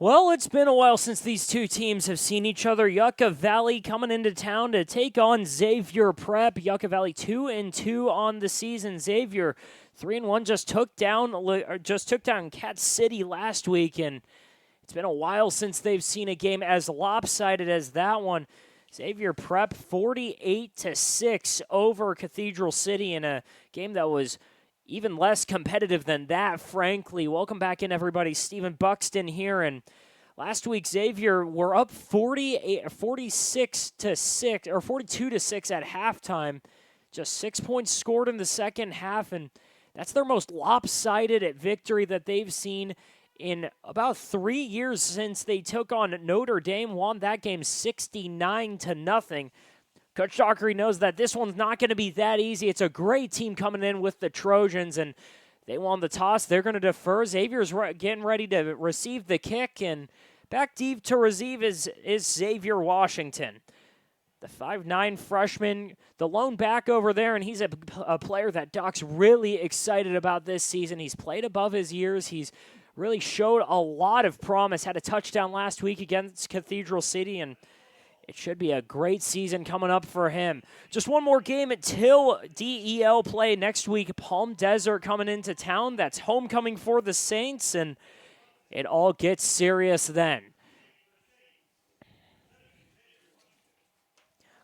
Well, it's been a while since these two teams have seen each other. Yucca Valley coming into town to take on Xavier Prep. Yucca Valley 2-2 on the season. Xavier 3-1 just took down Cat City last week, and it's been a while since they've seen a game as lopsided as that one. Xavier Prep 48-6 over Cathedral City in a game that was even less competitive than that, frankly. Welcome back in, everybody. Stephen Buxton here, and last week Xavier were up 46-6 or 42-6 at halftime. Just 6 points scored in the second half, and that's their most lopsided victory that they've seen in about 3 years since they took on Notre Dame. Won that game 69-0. Coach Dockery knows that this one's not going to be that easy. It's a great team coming in with the Trojans, and they won the toss. They're going to defer. Xavier's getting ready to receive the kick, and back deep to receive is Xavier Washington. The 5'9 freshman, the lone back over there, and he's a player that Doc's really excited about this season. He's played above his years. He's really showed a lot of promise. Had a touchdown last week against Cathedral City, and it should be a great season coming up for him. Just one more game until DEL play next week. Palm Desert coming into town. That's homecoming for the Saints, and it all gets serious then.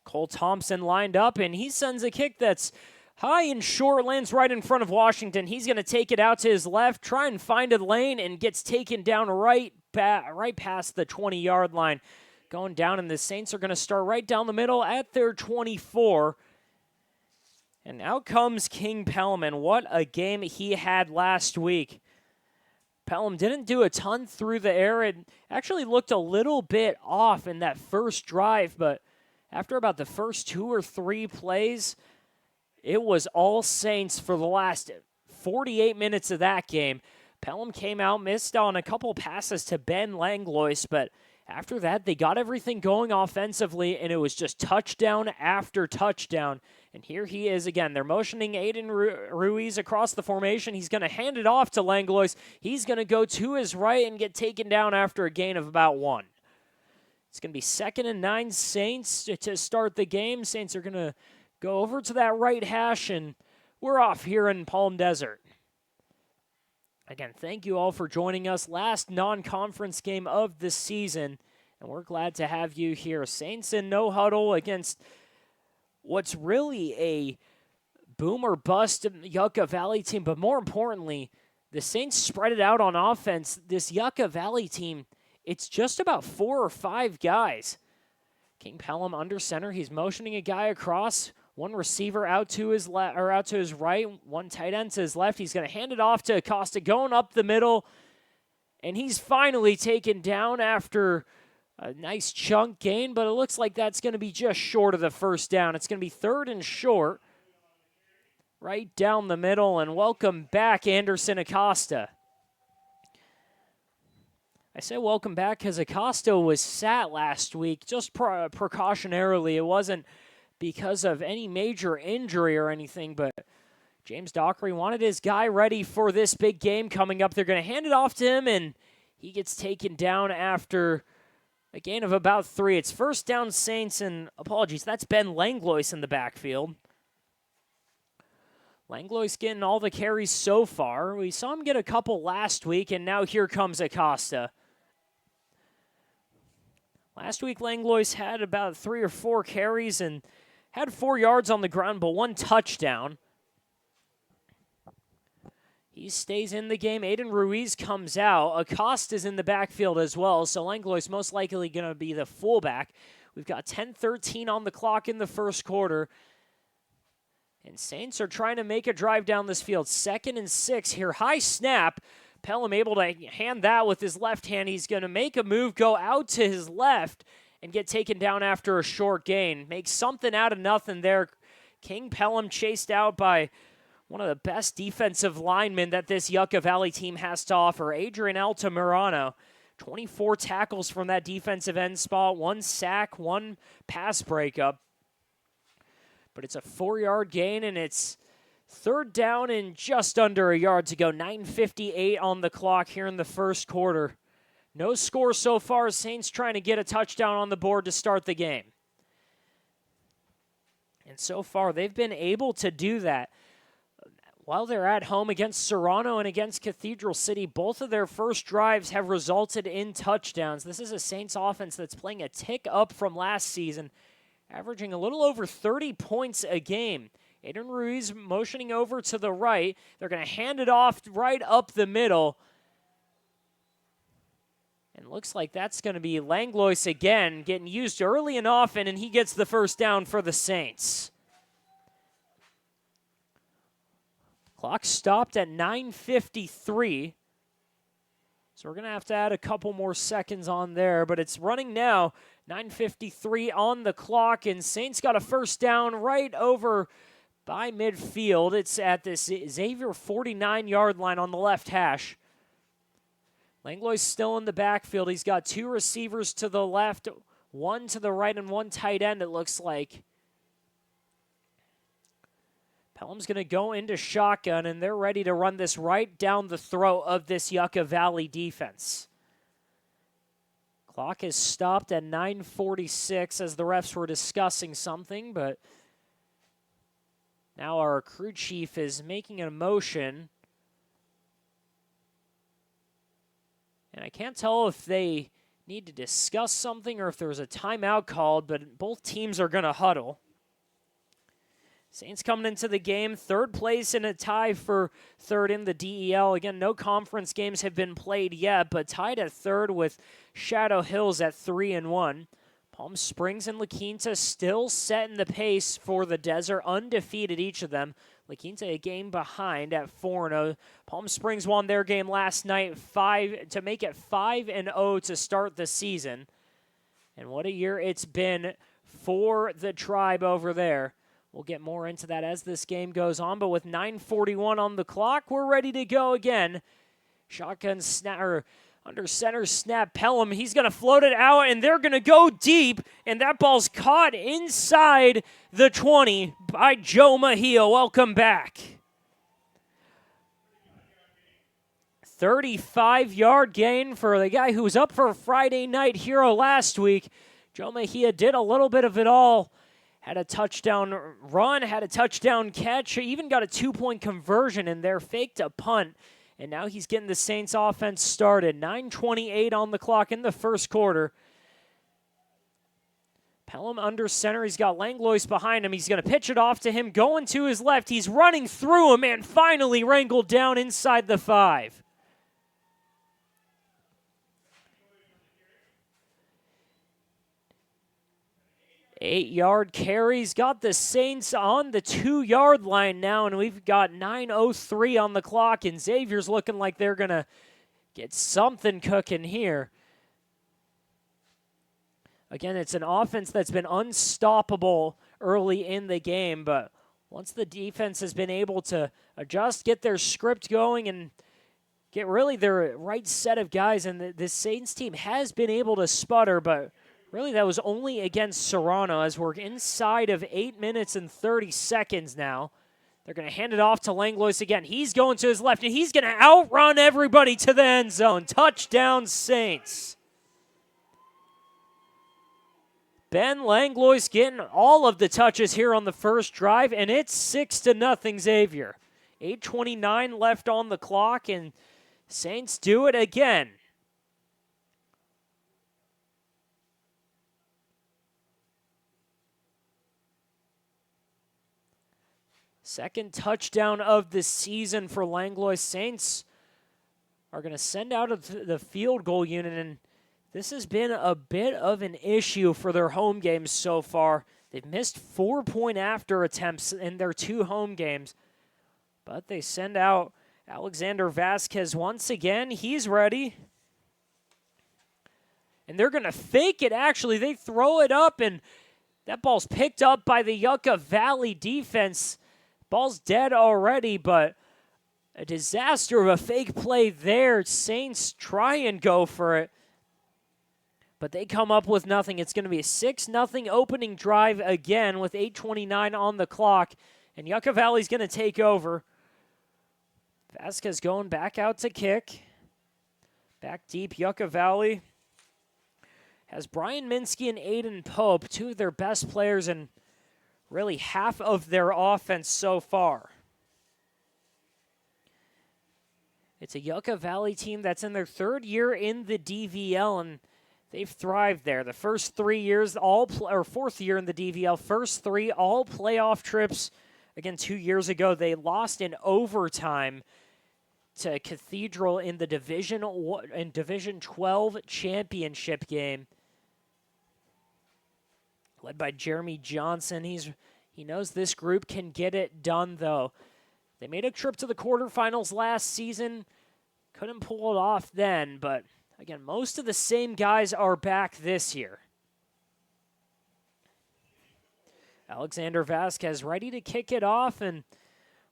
Cole Thompson lined up, and he sends a kick that's high and short, lands right in front of Washington. He's going to take it out to his left, try and find a lane, and gets taken down right past the 20-yard line. Going down, and the Saints are going to start right down the middle at their 24. And out comes King Pelham, and what a game he had last week. Pelham didn't do a ton through the air. It actually looked a little bit off in that first drive, but after about the first 2 or 3 plays, it was all Saints for the last 48 minutes of that game. Pelham came out, missed on a couple passes to Ben Langlois, but after that, they got everything going offensively, and it was just touchdown after touchdown. And here he is again. They're motioning Aiden Ruiz across the formation. He's going to hand it off to Langlois. He's going to go to his right and get taken down after a gain of about 1. It's going to be 2nd and 9 Saints to start the game. Saints are going to go over to that right hash, and we're off here in Palm Desert. Again, thank you all for joining us. Last non-conference game of the season, and we're glad to have you here. Saints in no huddle against what's really a boom or bust Yucca Valley team, but more importantly, the Saints spread it out on offense. This Yucca Valley team, it's just about 4 or 5 guys. King Pelham under center. He's motioning a guy across. One receiver out to his out to his right, one tight end to his left. He's going to hand it off to Acosta, going up the middle, and he's finally taken down after a nice chunk gain, but it looks like that's going to be just short of the first down. It's going to be 3rd and short, right down the middle, and welcome back, Anderson Acosta. I say welcome back because Acosta was sat last week, just precautionarily. It wasn't because of any major injury or anything, but James Dockery wanted his guy ready for this big game coming up. They're going to hand it off to him, and he gets taken down after a gain of about 3. It's 1st down Saints, and apologies, that's Ben Langlois in the backfield. Langlois getting all the carries so far. We saw him get a couple last week, and now here comes Acosta. Last week, Langlois had about 3 or 4 carries and had 4 yards on the ground, but 1 touchdown. He stays in the game. Aiden Ruiz comes out. Acosta's in the backfield as well, so Langlois most likely going to be the fullback. We've got 10:13 on the clock in the first quarter. And Saints are trying to make a drive down this field. 2nd and 6 here. High snap. Pelham able to hand that with his left hand. He's going to make a move, go out to his left, and get taken down after a short gain. Makes something out of nothing there. King Pelham chased out by one of the best defensive linemen that this Yucca Valley team has to offer, Adrian Altamirano. 24 tackles from that defensive end spot, 1 sack, 1 pass breakup. But it's a 4-yard gain, and it's 3rd down and just under a yard to go. 9:58 on the clock here in the first quarter. No score so far. Saints trying to get a touchdown on the board to start the game. And so far, they've been able to do that. While they're at home against Serrano and against Cathedral City, both of their first drives have resulted in touchdowns. This is a Saints offense that's playing a tick up from last season, averaging a little over 30 points a game. Aiden Ruiz motioning over to the right. They're going to hand it off right up the middle. And looks like that's going to be Langlois again, getting used early and often, and he gets the first down for the Saints. Clock stopped at 9:53. So we're going to have to add a couple more seconds on there, but it's running now. 9:53 on the clock, and Saints got a first down right over by midfield. It's at this Xavier 49-yard line on the left hash. Langlois still in the backfield. He's got two receivers to the left, one to the right, and one tight end, it looks like. Pelham's going to go into shotgun, and they're ready to run this right down the throat of this Yucca Valley defense. Clock is stopped at 9:46 as the refs were discussing something, but now our crew chief is making a motion. And I can't tell if they need to discuss something or if there was a timeout called, but both teams are going to huddle. Saints coming into the game, third place in a tie for third in the DEL. Again, no conference games have been played yet, but tied at third with Shadow Hills at 3-1. Palm Springs and La Quinta still setting the pace for the Desert, undefeated each of them. La Quinta a game behind at 4-0. Palm Springs won their game last night to make it 5-0 to start the season. And what a year it's been for the Tribe over there. We'll get more into that as this game goes on, but with 9:41 on the clock, we're ready to go again. Shotgun snap, or under center snap, Pelham, he's going to float it out, and they're going to go deep, and that ball's caught inside the 20 by Joe Mejia. Welcome back. 35-yard gain for the guy who was up for a Friday Night Hero last week. Joe Mejia did a little bit of it all. Had a touchdown run, had a touchdown catch, even got a two-point conversion in there, faked a punt, and now he's getting the Saints offense started. 9:28 on the clock in the first quarter. Pelham under center. He's got Langlois behind him. He's going to pitch it off to him, going to his left. He's running through him and finally wrangled down inside the 5. Eight-yard carries, got the Saints on the 2-yard line now, and we've got 9:03 on the clock, and Xavier's looking like they're going to get something cooking here. Again, it's an offense that's been unstoppable early in the game, but once the defense has been able to adjust, get their script going, and get really their right set of guys, and the Saints team has been able to sputter, but really, that was only against Serrano as we're inside of 8 minutes and 30 seconds now. They're going to hand it off to Langlois again. He's going to his left, and he's going to outrun everybody to the end zone. Touchdown, Saints. Ben Langlois getting all of the touches here on the first drive, and it's 6-0 Xavier. 8:29 left on the clock, and Saints do it again. Second touchdown of the season for Langlois. Saints are going to send out the field goal unit, and this has been a bit of an issue for their home games so far. They've missed 4-point-after attempts in their 2 home games, but they send out Alexander Vasquez once again. He's ready, and they're going to fake it, actually. They throw it up, and that ball's picked up by the Yucca Valley defense. Ball's dead already, but a disaster of a fake play there. Saints try and go for it, but they come up with nothing. It's going to be a 6-0 opening drive again with 8:29 on the clock, and Yucca Valley's going to take over. Vasquez going back out to kick. Back deep, Yucca Valley has Brian Minsky and Aiden Pope, two of their best players and really half of their offense so far. It's a Yucca Valley team that's in their third year in the DVL, and they've thrived there. The first 3 years, or fourth year in the DVL, first three all playoff trips. Again, 2 years ago, they lost in overtime to Cathedral in the Division 12 championship game. Led by Jeremy Johnson. He knows this group can get it done, though. They made a trip to the quarterfinals last season. Couldn't pull it off then, but again, most of the same guys are back this year. Alexander Vasquez ready to kick it off, and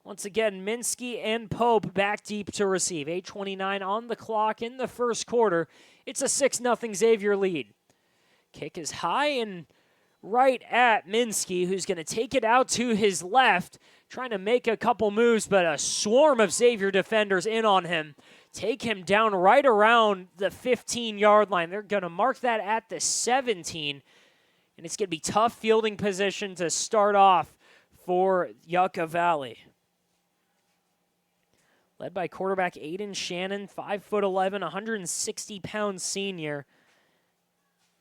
once again, Minsky and Pope back deep to receive. 8:29 on the clock in the first quarter. It's a 6-0 Xavier lead. Kick is high and right at Minsky, who's going to take it out to his left, trying to make a couple moves, but a swarm of Xavier defenders in on him. Take him down right around the 15-yard line. They're going to mark that at the 17, and it's going to be tough fielding position to start off for Yucca Valley. Led by quarterback Aiden Shannon, 5'11", 160-pound senior.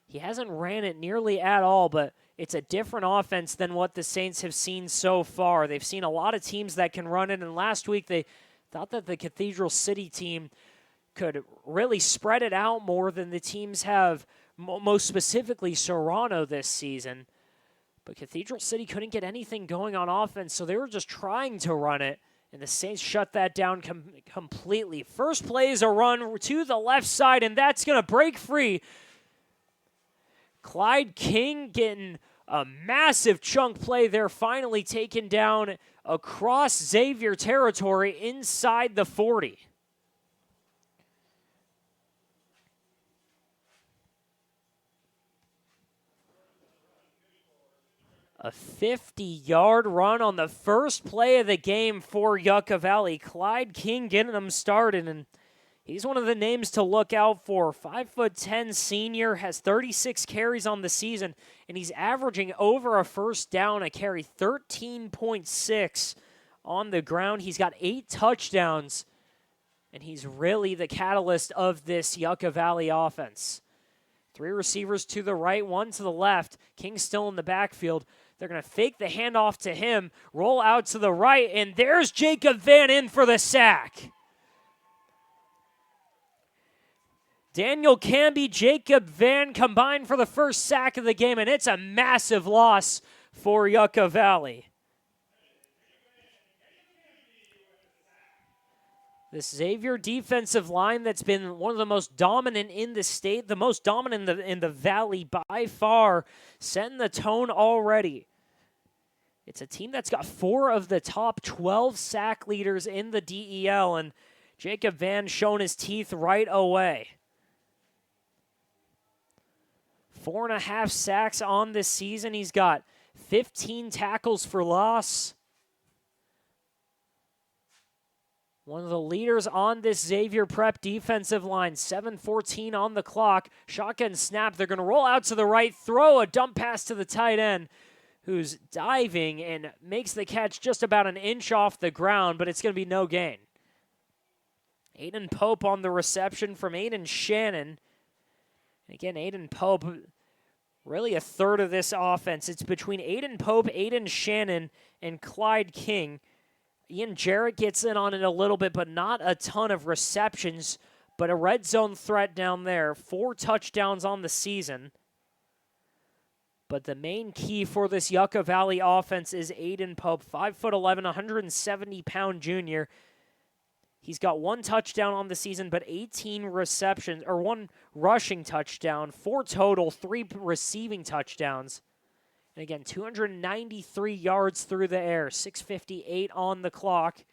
He hasn't ran it nearly at all, but it's a different offense than what the Saints have seen so far. They've seen a lot of teams that can run it, and last week they thought that the Cathedral City team could really spread it out more than the teams have, most specifically Serrano this season. But Cathedral City couldn't get anything going on offense, so they were just trying to run it, and the Saints shut that down completely. First play is a run to the left side, and that's going to break free. Clyde King getting a massive chunk play there, finally taken down across Xavier territory inside the 40. A 50-yard run on the first play of the game for Yucca Valley. Clyde King getting them started, and he's one of the names to look out for. 5'10" senior, has 36 carries on the season, and he's averaging over a first down a carry, 13.6 on the ground. He's got 8 touchdowns, and he's really the catalyst of this Yucca Valley offense. 3 receivers to the right, 1 to the left. King still in the backfield. They're going to fake the handoff to him, roll out to the right, and there's Jacob Van in for the sack. Daniel Camby, Jacob Van combined for the first sack of the game, and it's a massive loss for Yucca Valley. This Xavier defensive line that's been one of the most dominant in the state, the most dominant in the valley by far, setting the tone already. It's a team that's got 4 of the top 12 sack leaders in the DEL, and Jacob Van showing his teeth right away. 4.5 sacks on this season. He's got 15 tackles for loss. One of the leaders on this Xavier Prep defensive line. 7:14 on the clock. Shotgun snap. They're going to roll out to the right, throw a dump pass to the tight end, who's diving and makes the catch just about an inch off the ground, but it's going to be no gain. Aiden Pope on the reception from Aiden Shannon. And again, Aiden Pope, really a third of this offense. It's between Aiden Pope, Aiden Shannon, and Clyde King. Ian Jarrett gets in on it a little bit, but not a ton of receptions, but a red zone threat down there. 4 touchdowns on the season. But the main key for this Yucca Valley offense is Aiden Pope, 5'11", 170-pound junior. He's got 1 touchdown on the season, but 18 receptions, or 1 rushing touchdown, 4 total, 3 receiving touchdowns. And again, 293 yards through the air, 6:58 on the clock.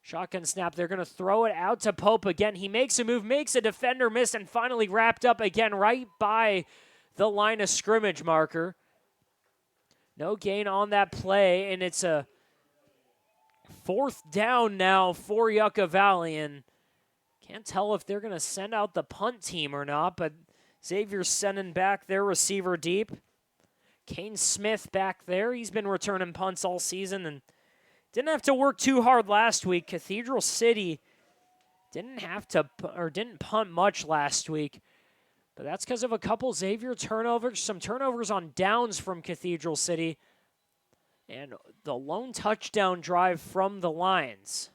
Shotgun snap, they're going to throw it out to Pope again. He makes a move, makes a defender miss, and finally wrapped up again right by the line of scrimmage marker. No gain on that play, and it's a 4th down now for Yucca Valley, and Can't tell if they're going to send out the punt team or not, but Xavier's sending back their receiver deep. Kane Smith back there. He's been returning punts all season and didn't have to work too hard last week. Cathedral City didn't punt much last week, but that's because of a couple Xavier turnovers, some turnovers on downs from Cathedral City, and the lone touchdown drive from the Lions.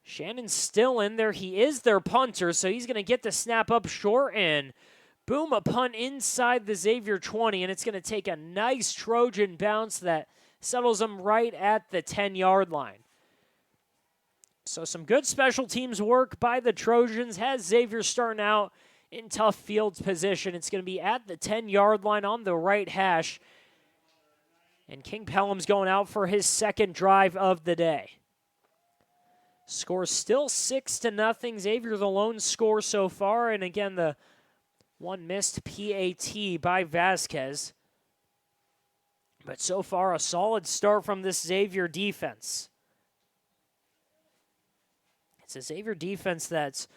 Shannon's still in there. He is their punter, so he's going to get the snap up short, and boom, a punt inside the Xavier 20, and it's going to take a nice Trojan bounce that settles him right at the 10-yard line. So some good special teams work by the Trojans. Has Xavier starting out in tough field position. It's going to be at the 10-yard line on the right hash, and King Pelham's going out for his second drive of the day. Score still 6-0. Xavier the lone score so far, and again the one missed PAT by Vasquez. But so far a solid start from this Xavier defense. It's a Xavier defense that's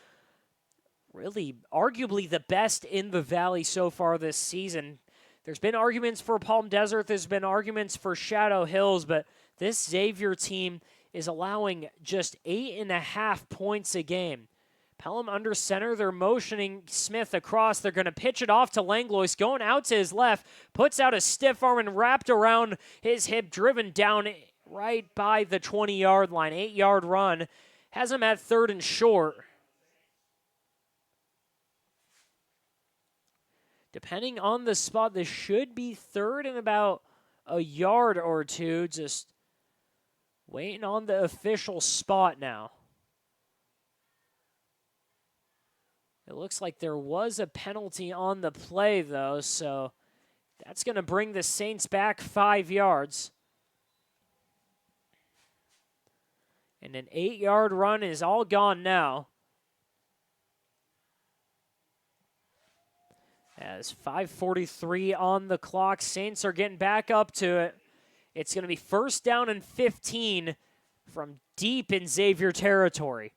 really arguably the best in the Valley so far this season. There's been arguments for Palm Desert, there's been arguments for Shadow Hills, but this Xavier team is allowing just 8.5 points a game. Pelham under center. They're motioning Smith across. They're going to pitch it off to Langlois, going out to his left, puts out a stiff arm and wrapped around his hip, driven down right by the 20-yard line. 8-yard run. Has him at 3rd and short. Depending on the spot, this should be 3rd and about a yard or two. Just waiting on the official spot now. It looks like there was a penalty on the play, though, so that's going to bring the Saints back 5 yards. And an 8-yard run is all gone now. As 5:43 on the clock, Saints are getting back up to it. It's going to be 1st down and 15 from deep in Xavier territory.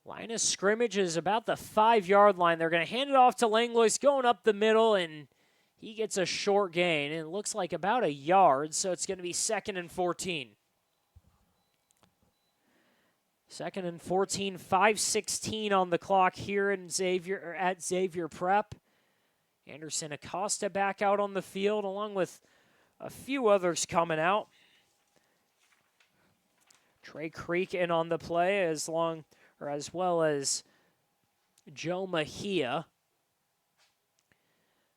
Line of scrimmage is about the 5-yard line. They're going to hand it off to Langlois going up the middle, and he gets a short gain. And it looks like about a yard, so it's going to be 2nd and 14. 2nd and 14, 5:16 on the clock here in at Xavier Prep. Anderson Acosta back out on the field, along with a few others coming out. Trey Creek in on the play as well as Joe Mejia.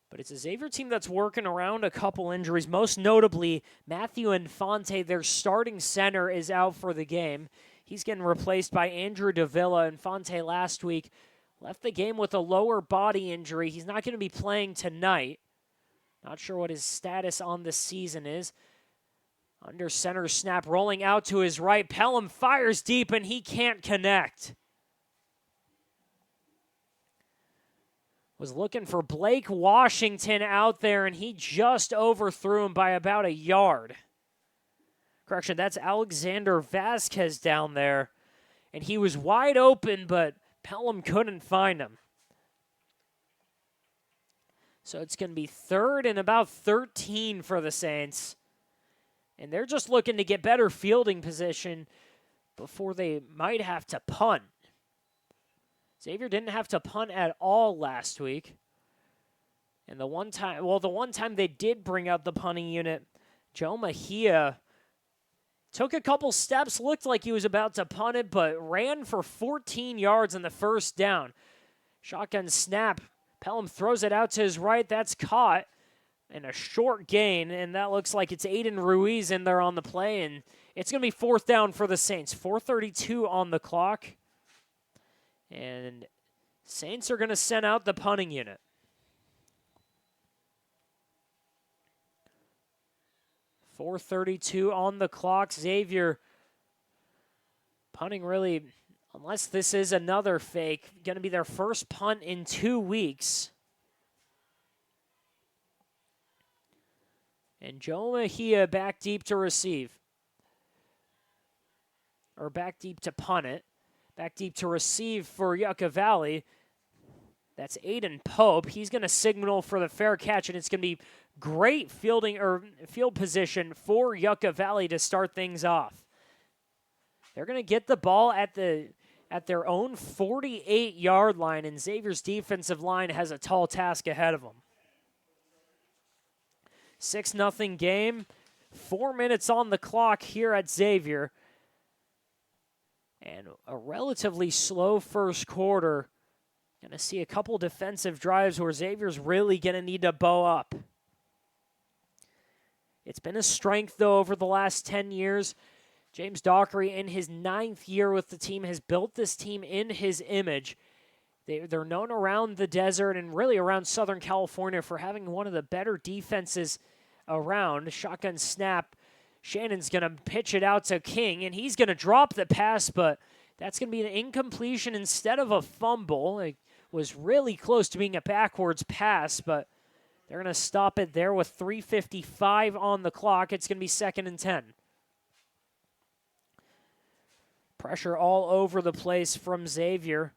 But it's a Xavier team that's working around a couple injuries. Most notably, Matthew Infante, their starting center, is out for the game. He's getting replaced by Andrew Davila. Infante last week left the game with a lower body injury. He's not going to be playing tonight. Not sure what his status on the season is. Under center snap, rolling out to his right. Pelham fires deep, and he can't connect. Was looking for Blake Washington out there, and he just overthrew him by about a yard. Correction, that's Alexander Vasquez down there. And he was wide open, but Pelham couldn't find him. So it's going to be 3rd and about 13 for the Saints. And they're just looking to get better fielding position before they might have to punt. Xavier didn't have to punt at all last week. And the one time they did bring out the punting unit, Joe Mejia took a couple steps, looked like he was about to punt it, but ran for 14 yards in the 1st down. Shotgun snap. Pelham throws it out to his right. That's caught. And a short gain, and that looks like it's Aiden Ruiz in there on the play, and it's going to be 4th down for the Saints. 4:32 on the clock. And Saints are going to send out the punting unit. .432 on the clock. Xavier punting really, unless this is another fake, going to be their first punt in 2 weeks. And Joe Mejia back deep to receive. Or back deep to punt it. Back deep to receive for Yucca Valley. That's Aiden Pope. He's going to signal for the fair catch, and it's going to be great fielding or field position for Yucca Valley to start things off. They're going to get the ball at their own 48-yard line, and Xavier's defensive line has a tall task ahead of them. 6-0 game. 4 minutes on the clock here at Xavier. And a relatively slow first quarter. Going to see a couple defensive drives where Xavier's really going to need to bow up. It's been a strength, though, over the last 10 years. James Dockery, in his 9th year with the team, has built this team in his image. They're known around the desert and really around Southern California for having one of the better defenses around. Shotgun snap. Shannon's going to pitch it out to King, and he's going to drop the pass, but that's going to be an incompletion instead of a fumble. It was really close to being a backwards pass, but they're going to stop it there with 3:55 on the clock. It's going to be 2nd and 10. Pressure all over the place from Xavier.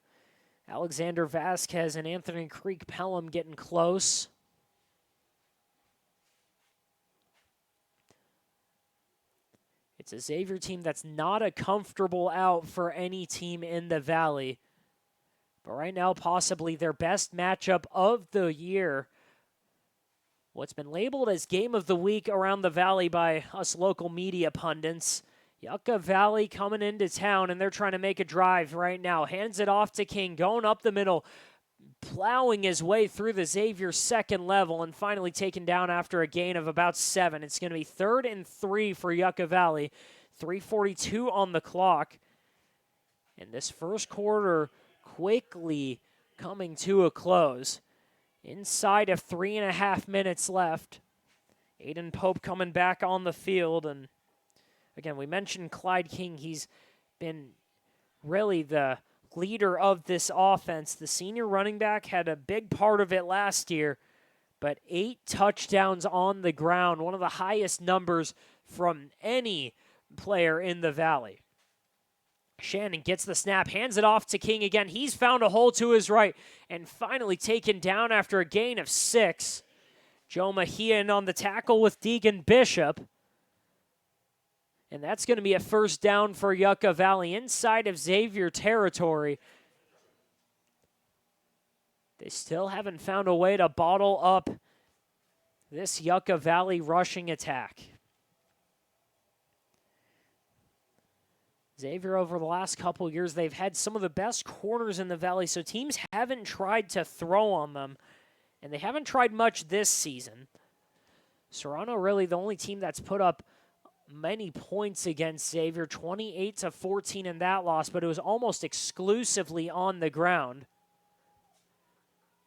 Alexander Vasquez and Anthony Creek Pelham getting close. It's a Xavier team that's not a comfortable out for any team in the Valley. But right now, possibly their best matchup of the year. What's been labeled as game of the week around the Valley by us local media pundits. Yucca Valley coming into town, and they're trying to make a drive right now. Hands it off to King, going up the middle, plowing his way through the Xavier second level, and finally taken down after a gain of about 7. It's going to be 3rd and 3 for Yucca Valley. 3:42 on the clock. And this first quarter quickly coming to a close. Inside of 3.5 minutes left. Aiden Pope coming back on the field, and again, we mentioned Clyde King. He's been really the leader of this offense. The senior running back had a big part of it last year, but 8 touchdowns on the ground, one of the highest numbers from any player in the Valley. Shannon gets the snap, hands it off to King again. He's found a hole to his right and finally taken down after a gain of 6. Joe Mejia in on the tackle with Deegan Bishop. And that's going to be a first down for Yucca Valley inside of Xavier territory. They still haven't found a way to bottle up this Yucca Valley rushing attack. Xavier, over the last couple years, they've had some of the best corners in the Valley, so teams haven't tried to throw on them, and they haven't tried much this season. Serrano really the only team that's put up many points against Xavier, 28-14 in that loss, but it was almost exclusively on the ground.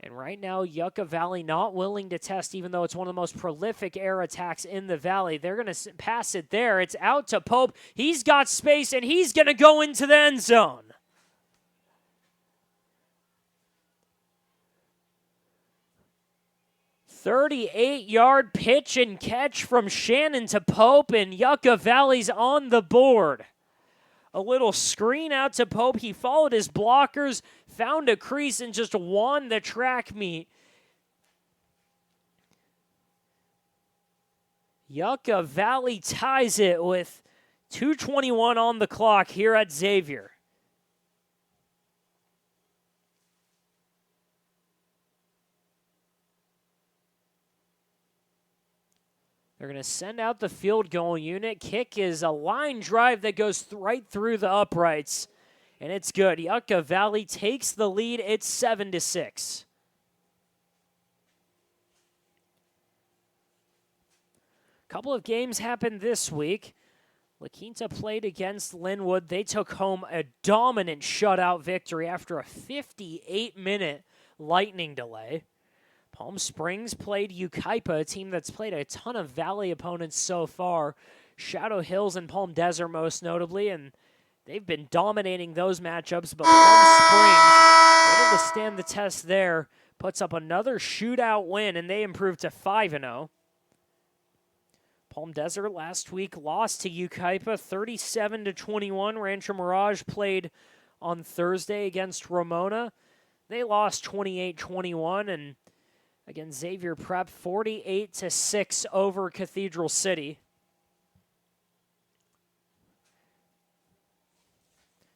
And right now, Yucca Valley not willing to test, even though it's one of the most prolific air attacks in the Valley. They're going to pass it there. It's out to Pope. He's got space, and he's going to go into the end zone. "38-yard pitch and catch from Shannon to Pope, and Yucca Valley's on the board. A little screen out to Pope. He followed his blockers, found a crease, and just won the track meet. Yucca Valley ties it with 2:21 on the clock here at Xavier. They're going to send out the field goal unit. Kick is a line drive that goes right through the uprights, and it's good. Yucca Valley takes the lead. It's 7-6. A couple of games happened this week. La Quinta played against Linwood. They took home a dominant shutout victory after a 58-minute lightning delay. Palm Springs played Yucaipa, a team that's played a ton of Valley opponents so far. Shadow Hills and Palm Desert most notably, and they've been dominating those matchups, but Palm Springs able to stand the test there, puts up another shootout win, and they improved to 5-0. Palm Desert last week lost to Yucaipa 37-21. Rancho Mirage played on Thursday against Ramona. They lost 28-21, and again, Xavier Prep 48-6 over Cathedral City.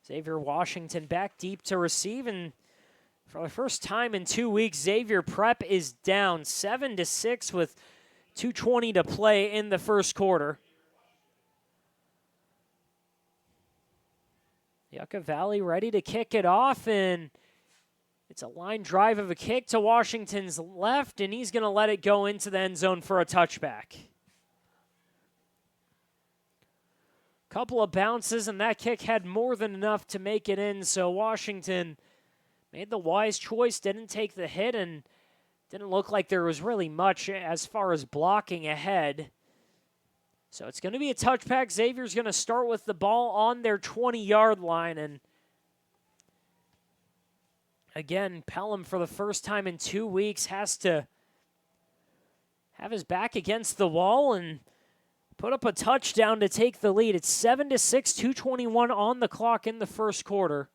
Xavier Washington back deep to receive, and for the first time in 2 weeks, Xavier Prep is down 7-6 with 2:20 to play in the first quarter. Yucca Valley ready to kick it off, and it's a line drive of a kick to Washington's left, and he's going to let it go into the end zone for a touchback. Couple of bounces, and that kick had more than enough to make it in, so Washington made the wise choice, didn't take the hit, and didn't look like there was really much as far as blocking ahead. So it's going to be a touchback. Xavier's going to start with the ball on their 20-yard line, and again, Pelham, for the first time in 2 weeks, has to have his back against the wall and put up a touchdown to take the lead. It's 7-6, 2:21 on the clock in the first quarter.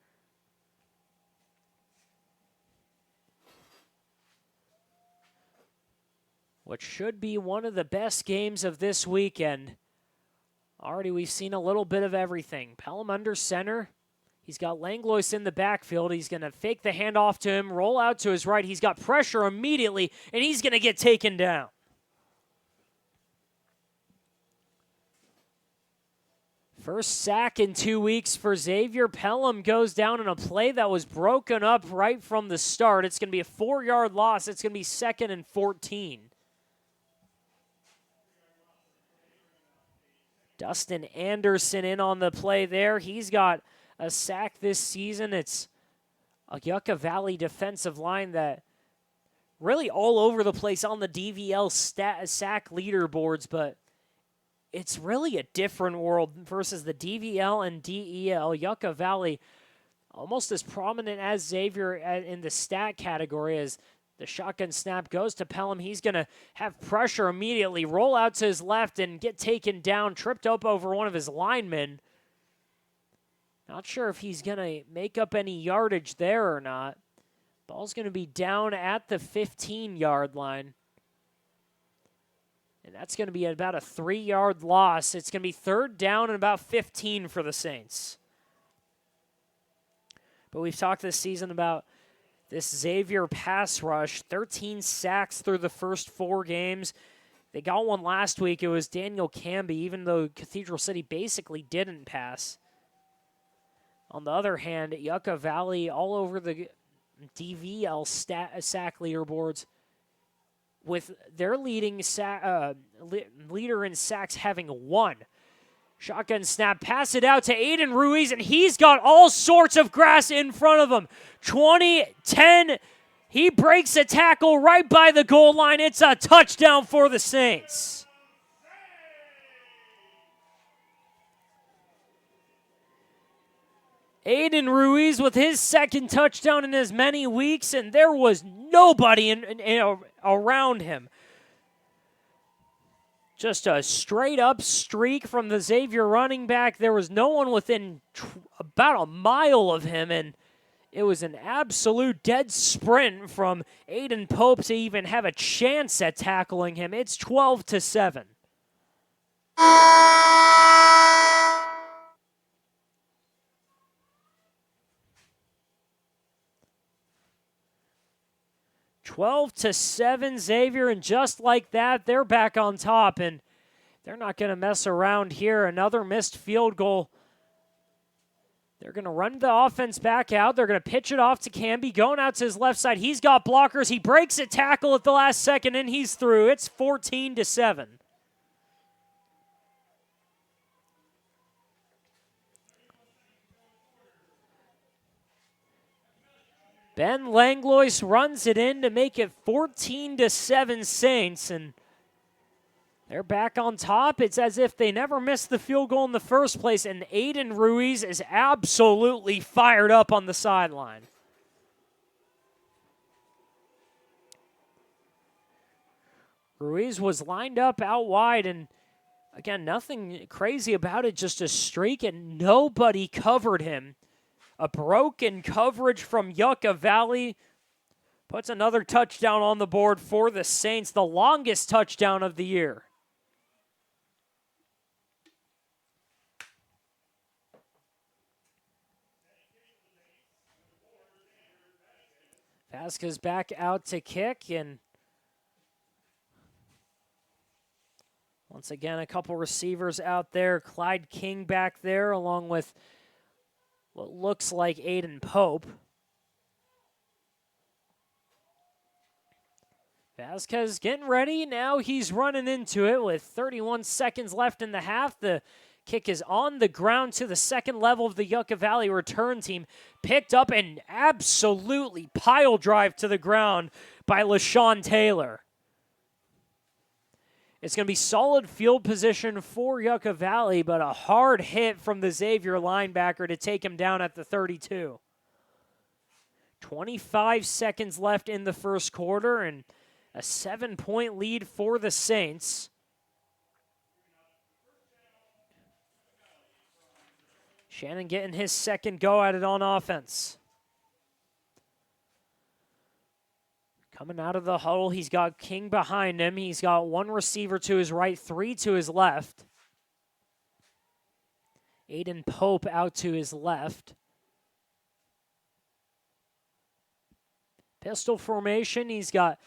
What should be one of the best games of this weekend. Already we've seen a little bit of everything. Pelham under center. He's got Langlois in the backfield. He's going to fake the handoff to him, roll out to his right. He's got pressure immediately, and he's going to get taken down. First sack in 2 weeks for Xavier. Pelham goes down in a play that was broken up right from the start. It's going to be a 4-yard loss. It's going to be 2nd and 14. Dustin Anderson in on the play there. He's got a sack this season. It's a Yucca Valley defensive line that really all over the place on the DVL sack leaderboards, but it's really a different world versus the DVL and DEL. Yucca Valley almost as prominent as Xavier in the stat category. As the shotgun snap goes to Pelham, he's going to have pressure immediately, roll out to his left and get taken down, tripped up over one of his linemen. Not sure if he's going to make up any yardage there or not. Ball's going to be down at the 15-yard line. And that's going to be about a 3-yard loss. It's going to be 3rd down and about 15 for the Saints. But we've talked this season about this Xavier pass rush. 13 sacks through the first 4 games. They got one last week. It was Daniel Camby, even though Cathedral City basically didn't pass. On the other hand, Yucca Valley all over the DVL sack leaderboards, with their leading leader in sacks having 1. Shotgun snap, pass it out to Aiden Ruiz, and he's got all sorts of grass in front of him. 20-10, he breaks a tackle right by the goal line. It's a touchdown for the Saints. Aiden Ruiz with his 2nd touchdown in as many weeks, and there was nobody around him. Just a straight-up streak from the Xavier running back. There was no one within about a mile of him, and it was an absolute dead sprint from Aiden Pope to even have a chance at tackling him. It's 12-7. 12-7 Xavier, and just like that, they're back on top, and they're not going to mess around here. Another missed field goal. They're going to run the offense back out. They're going to pitch it off to Camby, going out to his left side. He's got blockers. He breaks a tackle at the last second, and he's through. It's 14-7. Ben Langlois runs it in to make it 14-7 Saints, and they're back on top. It's as if they never missed the field goal in the first place, and Aiden Ruiz is absolutely fired up on the sideline. Ruiz was lined up out wide, and again, nothing crazy about it, just a streak, and nobody covered him. A broken coverage from Yucca Valley puts another touchdown on the board for the Saints, the longest touchdown of the year. Vasquez back out to kick, and once again, a couple receivers out there. Clyde King back there, along with what looks like Aiden Pope. Vasquez getting ready. Now he's running into it with 31 seconds left in the half. The kick is on the ground to the second level of the Yucca Valley return team. Picked up and absolutely pile drive to the ground by LaShawn Taylor. It's going to be solid field position for Yucca Valley, but a hard hit from the Xavier linebacker to take him down at the 32. 25 seconds left in the first quarter, and a 7-point lead for the Saints. Shannon getting his second go at it on offense. Coming out of the huddle, he's got King behind him. He's got one receiver to his right, three to his left. Aiden Pope out to his left. Pistol formation, he's got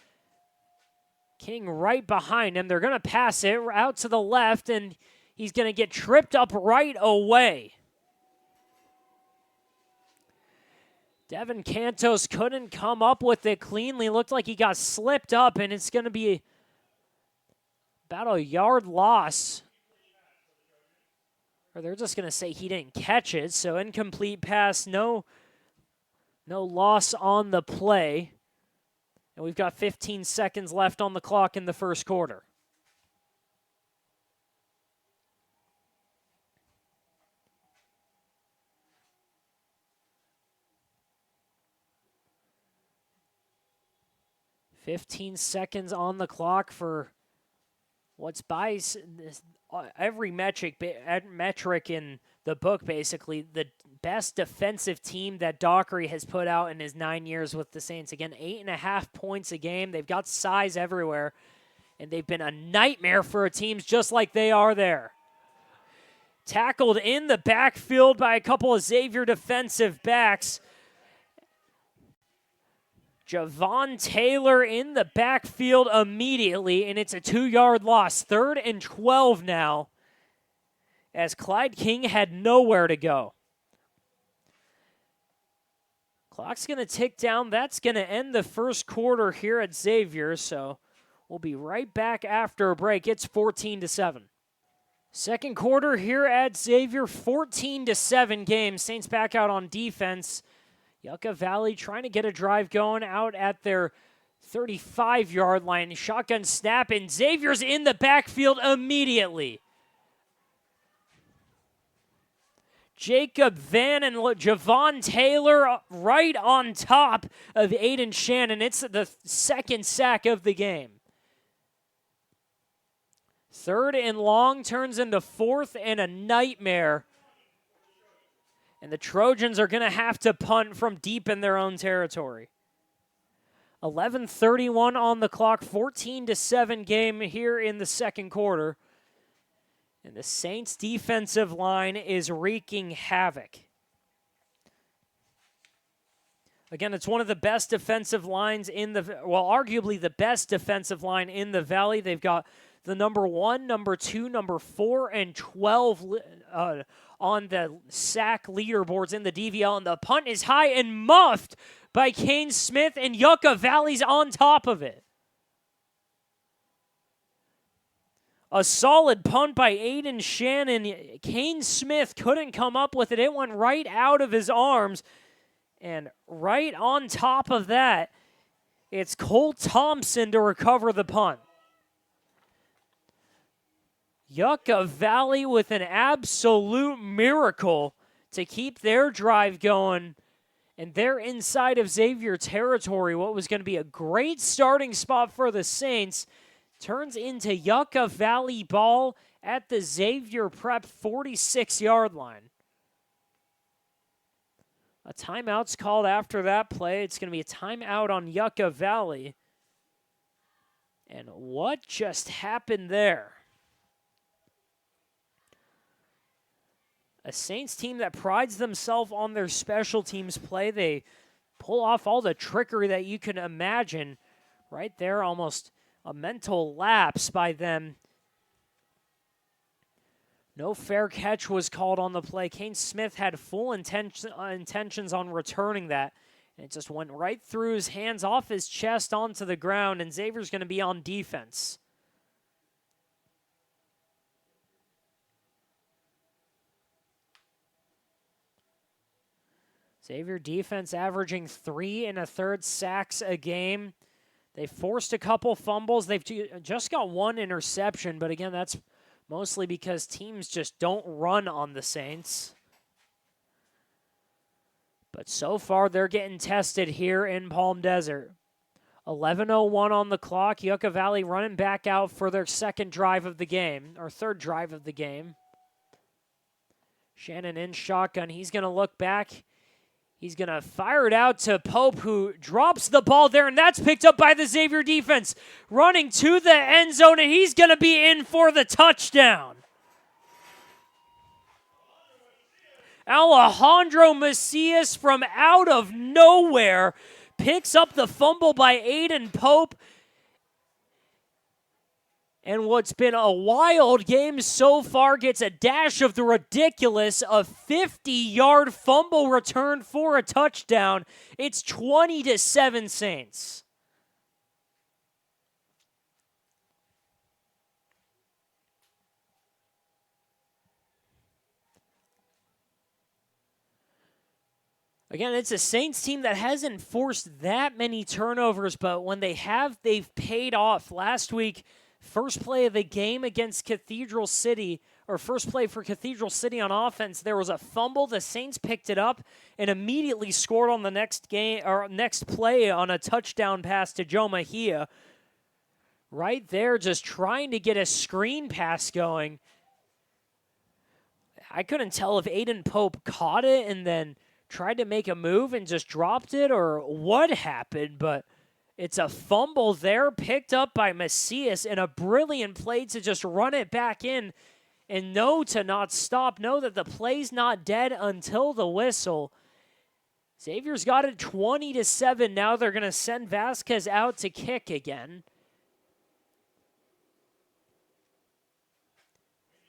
King right behind him. They're going to pass it out to the left, and he's going to get tripped up right away. Devin Cantos couldn't come up with it cleanly. Looked like he got slipped up, and it's going to be about a yard loss. Or they're just going to say he didn't catch it, so incomplete pass, no loss on the play. And we've got 15 seconds left on the clock in the first quarter. "15 seconds on the clock for what's by every metric in the book, basically, the best defensive team that Dockery has put out in his 9 years with the Saints. Again, 8.5 points a game. They've got size everywhere, and they've been a nightmare for teams just like they are there. Tackled in the backfield by a couple of Xavier defensive backs. Javon Taylor in the backfield immediately, and it's a 2-yard loss. 3rd and 12 now, as Clyde King had nowhere to go. Clock's going to tick down. That's going to end the first quarter here at Xavier, so we'll be right back after a break. It's 14-7. Second quarter here at Xavier, 14-7 game. Saints back out on defense. Yucca Valley trying to get a drive going out at their 35-yard line. Shotgun snap, and Xavier's in the backfield immediately. Jacob Van and Javon Taylor right on top of Aiden Shannon. It's the second sack of the game. 3rd and long turns into 4th and a nightmare. And the Trojans are going to have to punt from deep in their own territory. 11:31 on the clock, 14-7 game here in the second quarter. And the Saints' defensive line is wreaking havoc. Again, it's one of the best defensive lines in arguably the best defensive line in the Valley. They've got the number 1, number 2, number 4, and 12 on the sack leaderboards in the DVL, and the punt is high and muffed by Kane Smith, and Yucca Valley's on top of it. A solid punt by Aiden Shannon. Kane Smith couldn't come up with it. It went right out of his arms, and right on top of that, it's Cole Thompson to recover the punt. Yucca Valley with an absolute miracle to keep their drive going, and they're inside of Xavier territory. What was going to be a great starting spot for the Saints turns into Yucca Valley ball at the Xavier Prep 46-yard line. A timeout's called after that play. It's going to be a timeout on Yucca Valley. And what just happened there? A Saints team that prides themselves on their special teams play. They pull off all the trickery that you can imagine. Right there, almost a mental lapse by them. No fair catch was called on the play. Kane Smith had full intentions on returning that. And it just went right through his hands, off his chest, onto the ground, and Xavier's going to be on defense. Xavier defense averaging 3 1/3 sacks a game. They forced a couple fumbles. They've just got 1 interception, but again, that's mostly because teams just don't run on the Saints. But so far, they're getting tested here in Palm Desert. 11:01 on the clock. Yucca Valley running back out for their second drive of the game, or third drive of the game. Shannon in shotgun. He's going to look back. He's going to fire it out to Pope, who drops the ball there, and that's picked up by the Xavier defense. Running to the end zone, and he's going to be in for the touchdown. Alejandro Macias from out of nowhere picks up the fumble by Aiden Pope. And what's been a wild game so far gets a dash of the ridiculous, a 50-yard fumble return for a touchdown. It's 20-7 Saints. Again, it's a Saints team that hasn't forced that many turnovers, but when they have, they've paid off. Last week, first play of the game against Cathedral City, or first play for Cathedral City on offense, there was a fumble. The Saints picked it up and immediately scored on the next play on a touchdown pass to Joe Mejia. Right there, just trying to get a screen pass going. I couldn't tell if Aiden Pope caught it and then tried to make a move and just dropped it, or what happened, but it's a fumble there picked up by Macias, and a brilliant play to just run it back in and know to not stop, know that the play's not dead until the whistle. Xavier's got it 20-7. Now they're going to send Vasquez out to kick again.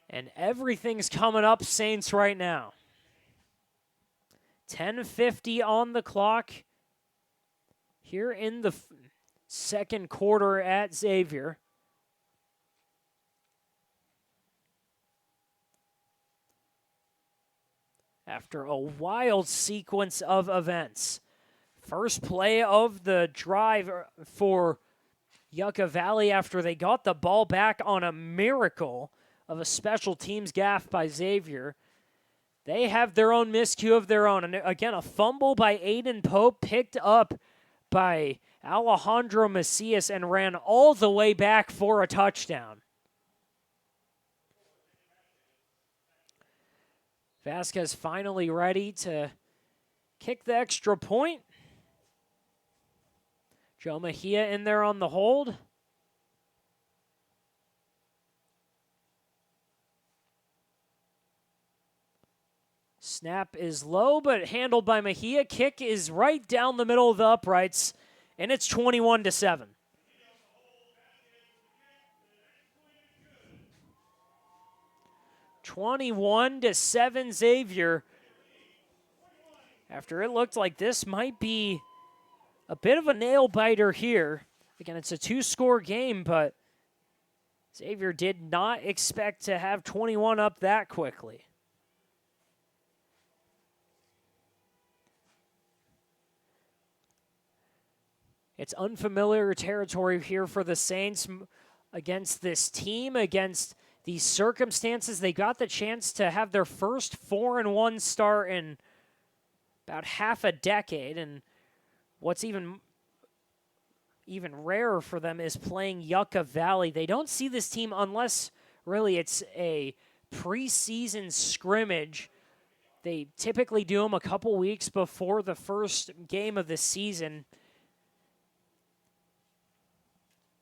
And everything's coming up Saints right now. 10:50 on the clock here in the second quarter at Xavier. After a wild sequence of events. First play of the drive for Yucca Valley after they got the ball back on a miracle of a special teams gaffe by Xavier. They have their own miscue of their own. And again, a fumble by Aiden Pope picked up by Alejandro Macias and ran all the way back for a touchdown. Vasquez finally ready to kick the extra point. Joe Mejia in there on the hold. Snap is low, but handled by Mejia. Kick is right down the middle of the uprights, and it's 21-7. Xavier. After it looked like this might be a bit of a nail-biter here. Again, it's a two-score game, but Xavier did not expect to have 21 up that quickly. It's unfamiliar territory here for the Saints against this team, against these circumstances. They got the chance to have their first 4-1 start in about half a decade, and what's even rarer for them is playing Yucca Valley. They don't see this team unless really it's a preseason scrimmage They typically do them a couple weeks before the first game of the season.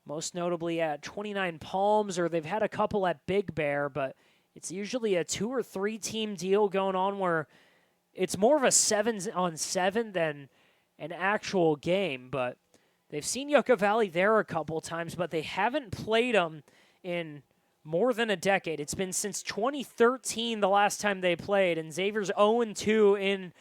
Most notably at 29 Palms, or they've had a couple at Big Bear, but it's usually a 2 or 3 team deal going on where it's more of a 7-on-7 than an actual game. But they've seen Yucca Valley there a couple times, but they haven't played them in more than a decade. It's been since 2013 the last time they played, and Xavier's 0-2 in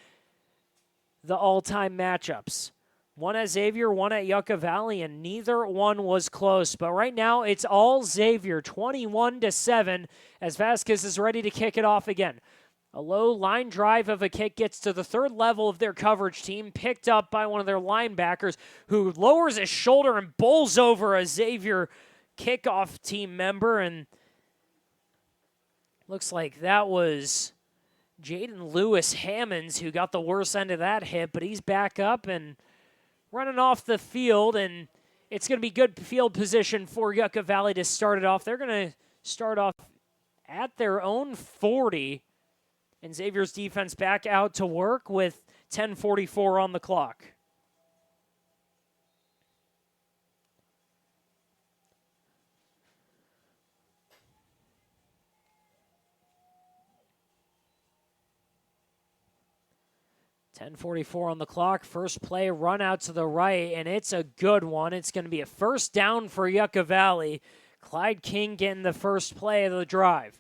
the all-time matchups. One at Xavier, one at Yucca Valley, and neither one was close. But right now, it's all Xavier, 21-7, as Vasquez is ready to kick it off again. A low line drive of a kick gets to the third level of their coverage team, picked up by one of their linebackers, who lowers his shoulder and bowls over a Xavier kickoff team member, and looks like that was Jaden Lewis Hammonds who got the worst end of that hit, but he's back up and running off the field, and it's going to be good field position for Yucca Valley to start it off. They're going to start off at their own 40, and Xavier's defense back out to work with 10:44 on the clock. .10:44 on the clock. First play, run out to the right, and it's a good one. It's going to be a first down for Yucca Valley. Clyde King getting the first play of the drive.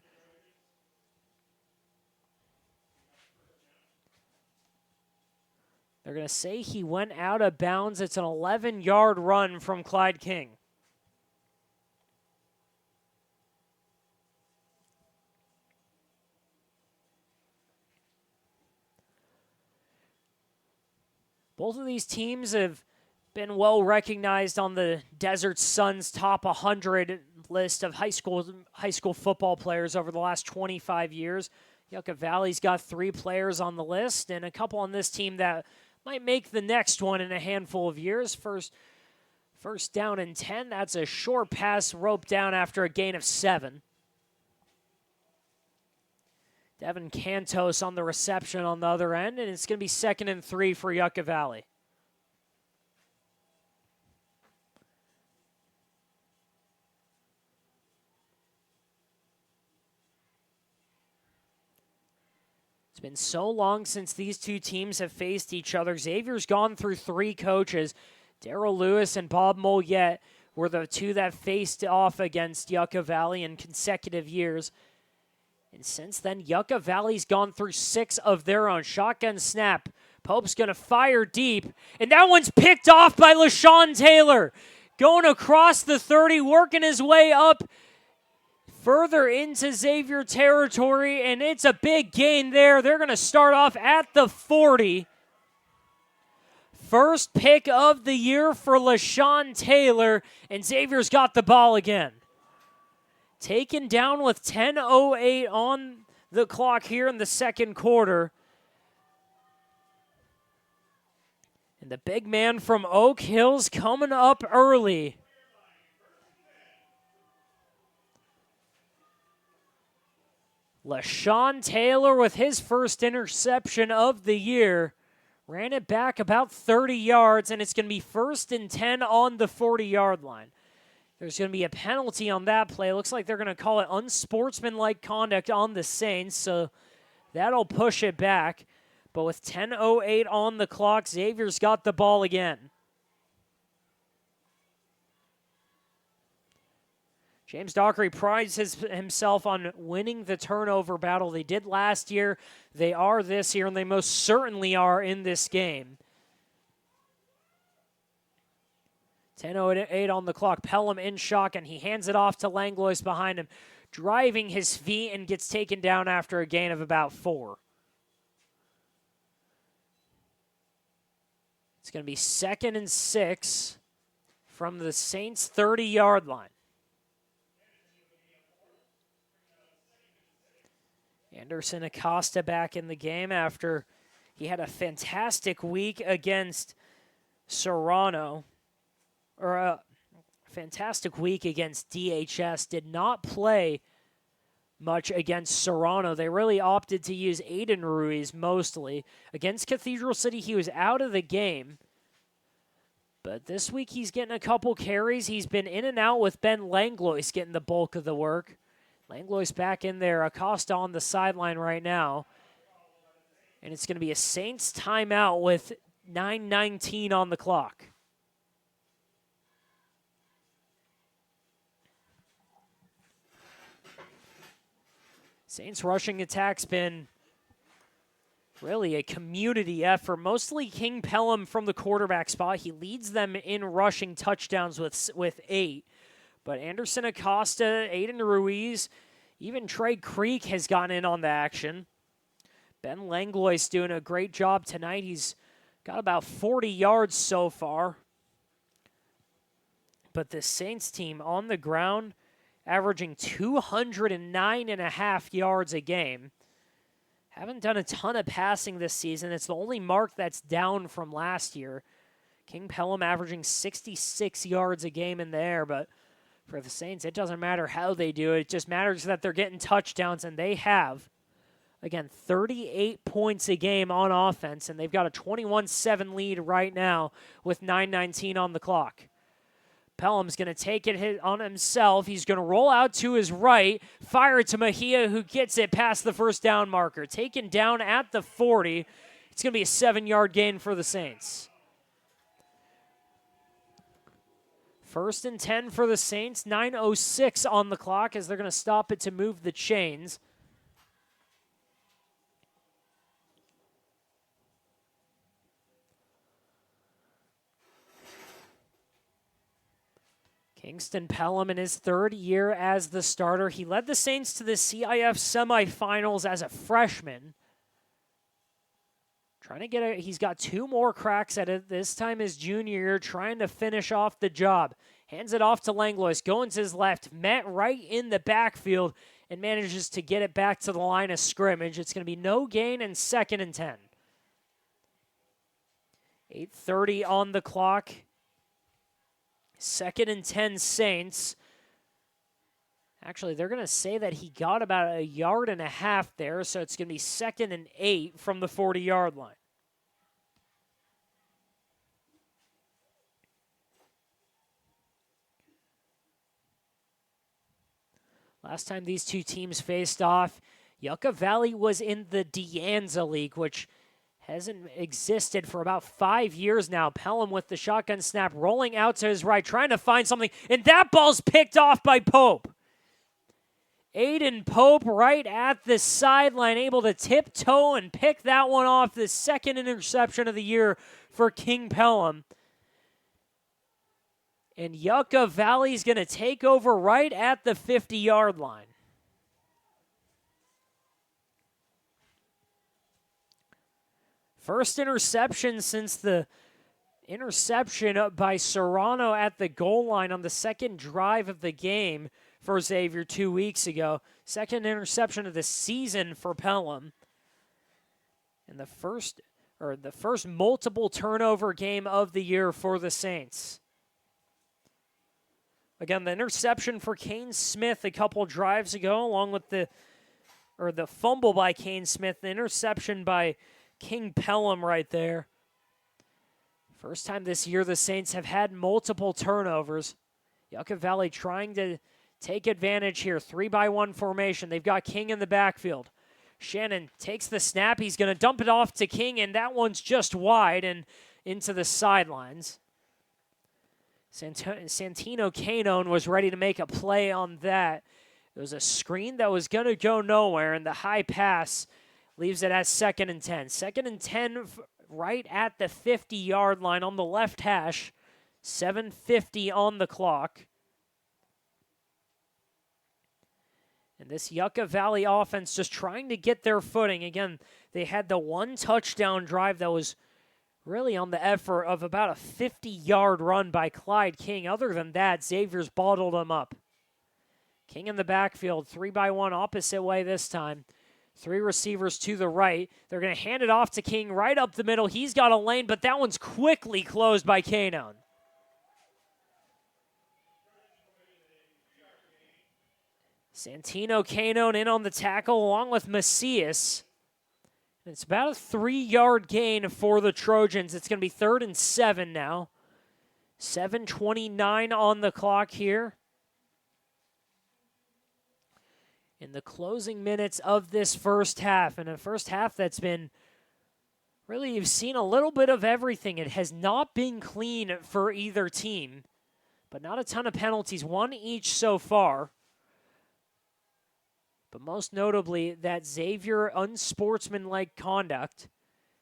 They're going to say he went out of bounds. It's an 11-yard run from Clyde King. Both of these teams have been well recognized on the Desert Sun's top 100 list of high school football players over the last 25 years. Yucca Valley's got 3 players on the list and a couple on this team that might make the next one in a handful of years. First down and 10. That's a short pass roped down after a gain of 7. Devin Cantos on the reception on the other end, and it's going to be 2nd and 3 for Yucca Valley. It's been so long since these two teams have faced each other. Xavier's gone through 3 coaches. Darrell Lewis and Bob Mollett were the 2 that faced off against Yucca Valley in consecutive years. And since then, Yucca Valley's gone through 6 of their own. Shotgun snap. Pope's going to fire deep. And that one's picked off by LaShawn Taylor. Going across the 30, working his way up further into Xavier territory. And it's a big gain there. They're going to start off at the 40. First pick of the year for LaShawn Taylor. And Xavier's got the ball again. Taken down with 10:08 on the clock here in the second quarter. And the big man from Oak Hill's coming up early. LaShawn Taylor with his first interception of the year. Ran it back about 30 yards, and it's going to be 1st and 10 on the 40-yard line. There's going to be a penalty on that play. Looks like they're going to call it unsportsmanlike conduct on the Saints, so that'll push it back. But with 10:08 on the clock, Xavier's got the ball again. James Dockery prides himself on winning the turnover battle. They did last year, they are this year, and they most certainly are in this game. 10:08 on the clock. Pelham in shock, and he hands it off to Langlois behind him, driving his feet and gets taken down after a gain of about 4. It's going to be 2nd and 6 from the Saints' 30-yard line. Anderson Acosta back in the game after he had a fantastic week against Serrano. Or a fantastic week against DHS. Did not play much against Serrano. They really opted to use Aiden Ruiz mostly. Against Cathedral City, he was out of the game. But this week, he's getting a couple carries. He's been in and out with Ben Langlois getting the bulk of the work. Langlois back in there. Acosta on the sideline right now. And it's going to be a Saints timeout with 9:19 on the clock. Saints rushing attack's been really a community effort. Mostly King Pelham from the quarterback spot. He leads them in rushing touchdowns with 8. But Anderson Acosta, Aiden Ruiz, even Trey Creek has gotten in on the action. Ben Langlois doing a great job tonight. He's got about 40 yards so far. But the Saints team on the ground, averaging 209.5 yards a game. Haven't done a ton of passing this season. It's the only mark that's down from last year. King Pelham averaging 66 yards a game in the air, but for the Saints, it doesn't matter how they do it. It just matters that they're getting touchdowns, and they have. Again, 38 points a game on offense, and they've got a 21-7 lead right now with 9:19 on the clock. Pelham's going to take it on himself. He's going to roll out to his right, fire it to Mejia, who gets it past the first down marker. Taken down at the 40. It's going to be a 7-yard gain for the Saints. 1st and 10 for the Saints. 9:06 on the clock as they're going to stop it to move the chains. Kingston Pelham in his 3rd year as the starter. He led the Saints to the CIF semifinals as a freshman. He's got 2 more cracks at it. This time his junior year, trying to finish off the job. Hands it off to Langlois, going to his left, met right in the backfield, and manages to get it back to the line of scrimmage. It's going to be no gain and 2nd and 10. 8:30 on the clock. 2nd and 10 Saints. Actually, they're going to say that he got about 1.5 yards there, so it's going to be 2nd and 8 from the 40-yard line. Last time these two teams faced off, Yucca Valley was in the Deanza League, which hasn't existed for about 5 years now. Pelham with the shotgun snap, rolling out to his right, trying to find something, and that ball's picked off by Pope. Aiden Pope right at the sideline, able to tiptoe and pick that one off. The 2nd interception of the year for King Pelham. And Yucca Valley's going to take over right at the 50-yard line. First interception since the interception by Serrano at the goal line on the 2nd drive of the game for Xavier 2 weeks ago. 2nd interception of the season for Pelham. And the first multiple turnover game of the year for the Saints. Again, the interception for Kane Smith a couple drives ago, along with the fumble by Kane Smith, the interception by King Pelham right there. First time this year the Saints have had multiple turnovers. Yucca Valley trying to take advantage here. 3-by-1 formation. They've got King in the backfield. Shannon takes the snap. He's going to dump it off to King, and that one's just wide and into the sidelines. Santino Canone was ready to make a play on that. It was a screen that was going to go nowhere, and the high pass leaves it at 2nd and 10. 2nd and 10 right at the 50-yard line on the left hash. 7:50 on the clock. And this Yucca Valley offense just trying to get their footing. Again, they had the 1 touchdown drive that was really on the effort of about a 50-yard run by Clyde King. Other than that, Xavier's bottled them up. King in the backfield, 3-by-1 opposite way this time. 3 receivers to the right. They're going to hand it off to King right up the middle. He's got a lane, but that one's quickly closed by Canone. Santino Canone in on the tackle along with Macias. It's about a 3-yard gain for the Trojans. It's going to be 3rd and 7 now. 7:29 on the clock here. In the closing minutes of this first half. And a first half that's been, really, you've seen a little bit of everything. It has not been clean for either team, but not a ton of penalties, one each so far. But most notably, that Xavier unsportsmanlike conduct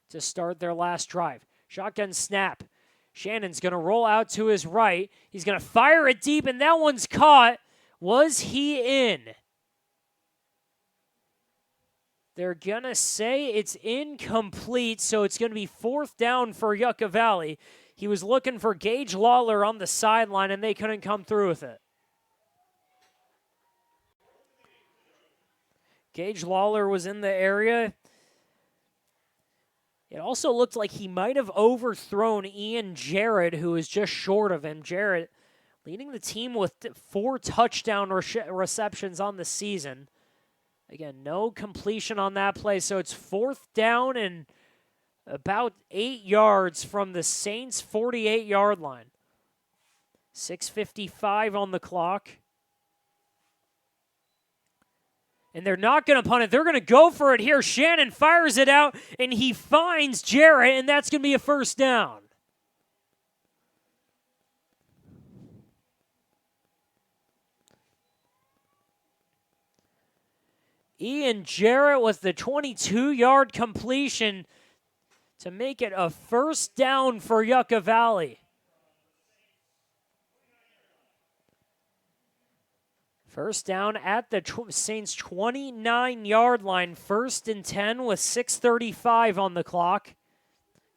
to start their last drive. Shotgun snap. Shannon's going to roll out to his right. He's going to fire it deep, and that one's caught. Was he in? They're going to say it's incomplete, so it's going to be 4th down for Yucca Valley. He was looking for Gage Lawler on the sideline, and they couldn't come through with it. Gage Lawler was in the area. It also looked like he might have overthrown Ian Jarrett, who was just short of him. Jarrett leading the team with 4 touchdown receptions on the season. Again, no completion on that play, so it's 4th down and about 8 yards from the Saints' 48-yard line. 6:55 on the clock. And they're not going to punt it. They're going to go for it here. Shannon fires it out, and he finds Jarrett, and that's going to be a 1st down. Ian Jarrett with the 22-yard completion to make it a 1st down for Yucca Valley. First down at the Saints' 29-yard line. 1st and 10 with 6:35 on the clock.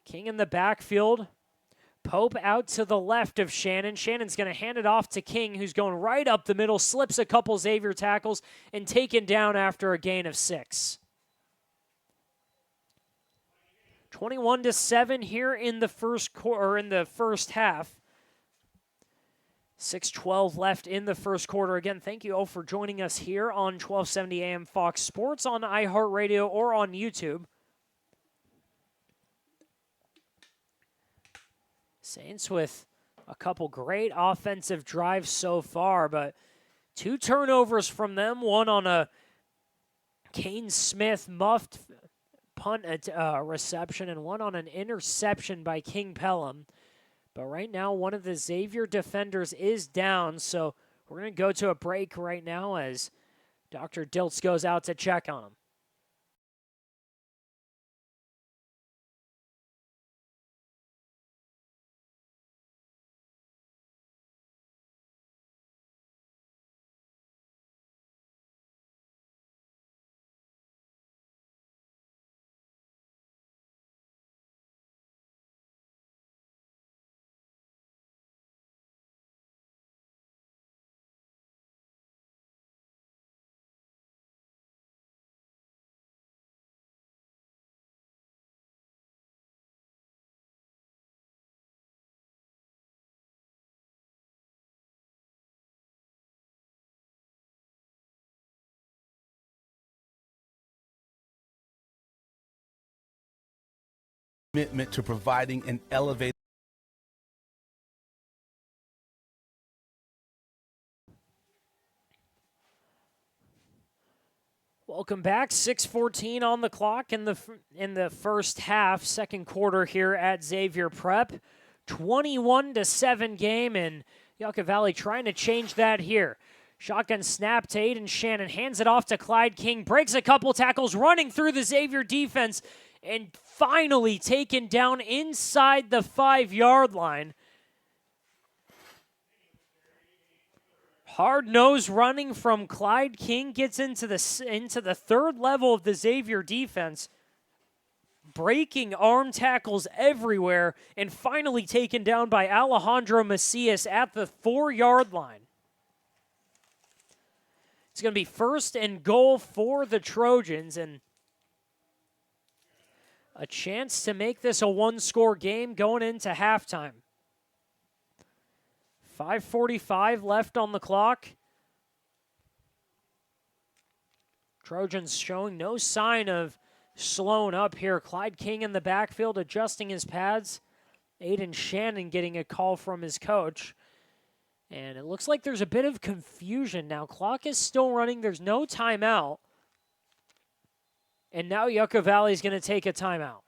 King in the backfield. Pope out to the left of Shannon. Shannon's going to hand it off to King, who's going right up the middle, slips a couple Xavier tackles, and taken down after a gain of 6. 21-7 here in the first quarter, in the first half. 6:12 left in the first quarter. Again, thank you all for joining us here on 1270 AM Fox Sports, on iHeartRadio, or on YouTube. Saints with a couple great offensive drives so far, but 2 turnovers from them. One on a Kane Smith muffed punt reception, and one on an interception by King Pelham. But right now, one of the Xavier defenders is down, so we're going to go to a break right now as Dr. Diltz goes out to check on him. Commitment to providing an elevated. Welcome back. 6:14 on the clock in the first half, second quarter here at Xavier Prep. 21-7 game, and Yucca Valley trying to change that here. Shotgun snap to Aiden Shannon, hands it off to Clyde King, breaks a couple tackles, running through the Xavier defense, and finally taken down inside the 5-yard line. Hard-nosed running from Clyde King gets into the 3rd level of the Xavier defense, breaking arm tackles everywhere, and finally taken down by Alejandro Macias at the 4-yard line. It's going to be 1st and goal for the Trojans, and a chance to make this a 1-score game going into halftime. 5:45 left on the clock. Trojans showing no sign of slowing up here. Clyde King in the backfield adjusting his pads. Aiden Shannon getting a call from his coach. And it looks like there's a bit of confusion now. Clock is still running. There's no timeout. And now Yucca Valley is going to take a timeout.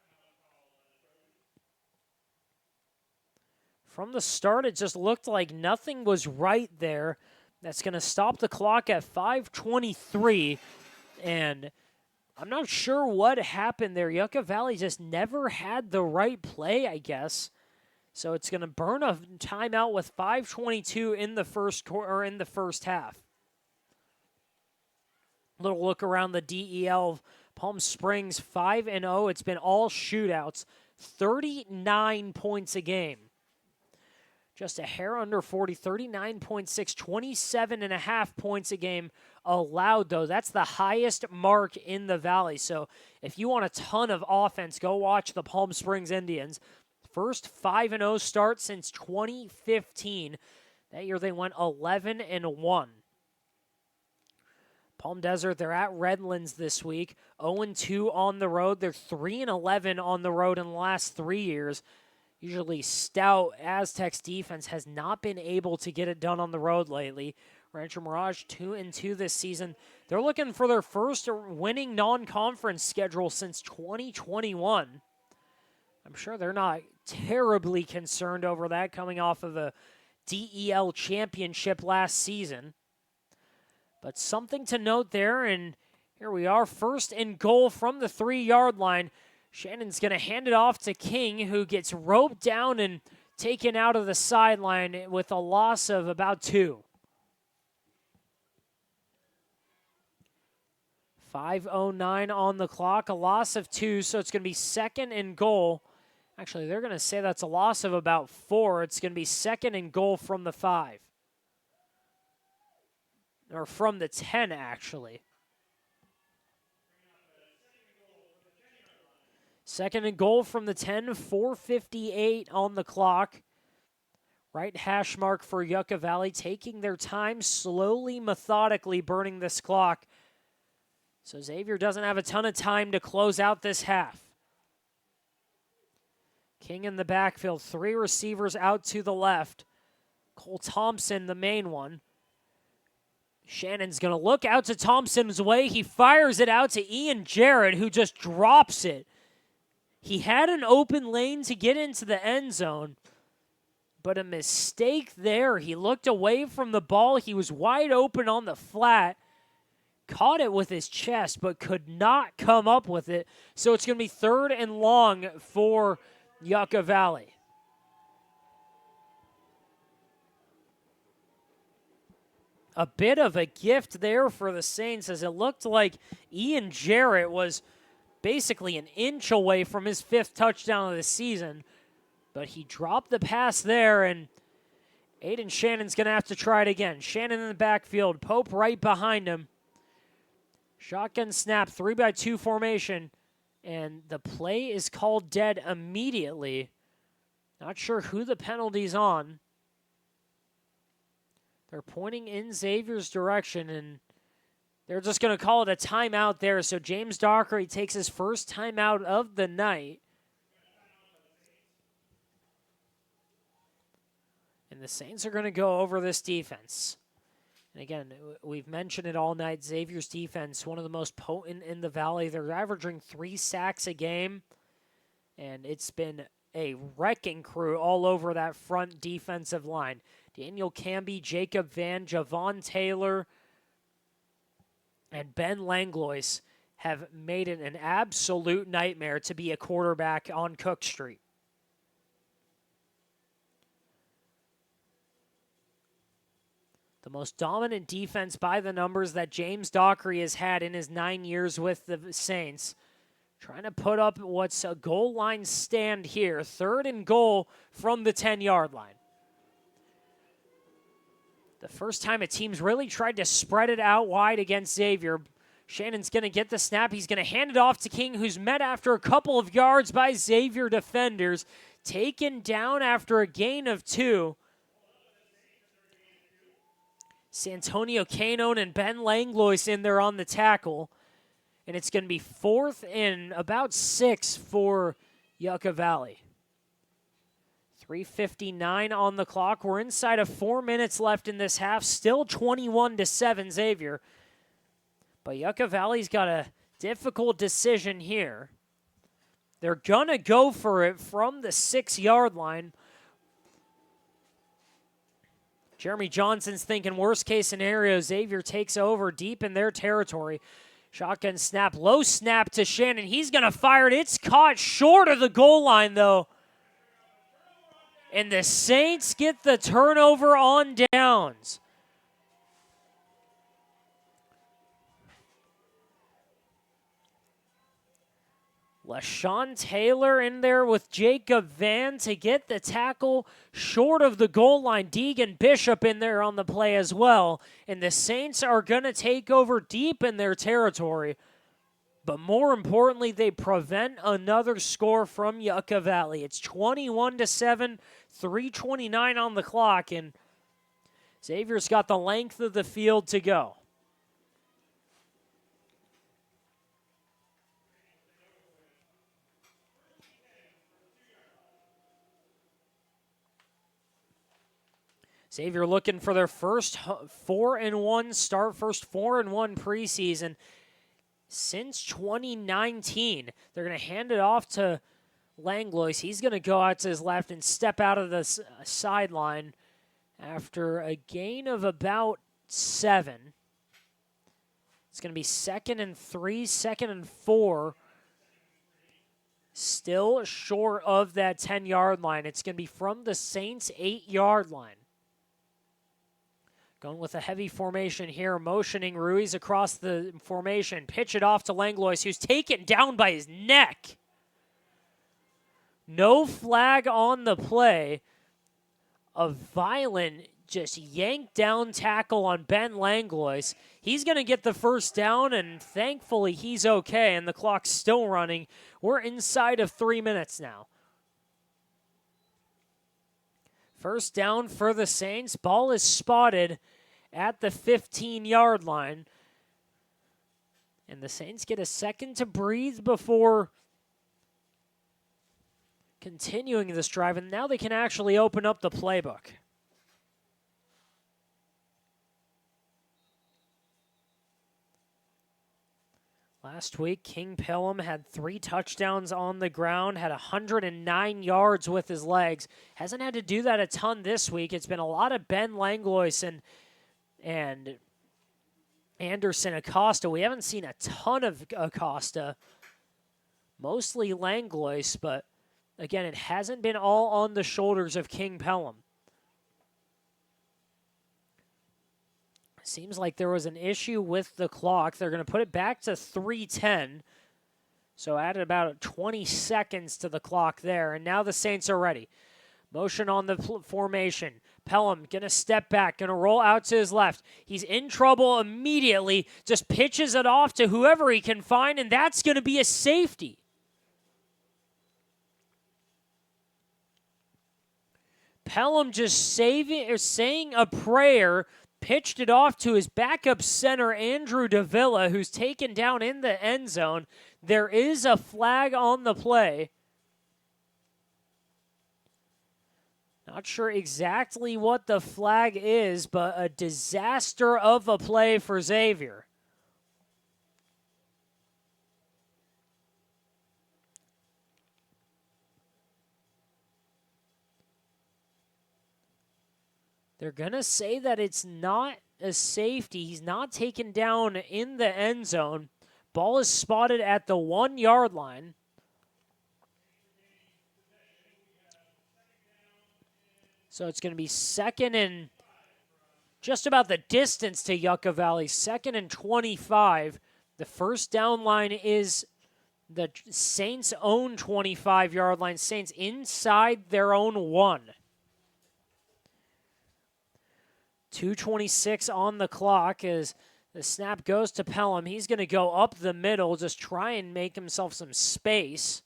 From the start, it just looked like nothing was right there. That's going to stop the clock at 5:23. And I'm not sure what happened there. Yucca Valley just never had the right play, I guess. So it's going to burn a timeout with 5:22 in the first quarter, or in the first half. Little look around the DEL. Palm Springs 5-0. It's been all shootouts. 39 points a game. Just a hair under 40, 39.6, 27.5 points a game allowed, though. That's the highest mark in the Valley. So if you want a ton of offense, go watch the Palm Springs Indians. First 5-0 start since 2015. That year they went 11-1. Palm Desert, they're at Redlands this week. 0-2 on the road. They're 3-11 on the road in the last 3 years. Usually stout Aztecs defense has not been able to get it done on the road lately. Rancho Mirage 2-2 this season. They're looking for their first winning non-conference schedule since 2021. I'm sure they're not terribly concerned over that coming off of a DEL championship last season. But something to note there, and here we are, first and goal from the 3-yard line. Shannon's going to hand it off to King, who gets roped down and taken out of the sideline with a loss of about 2. 5:09 on the clock, a loss of 2, so it's going to be second and goal. Actually, they're going to say that's a loss of about 4. It's going to be second and goal from the 5. Or from the 10, actually. Second and goal from the 10, 4:58 on the clock. Right hash mark for Yucca Valley, taking their time, slowly, methodically burning this clock. So Xavier doesn't have a ton of time to close out this half. King in the backfield, 3 receivers out to the left. Cole Thompson, the main one. Shannon's going to look out to Thompson's way. He fires it out to Ian Jarrett, who just drops it. He had an open lane to get into the end zone, but a mistake there. He looked away from the ball. He was wide open on the flat, caught it with his chest, but could not come up with it. So it's going to be third and long for Yucca Valley. A bit of a gift there for the Saints, as it looked like Ian Jarrett was basically an inch away from his 5th touchdown of the season. But he dropped the pass there, and Aiden Shannon's going to have to try it again. Shannon in the backfield, Pope right behind him. Shotgun snap, 3-by-2 formation, and the play is called dead immediately. Not sure who the penalty's on. They're pointing in Xavier's direction, and they're just going to call it a timeout there. So James Dockery takes his first timeout of the night. And the Saints are going to go over this defense. And again, we've mentioned it all night. Xavier's defense, one of the most potent in the Valley. They're averaging 3 sacks a game. And it's been a wrecking crew all over that front defensive line. Daniel Camby, Jacob Van, Javon Taylor, and Ben Langlois have made it an absolute nightmare to be a quarterback on Cook Street. The most dominant defense by the numbers that James Dockery has had in his 9 years with the Saints. Trying to put up what's a goal line stand here. Third and goal from the 10-yard line. The first time a team's really tried to spread it out wide against Xavier. Shannon's going to get the snap. He's going to hand it off to King, who's met after a couple of yards by Xavier defenders. Taken down after a gain of 2. Santonio Canone and Ben Langlois in there on the tackle. and it's going to be 4th and about 6 for Yucca Valley. 3:59 on the clock. We're inside of 4 minutes left in this half. Still 21-7 Xavier. But Yucca Valley's got a difficult decision here. They're going to go for it from the 6-yard line. Jeremy Johnson's thinking worst case scenario. Xavier takes over deep in their territory. Shotgun snap, low snap to Shannon. He's going to fire it. It's caught short of the goal line, though. And the Saints get the turnover on downs. LaShawn Taylor in there with Jacob Van to get the tackle short of the goal line. Deegan Bishop in there on the play as well. And the Saints are going to take over deep in their territory. But more importantly, they prevent another score from Yucca Valley. It's 21-7, 3:29 on the clock, and Xavier's got the length of the field to go. Xavier looking for their first 4-1 start, first 4-1 preseason since 2019. They're going to hand it off to Langlois. He's going to go out to his left and step out of the sideline after a gain of about 7. It's going to be 2nd and 3, 2nd and 4. Still short of that 10-yard line. It's going to be from the Saints' 8-yard line. Going with a heavy formation here, motioning Ruiz across the formation. Pitch it off to Langlois, who's taken down by his neck. No flag on the play. A violent, just yanked down tackle on Ben Langlois. He's going to get the first down, and thankfully he's okay, and the clock's still running. We're inside of 3 minutes now. First down for the Saints. Ball is spotted at the 15-yard line. And the Saints get a second to breathe before continuing this drive. And now they can actually open up the playbook. Last week, King Pelham had 3 touchdowns on the ground, had 109 yards with his legs. Hasn't had to do that a ton this week. It's been a lot of Ben Langlois and Anderson Acosta. We haven't seen a ton of Acosta, mostly Langlois, but again, it hasn't been all on the shoulders of King Pelham. Seems like there was an issue with the clock. They're going to put it back to 3:10. So added about 20 seconds to the clock there. And now the Saints are ready. Motion on the formation. Pelham going to step back, going to roll out to his left. He's in trouble immediately. Just pitches it off to whoever he can find, and that's going to be a safety. Pelham just saying a prayer, pitched it off to his backup center, Andrew Davila, who's taken down in the end zone. There is a flag on the play. Not sure exactly what the flag is, but a disaster of a play for Xavier. They're going to say that it's not a safety. He's not taken down in the end zone. Ball is spotted at the 1-yard line. So it's going to be 2nd and just about the distance to Yucca Valley. 2nd and 25. The first down line is the Saints' own 25-yard line. Saints inside their own 1. 2:26 on the clock as the snap goes to Pelham. He's going to go up the middle, just try and make himself some space.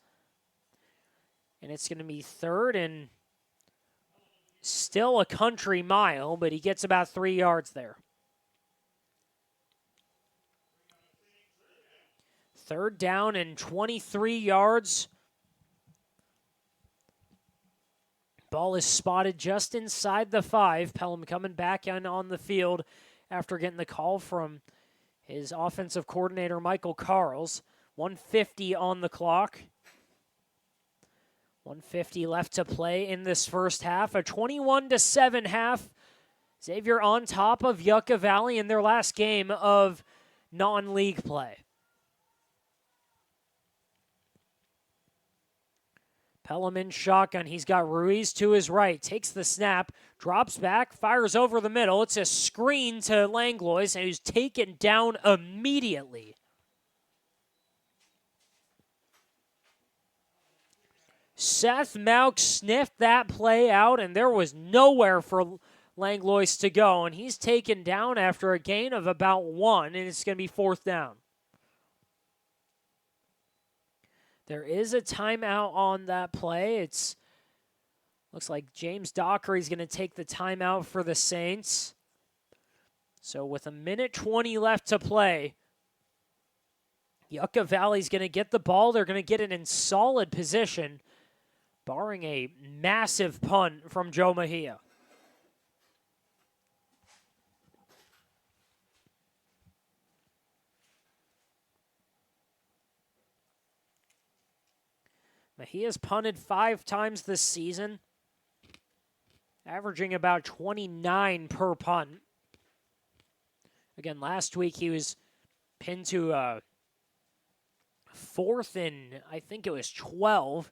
And it's going to be 3rd and still a country mile, but he gets about 3 yards there. Third down and 23 yards. Ball is spotted just inside the 5. Pelham coming back on the field after getting the call from his offensive coordinator, Michael Carls. 1:50 on the clock. 1:50 left to play in this first half. A 21-7 half. Xavier on top of Yucca Valley in their last game of non-league play. Pelham in shotgun. He's got Ruiz to his right. Takes the snap. Drops back. Fires over the middle. It's a screen to Langlois, and he's taken down immediately. Seth Mauck sniffed that play out, and there was nowhere for Langlois to go, and he's taken down after a gain of about 1, and it's going to be 4th down. There is a timeout on that play. Looks like James Dockery is going to take the timeout for the Saints. So with 1:20 left to play, Yucca Valley's going to get the ball. They're going to get it in solid position, barring a massive punt from Joe Mejia. Mejia's punted 5 times this season, averaging about 29 per punt. Again, last week he was pinned to 4th and I think it was 12.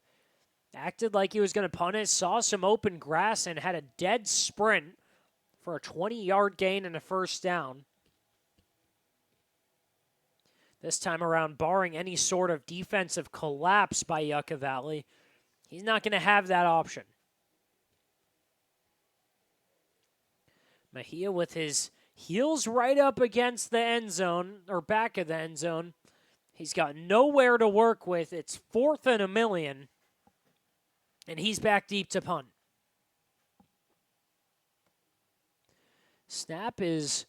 Acted like he was going to punt it, saw some open grass, and had a dead sprint for a 20-yard gain and a 1st down. This time around, barring any sort of defensive collapse by Yucca Valley, he's not going to have that option. Mejia with his heels right up against the end zone, or back of the end zone. He's got nowhere to work with. It's 4th and 1,000,000, and he's back deep to punt. Snap is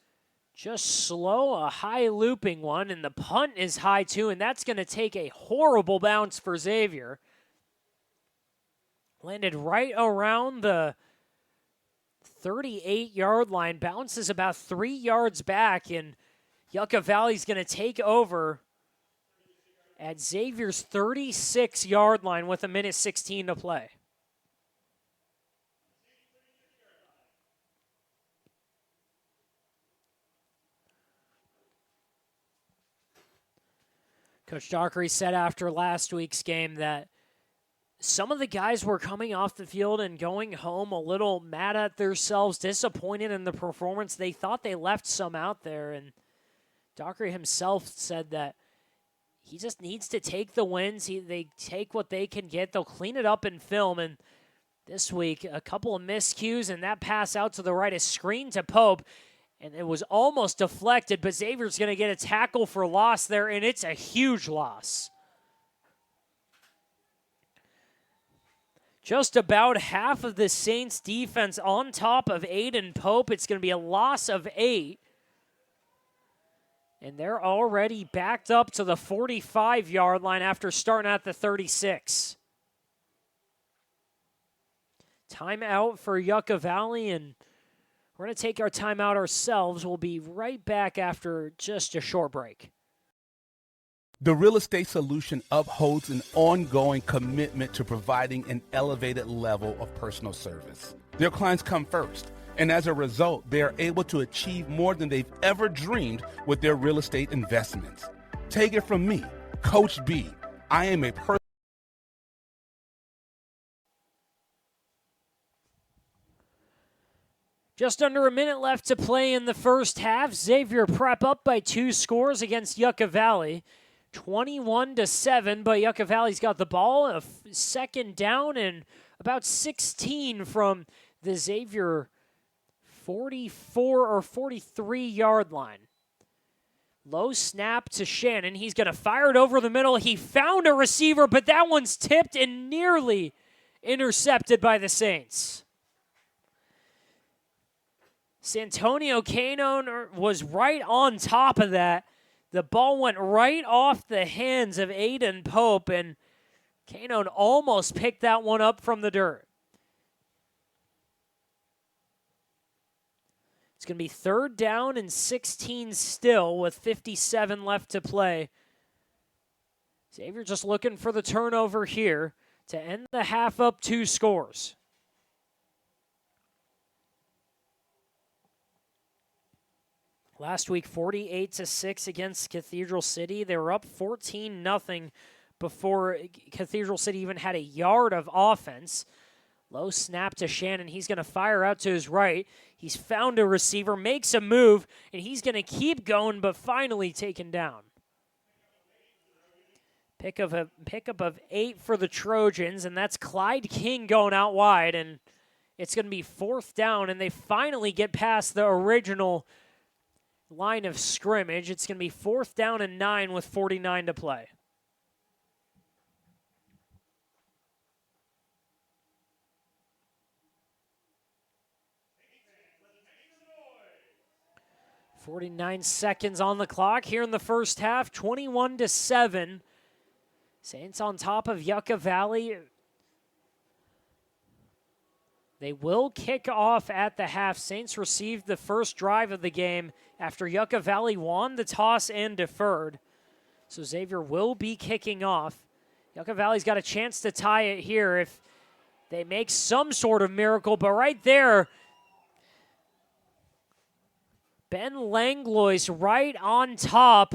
just slow, a high looping one, and the punt is high too, and that's going to take a horrible bounce for Xavier. Landed right around the 38-yard line, bounces about 3 yards back, and Yucca Valley's going to take over at Xavier's 36-yard line with 1:16 to play. Coach Dockery said after last week's game that some of the guys were coming off the field and going home a little mad at themselves, disappointed in the performance. They thought they left some out there, and Dockery himself said that he just needs to take the wins. They take what they can get. They'll clean it up in film, and this week, a couple of miscues, and that pass out to the right, a screen to Pope, and it was almost deflected, but Xavier's going to get a tackle for loss there, and it's a huge loss. Just about half of the Saints defense on top of Aiden Pope. It's going to be a loss of 8. And they're already backed up to the 45-yard line after starting at the 36. Timeout for Yucca Valley, and we're going to take our timeout ourselves. We'll be right back after just a short break. The Real Estate Solution upholds an ongoing commitment to providing an elevated level of personal service. Their clients come first, and as a result, they are able to achieve more than they've ever dreamed with their real estate investments. Take it from me, Coach B. I am a person. Just under a minute left to play in the first half. Xavier Prep up by 2 scores against Yucca Valley. 21-7, but Yucca Valley's got the ball. A second down and about 16 from the Xavier 44 or 43-yard line. Low snap to Shannon. He's going to fire it over the middle. He found a receiver, but that one's tipped and nearly intercepted by the Saints. Santonio Cano was right on top of that. The ball went right off the hands of Aiden Pope, and Canone almost picked that one up from the dirt. It's going to be 3rd down and 16 still with 57 left to play. Xavier just looking for the turnover here to end the half up 2 scores. Last week, 48-6 against Cathedral City. They were up 14-0 before Cathedral City even had a yard of offense. Low snap to Shannon. He's going to fire out to his right. He's found a receiver, makes a move, and he's going to keep going, but finally taken down. Pickup of 8 for the Trojans, and that's Clyde King going out wide, and it's going to be 4th down, and they finally get past the original line of scrimmage. It's going to be 4th down and 9 with 49 to play. .49 seconds on the clock here in the first half, 21-7. Saints on top of Yucca Valley. They will kick off at the half. Saints received the first drive of the game after Yucca Valley won the toss and deferred. So Xavier will be kicking off. Yucca Valley's got a chance to tie it here if they make some sort of miracle, but right there, Ben Langlois right on top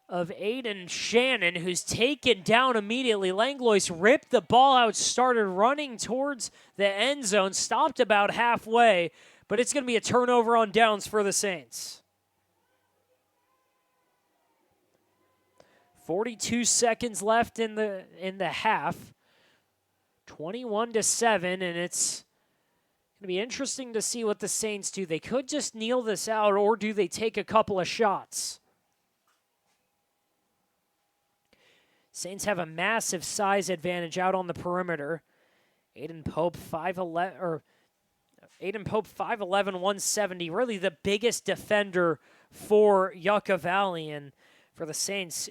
of Aiden Shannon, who's taken down immediately. Langlois ripped the ball out, started running towards the end zone, stopped about halfway, but it's going to be a turnover on downs for the Saints. 42 seconds left in the half. 21-7, and it's going to be interesting to see what the Saints do. They could just kneel this out, or do they take a couple of shots? Saints have a massive size advantage out on the perimeter. Aiden Pope 5'11", 170, really the biggest defender for Yucca Valley. And for the Saints,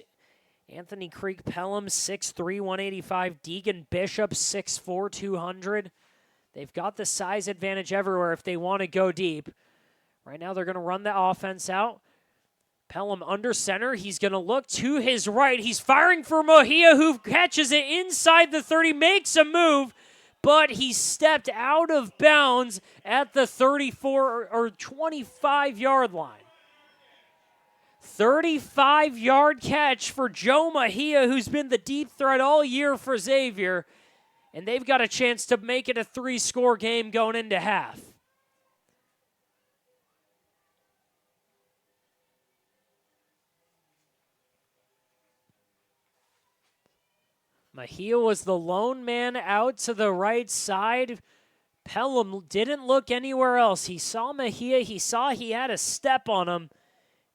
Anthony Creek Pelham 6'3", 185, Deegan Bishop 6'4", 200. They've got the size advantage everywhere if they want to go deep. Right now they're going to run the offense out. Pelham under center. He's going to look to his right. He's firing for Mejia, who catches it inside the 30, makes a move, but he stepped out of bounds at the 34 or 25-yard line. 35-yard catch for Joe Mejia, who's been the deep threat all year for Xavier, and they've got a chance to make it a 3-score game going into half. Mejia was the lone man out to the right side. Pelham didn't look anywhere else. He saw Mejia. He saw he had a step on him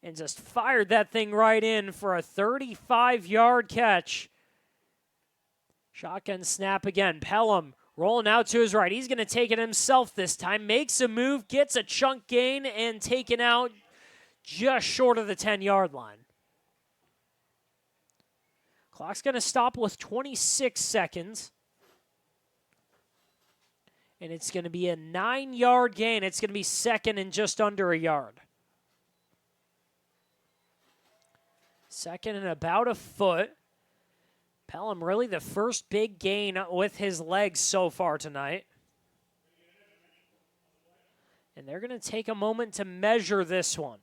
and just fired that thing right in for a 35-yard catch. Shotgun snap again. Pelham rolling out to his right. He's going to take it himself this time. Makes a move, gets a chunk gain, and taken out just short of the 10-yard line. Clock's going to stop with 26 seconds. And it's going to be a 9-yard gain. It's going to be second and just under a yard. Second and about a foot. Pelham really the first big gain with his legs so far tonight. And they're going to take a moment to measure this one.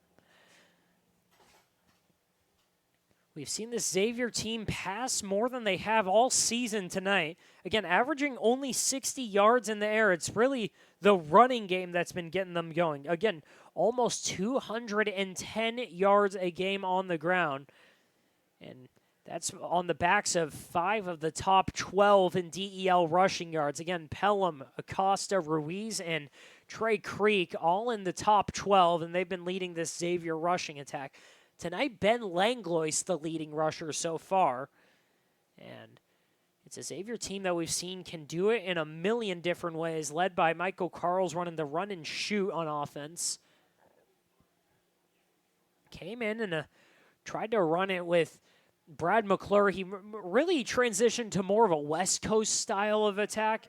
We've seen this Xavier team pass more than they have all season tonight. Again, averaging only 60 yards in the air. It's really the running game that's been getting them going. Again, almost 210 yards a game on the ground. And that's on the backs of 5 of the top 12 in DEL rushing yards. Again, Pelham, Acosta, Ruiz, and Trey Creek all in the top 12, and they've been leading this Xavier rushing attack. Tonight, Ben Langlois, the leading rusher so far. And it's a Xavier team that we've seen can do it in a million different ways, led by Michael Carls running the run and shoot on offense. Came in a tried to run it with Brad McClure. He really transitioned to more of a West Coast style of attack.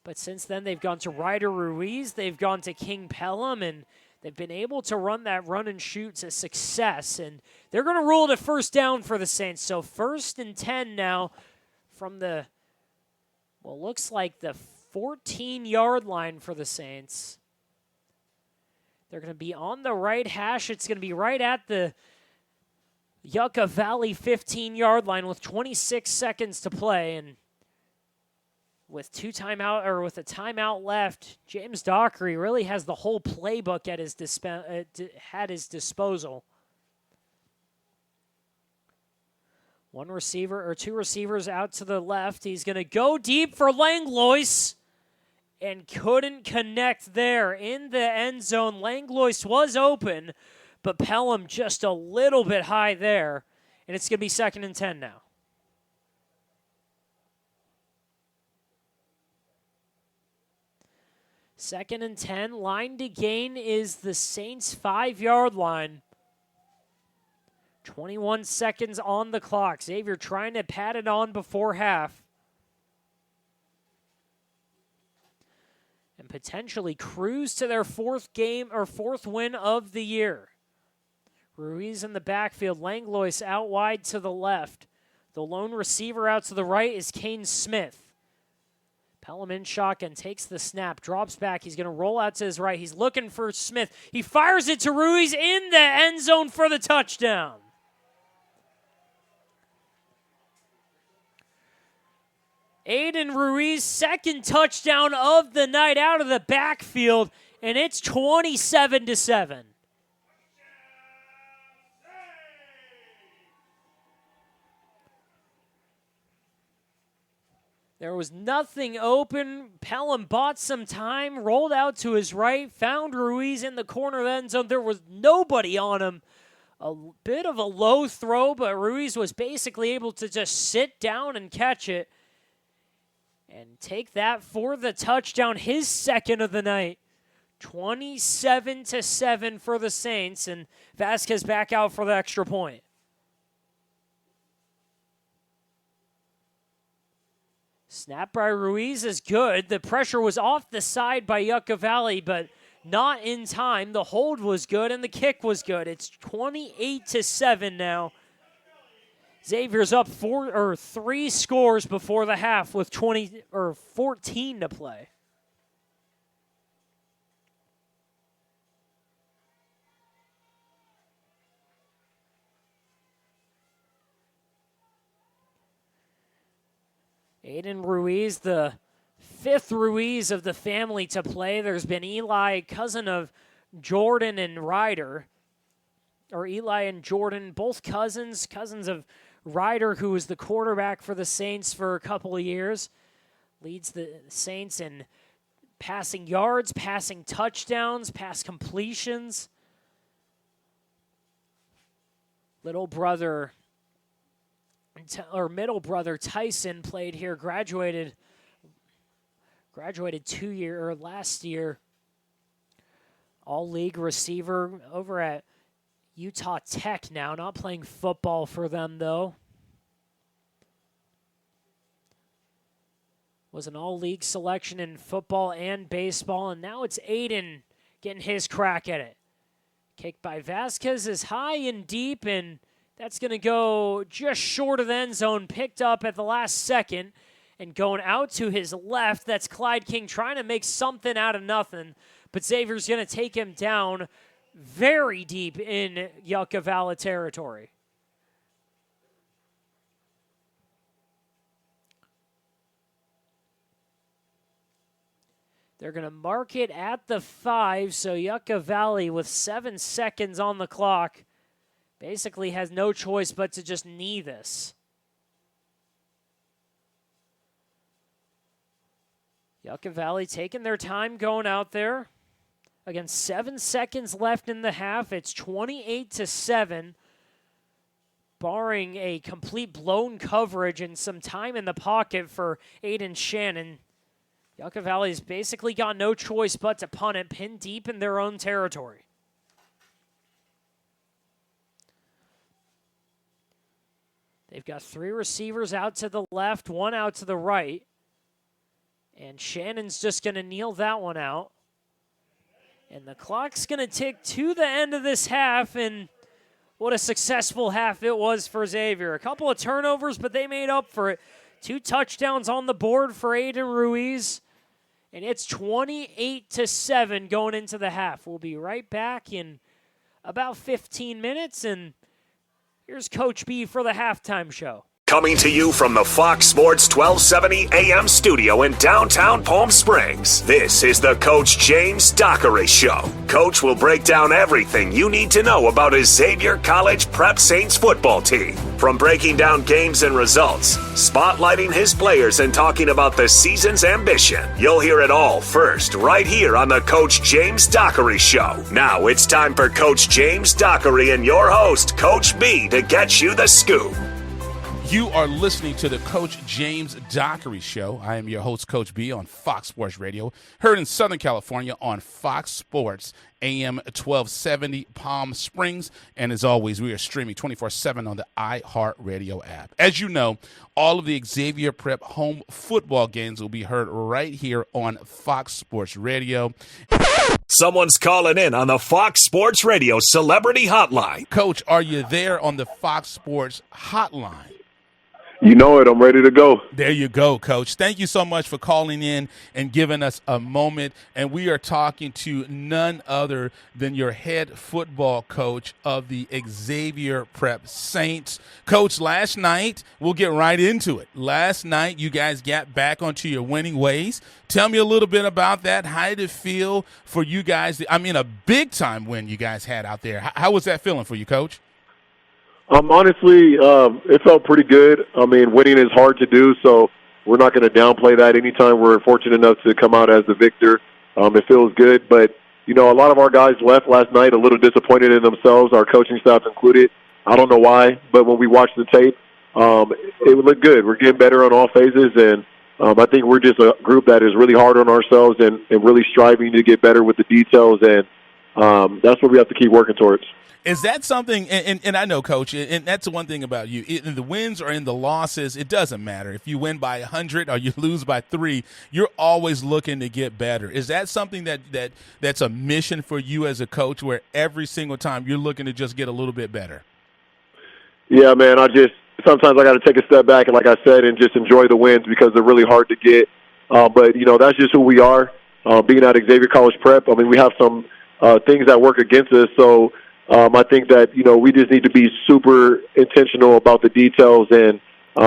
But since then, they've gone to Ryder Ruiz, they've gone to King Pelham, and they've been able to run that run and shoot to success. And they're going to rule it a first down for the Saints. So 1st and 10 now from the, well, looks like the 14-yard line for the Saints. They're going to be on the right hash. It's going to be right at the Yucca Valley 15-yard line with 26 seconds to play. And with a timeout left, James Dockery really has the whole playbook at his disposal. Two receivers out to the left. He's going to go deep for Langlois and couldn't connect there in the end zone. Langlois was open, but Pelham just a little bit high there, and it's going to be 2nd and 10 now. Second and 10, line to gain is the Saints' 5-yard line. 21 seconds on the clock. Xavier trying to pat it on before half. And potentially cruise to their 4th win of the year. Ruiz in the backfield, Langlois out wide to the left. The lone receiver out to the right is Kane Smith. Pelham in shotgun, takes the snap, drops back. He's going to roll out to his right. He's looking for Smith. He fires it to Ruiz in the end zone for the touchdown. Aiden Ruiz, 2nd touchdown of the night out of the backfield, and it's 27-7. There was nothing open. Pelham bought some time, rolled out to his right, found Ruiz in the corner of the end zone. There was nobody on him. A bit of a low throw, but Ruiz was basically able to just sit down and catch it and take that for the touchdown, his 2nd of the night. 27-7 for the Saints, and Vasquez back out for the extra point. Snap by Ruiz is good. The pressure was off the side by Yucca Valley, but not in time. The hold was good, and the kick was good. It's 28-7 now. Xavier's up 3 scores before the half with 14 to play. Aiden Ruiz, the 5th Ruiz of the family to play. There's been Eli, cousin of Jordan and Ryder. Or Eli and Jordan, both cousins of Ryder, who was the quarterback for the Saints for a couple of years. Leads the Saints in passing yards, passing touchdowns, pass completions. Middle brother Tyson played here, graduated last year. All-league receiver over at Utah Tech now, not playing football for them though. Was an all-league selection in football and baseball, and now it's Aiden getting his crack at it. Kick by Vasquez is high and deep, and that's going to go just short of the end zone, picked up at the last second, and going out to his left. That's Clyde King trying to make something out of nothing, but Xavier's going to take him down very deep in Yucca Valley territory. They're going to mark it at the 5, so Yucca Valley with 7 seconds on the clock basically has no choice but to just knee this. Yucca Valley taking their time going out there. Again, 7 seconds left in the half. It's 28-7. Barring a complete blown coverage and some time in the pocket for Aiden Shannon, Yucca Valley's basically got no choice but to punt it, pinned deep in their own territory. They've got 3 receivers out to the left, 1 out to the right. And Shannon's just going to kneel that one out. And the clock's going to tick to the end of this half, and what a successful half it was for Xavier. A couple of turnovers, but they made up for it. 2 touchdowns on the board for Aiden Ruiz, and it's 28-7 going into the half. We'll be right back in about 15 minutes, and here's Coach B for the halftime show. Coming to you from the Fox Sports 1270 AM studio in downtown Palm Springs, this is the Coach James Dockery Show. Coach will break down everything you need to know about his Xavier College Prep Saints football team. From breaking down games and results, spotlighting his players, and talking about the season's ambition. You'll hear it all first, right here on the Coach James Dockery Show. Now it's time for Coach James Dockery and your host, Coach B, to get you the scoop. You are listening to the Coach James Dockery Show. I am your host, Coach B, on Fox Sports Radio, heard in Southern California on Fox Sports AM 1270 Palm Springs. And as always, we are streaming 24/7 on the iHeartRadio app. As you know, all of the Xavier Prep home football games will be heard right here on Fox Sports Radio. Someone's calling in on the Fox Sports Radio Celebrity Hotline. Coach, are you there on the Fox Sports Hotline? You know it. I'm ready to go. There you go, Coach. Thank you so much for calling in and giving us a moment. And we are talking to none other than your head football coach of the Xavier Prep Saints. Coach, last night, we'll get right into it. Last night, you guys got back onto your winning ways. Tell me a little bit about that. How did it feel for you guys? I mean, a big-time win you guys had out there. How was that feeling for you, Coach? Honestly, it felt pretty good. I mean, winning is hard to do, so we're not going to downplay that. Anytime we're fortunate enough to come out as the victor, it feels good. But, you know, a lot of our guys left last night a little disappointed in themselves, our coaching staff included. I don't know why, but when we watched the tape, it would look good. We're getting better on all phases, and I think we're just a group that is really hard on ourselves and really striving to get better with the details, and that's what we have to keep working towards. Is that something, and I know, Coach, and that's the one thing about you, in the wins or in the losses, it doesn't matter. If you win by 100 or you lose by 3, you're always looking to get better. Is that something that's a mission for you as a coach, where every single time you're looking to just get a little bit better? Yeah, man, sometimes I got to take a step back and, like I said, and just enjoy the wins because they're really hard to get. But, you know, that's just who we are. Being at Xavier College Prep, I mean, we have some things that work against us, so I think that, you know, we just need to be super intentional about the details and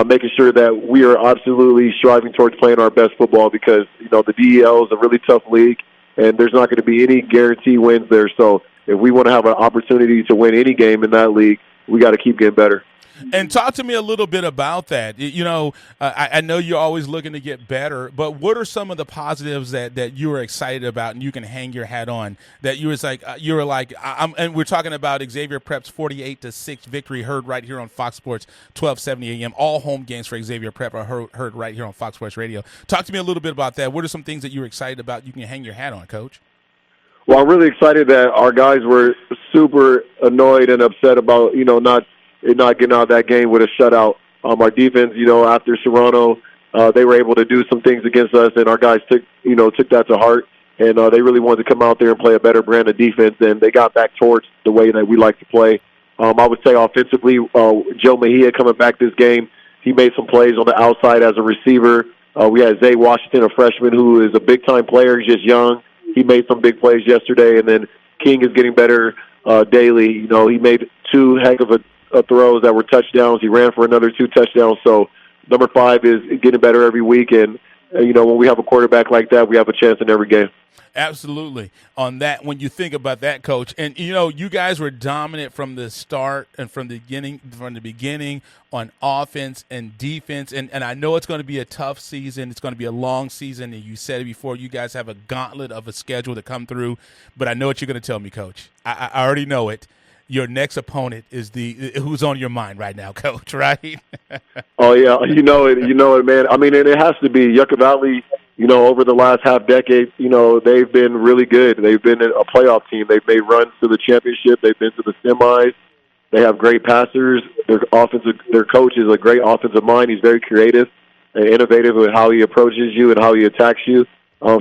making sure that we are absolutely striving towards playing our best football because, you know, the DEL is a really tough league, and there's not going to be any guarantee wins there. So if we want to have an opportunity to win any game in that league, we got to keep getting better. And talk to me a little bit about that. You know, I know you're always looking to get better, but what are some of the positives that you were excited about and you can hang your hat on? That you were like, and we're talking about Xavier Prep's 48-6 victory, heard right here on Fox Sports 1270 AM. All home games for Xavier Prep are heard right here on Fox Sports Radio. Talk to me a little bit about that. What are some things that you were excited about you can hang your hat on, Coach? Well, I'm really excited that our guys were super annoyed and upset about, you know, not getting out of that game with a shutout. Our defense, you know, after Serrano, they were able to do some things against us, and our guys took that to heart, and they really wanted to come out there and play a better brand of defense, and they got back towards the way that we like to play. I would say offensively, Joe Mejia coming back this game, he made some plays on the outside as a receiver. We had Zay Washington, a freshman who is a big-time player. He's just young. He made some big plays yesterday, and then King is getting better daily. You know, he made 2 heck of a throws that were touchdowns. He ran for another 2 touchdowns. So number 5 is getting better every week. And, you know, when we have a quarterback like that, we have a chance in every game. Absolutely. On that, when you think about that, Coach, and, you know, you guys were dominant from the start and from the beginning on offense and defense. And I know it's going to be a tough season. It's going to be a long season. And you said it before, you guys have a gauntlet of a schedule to come through. But I know what you're going to tell me, Coach. I already know it. Your next opponent is who's on your mind right now, Coach, right? Oh, yeah. You know it, man. I mean, and it has to be Yucca Valley. You know, over the last half decade, you know, they've been really good. They've been a playoff team. They've made runs to the championship. They've been to the semis. They have great passers. Their coach is a great offensive mind. He's very creative and innovative with how he approaches you and how he attacks you.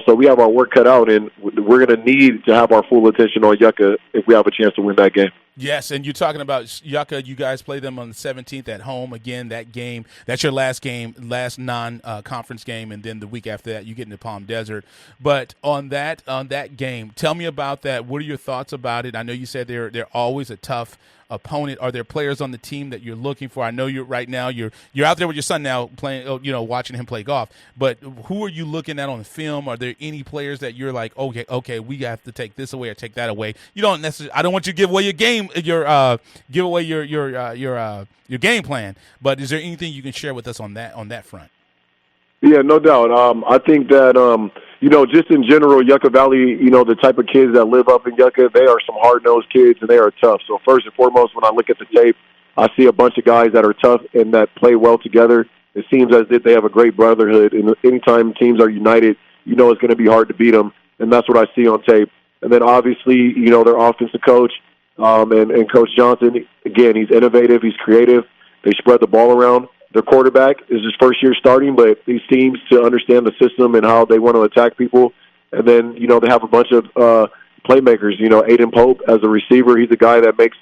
So we have our work cut out, and we're going to need to have our full attention on Yucca if we have a chance to win that game. Yes, and you're talking about Yucca. You guys play them on the 17th at home. Again, that game, that's your last game, last non-conference game, and then the week after that you get into Palm Desert. But on that game, tell me about that. What are your thoughts about it? I know you said they're always a tough opponent. Are there players on the team that you're looking for? I know you're out there with your son now playing, watching him play golf. But who are you looking at on the film? Are there any players that you're like, okay, we have to take this away or take that away? You don't necessarily. I don't want you to give away your game, give away your game plan. But is there anything you can share with us on that front? Yeah, no doubt. I think that, just in general, Yucca Valley, the type of kids that live up in Yucca, they are some hard-nosed kids, and they are tough. So first and foremost, when I look at the tape, I see a bunch of guys that are tough and that play well together. It seems as if they have a great brotherhood, and anytime teams are united, it's going to be hard to beat them, and that's what I see on tape. And then obviously, their offensive coach and Coach Johnson, again, he's innovative, he's creative. They spread the ball around. Their quarterback is his first year starting, but he seems to understand the system and how they want to attack people. And then, they have a bunch of playmakers. Aiden Pope as a receiver, he's a guy that makes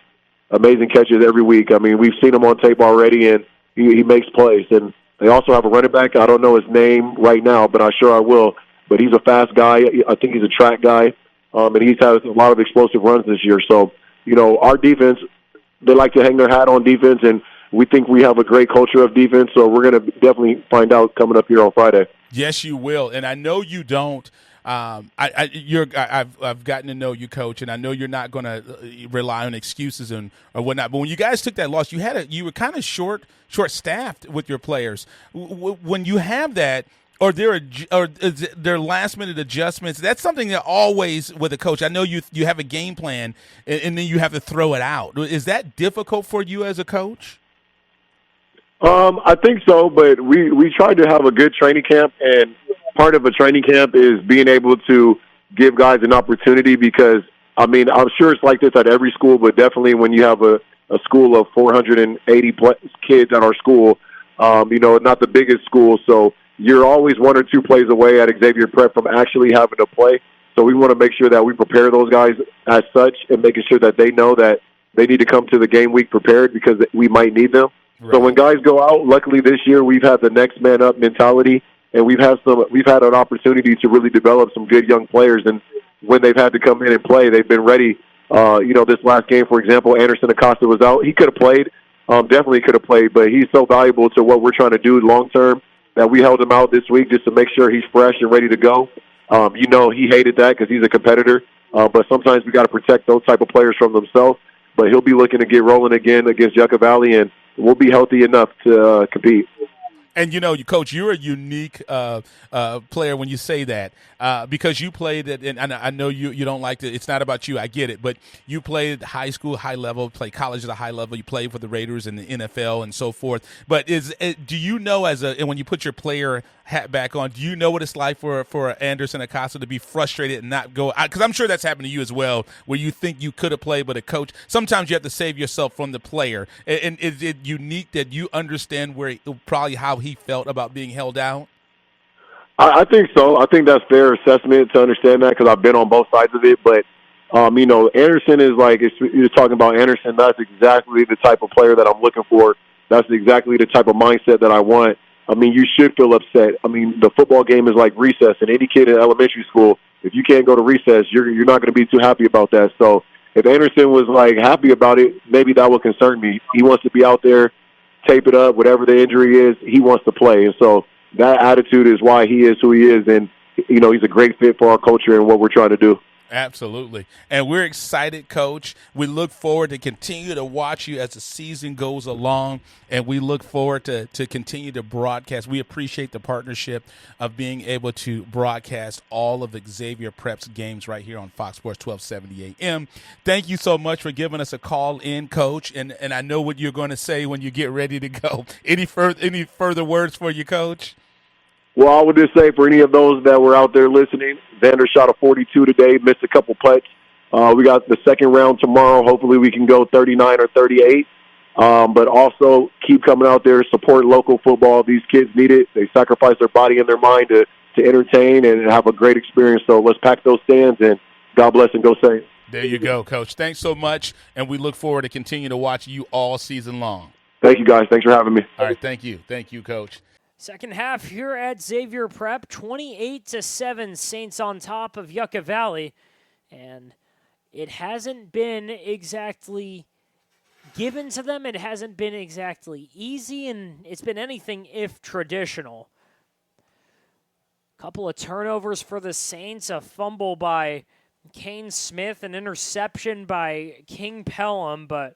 amazing catches every week. I mean, we've seen him on tape already, and he makes plays. And they also have a running back. I don't know his name right now, but I'm sure I will. But he's a fast guy. I think he's a track guy, and he's had a lot of explosive runs this year. So, our defense, they like to hang their hat on defense, and we think we have a great culture of defense, so we're going to definitely find out coming up here on Friday. Yes, you will, and I know you don't. I've gotten to know you, Coach, and I know you're not going to rely on excuses or whatnot. But when you guys took that loss, you were kind of short-staffed with your players. When you have that, or is there last-minute adjustments? That's something that always with a coach. I know you have a game plan, and then you have to throw it out. Is that difficult for you as a coach? I think so, but we tried to have a good training camp, and part of a training camp is being able to give guys an opportunity because, I'm sure it's like this at every school, but definitely when you have a school of 480 kids at our school, not the biggest school, so you're always one or two plays away at Xavier Prep from actually having to play. So we want to make sure that we prepare those guys as such and making sure that they know that they need to come to the game week prepared because we might need them. Right. So when guys go out, luckily this year we've had the next man up mentality, and we've had an opportunity to really develop some good young players. And when they've had to come in and play, they've been ready. This last game, for example, Anderson Acosta was out. He could have played, definitely could have played, but he's so valuable to what we're trying to do long term that we held him out this week just to make sure he's fresh and ready to go. He hated that because he's a competitor, but sometimes we got to protect those type of players from themselves. But he'll be looking to get rolling again against Yucca Valley, and we'll be healthy enough to compete. And, Coach, you're a unique player when you say that because you played it, and I know you don't like it. It's not about you. I get it. But you played high school, high level, played college at a high level. You played for the Raiders and the NFL and so forth. But do you know and when you put your player hat back on, do you know what it's like for Anderson Acosta to be frustrated and not go? Because I'm sure that's happened to you as well, where you think you could have played, but a coach, sometimes you have to save yourself from the player. And is it unique that you understand probably how he felt about being held out? I think so. I think that's fair assessment to understand that because I've been on both sides of it. But, Anderson is like, you're talking about Anderson, that's exactly the type of player that I'm looking for. That's exactly the type of mindset that I want. You should feel upset. The football game is like recess, and any kid in elementary school, if you can't go to recess, you're not going to be too happy about that. So if Anderson was, happy about it, maybe that would concern me. He wants to be out there, tape it up, whatever the injury is, he wants to play. And so that attitude is why he is who he is, and, he's a great fit for our culture and what we're trying to do. Absolutely. And we're excited, Coach. We look forward to continue to watch you as the season goes along, and we look forward to continue to broadcast. We appreciate the partnership of being able to broadcast all of Xavier Prep's games right here on Fox Sports 1270 AM. Thank you so much for giving us a call in, Coach, and I know what you're going to say when you get ready to go. Any further words for you, Coach? Well, I would just say for any of those that were out there listening, Xander shot a 42 today, missed a couple putts. We got the second round tomorrow. Hopefully we can go 39 or 38. But also keep coming out there, support local football. These kids need it. They sacrifice their body and their mind to entertain and have a great experience. So let's pack those stands, and God bless and go Saints. There you go, Coach. Thanks so much, and we look forward to continue to watch you all season long. Thank you, guys. Thanks for having me. All right, thank you. Thank you, Coach. Second half here at Xavier Prep, 28-7, Saints on top of Yucca Valley. And it hasn't been exactly given to them. It hasn't been exactly easy, and it's been anything if traditional. Couple of turnovers for the Saints, a fumble by Kane Smith, an interception by King Pelham, but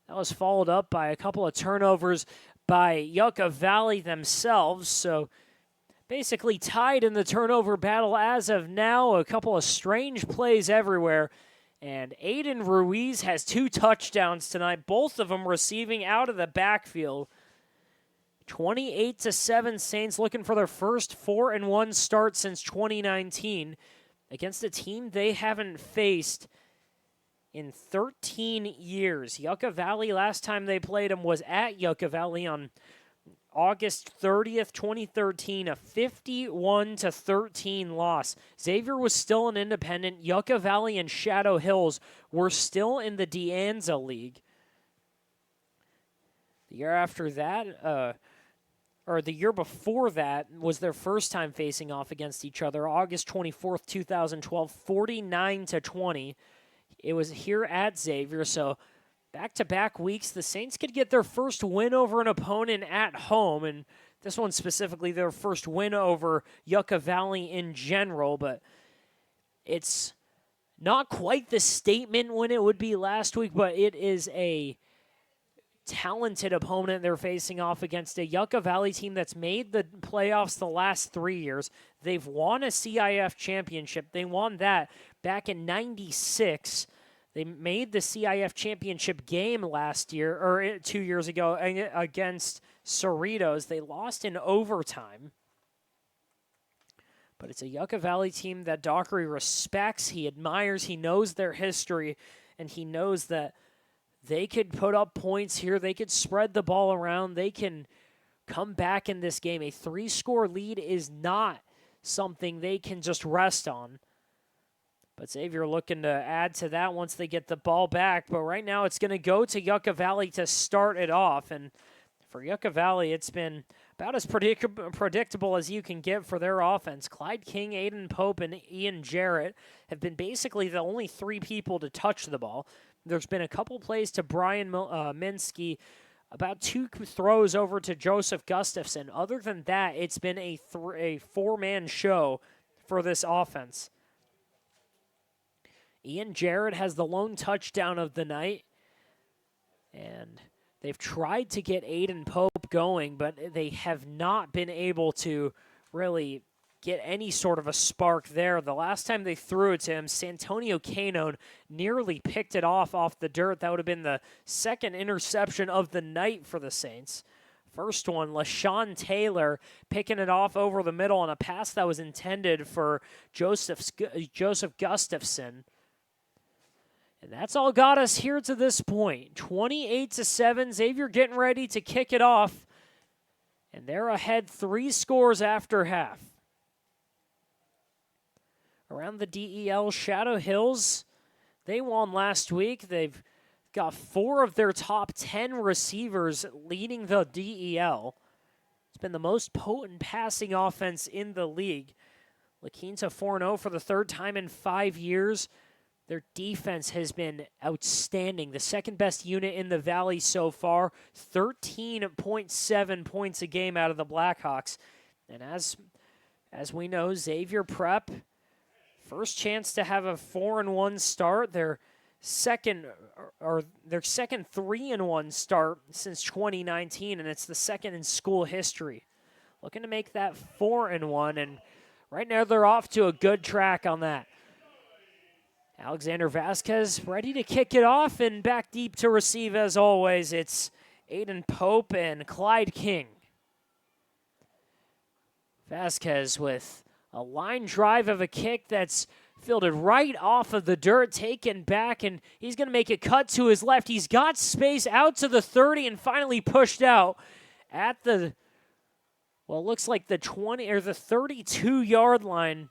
that was followed up by a couple of turnovers by Yucca Valley themselves. So basically tied in the turnover battle as of now. A couple of strange plays everywhere. And Aiden Ruiz has 2 touchdowns tonight, both of them receiving out of the backfield. 28-7, Saints looking for their first 4-1 start since 2019 against a team they haven't faced in 13 years. Yucca Valley, last time they played them was at Yucca Valley on August 30th, 2013, a 51-13 loss. Xavier was still an independent. Yucca Valley and Shadow Hills were still in the De Anza League. The year after that, or the year before that, was their first time facing off against each other. August 24th, 2012, 49-20. It was here at Xavier, so back-to-back weeks, the Saints could get their first win over an opponent at home, and this one specifically their first win over Yucca Valley in general, but it's not quite the statement when it would be last week, but it is a talented opponent they're facing off against, a Yucca Valley team that's made the playoffs the last 3 years. They've won a CIF championship. They won that back in '96. They made the CIF championship game last year, or 2 years ago, against Cerritos. They lost in overtime. But it's a Yucca Valley team that Dockery respects, he admires, he knows their history, and he knows that they could put up points here. They could spread the ball around. They can come back in this game. A 3-score lead is not something they can just rest on. But Xavier looking to add to that once they get the ball back. But right now it's going to go to Yucca Valley to start it off. And for Yucca Valley, it's been about as predictable as you can get for their offense. Clyde King, Aiden Pope, and Ian Jarrett have been basically the only 3 people to touch the ball. There's been a couple plays to Brian Minsky, about 2 throws over to Joseph Gustafson. Other than that, it's been a 4-man show for this offense. Ian Jarrett has the lone touchdown of the night, and they've tried to get Aiden Pope going, but they have not been able to really get any sort of a spark there. The last time they threw it to him, Santonio Canone nearly picked it off the dirt. That would have been the second interception of the night for the Saints. First one, LaShawn Taylor picking it off over the middle on a pass that was intended for Joseph Gustafson. And that's all got us here to this point. 28-7, Xavier getting ready to kick it off. And they're ahead 3 scores after half. Around the DEL, Shadow Hills, they won last week. They've got 4 of their top 10 receivers leading the DEL. It's been the most potent passing offense in the league. La Quinta 4-0 for the 3rd time in 5 years. Their defense has been outstanding. The second best unit in the Valley so far. 13.7 points a game out of the Blackhawks. And as we know, Xavier Prep, first chance to have a 4-1 start. Their second 3-1 start since 2019, and it's the second in school history. Looking to make that 4-1, and right now they're off to a good track on that. Alexander Vasquez ready to kick it off, and back deep to receive as always. It's Aiden Pope and Clyde King. Vasquez with a line drive of a kick that's Fielded right off of the dirt, taken back, and he's going to make a cut to his left. He's got space out to the 30 and finally pushed out at the, well, it looks like the 20 or the 32-yard line.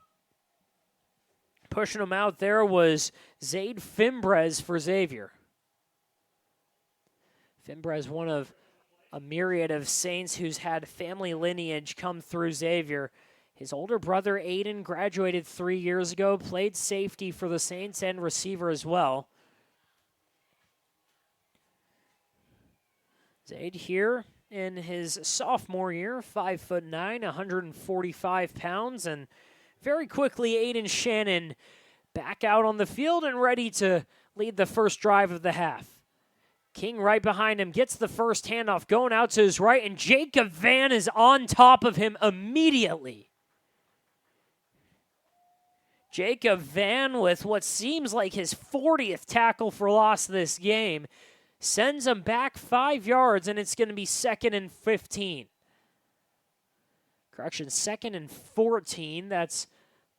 Pushing him out there was Zaid Fimbres for Xavier. Fimbres, one of a myriad of Saints who's had family lineage come through Xavier. His older brother, Aiden, graduated 3 years ago, played safety for the Saints and receiver as well. Zaid here in his sophomore year, 5'9", 145 pounds, and very quickly Aiden Shannon back out on the field and ready to lead the first drive of the half. King right behind him, gets the first handoff, going out to his right, and Jacob Van is on top of him immediately. Jacob Van with what seems like his 40th tackle for loss this game. Sends him back 5 yards, and it's going to be 2nd and 15. Correction, 2nd and 14. That's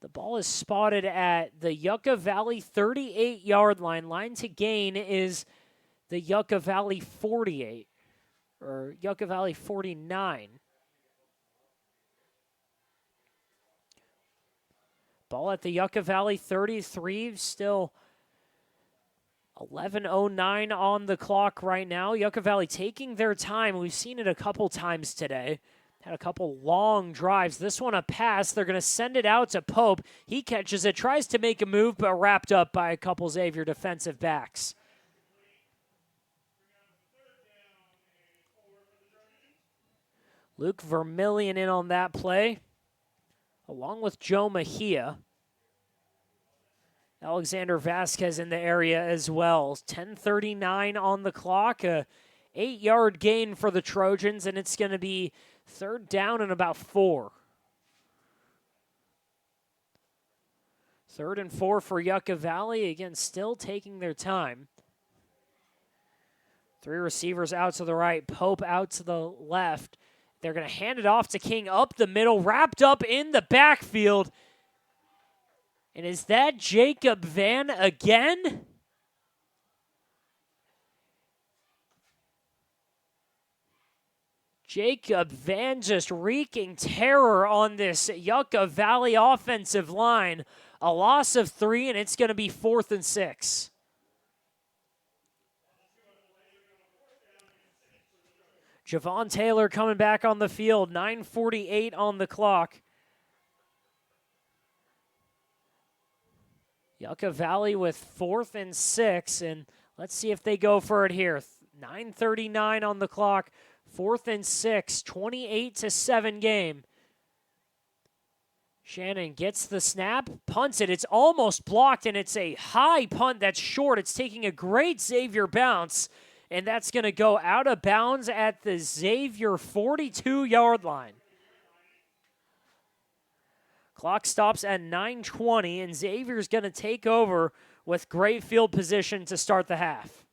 the ball is spotted at the Yucca Valley 38-yard line. Line to gain is the Yucca Valley 48, or Yucca Valley 49. Ball at the Yucca Valley 33, still 11:09 on the clock right now. Yucca Valley taking their time. We've seen it a couple times today. Had a couple long drives. This one a pass. They're going to send it out to Pope. He catches it, tries to make a move, but wrapped up by a couple Xavier defensive backs. Luke Vermillion in on that play, along with Joe Mejia. Alexander Vasquez in the area as well. 10:39 on the clock. A 8-yard gain for the Trojans, and it's going to be 3rd down and about 4. 3rd and 4 for Yucca Valley. Again, still taking their time. 3 receivers out to the right, Pope out to the left. They're going to hand it off to King up the middle, wrapped up in the backfield. And is that Jacob Van again? Jacob Van just wreaking terror on this Yucca Valley offensive line. A loss of 3, and it's going to be 4th and 6. Javon Taylor coming back on the field, 9:48 on the clock. Yucca Valley with 4th and 6, and let's see if they go for it here. 9:39 on the clock, 4th and 6, 28-7 game. Shannon gets the snap, punts it. It's almost blocked, and it's a high punt that's short. It's taking a great Xavier bounce, and that's going to go out of bounds at the Xavier 42-yard line. Clock stops at 9:20, and Xavier's going to take over with great field position to start the half.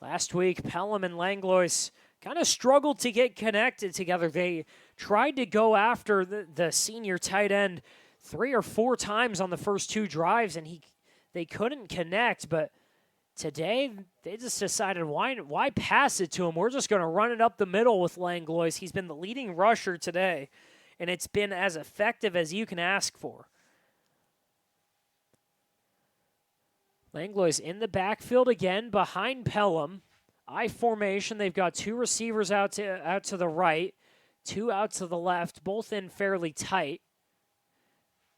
Last week, Pelham and Langlois kind of struggled to get connected together. They tried to go after the senior tight end 3 or 4 times on the first 2 drives, and they couldn't connect. But today, they just decided, why pass it to him? We're just going to run it up the middle with Langlois. He's been the leading rusher today, and it's been as effective as you can ask for. Langlois in the backfield again behind Pelham. I formation. They've got 2 receivers out to the right, 2 out to the left, both in fairly tight.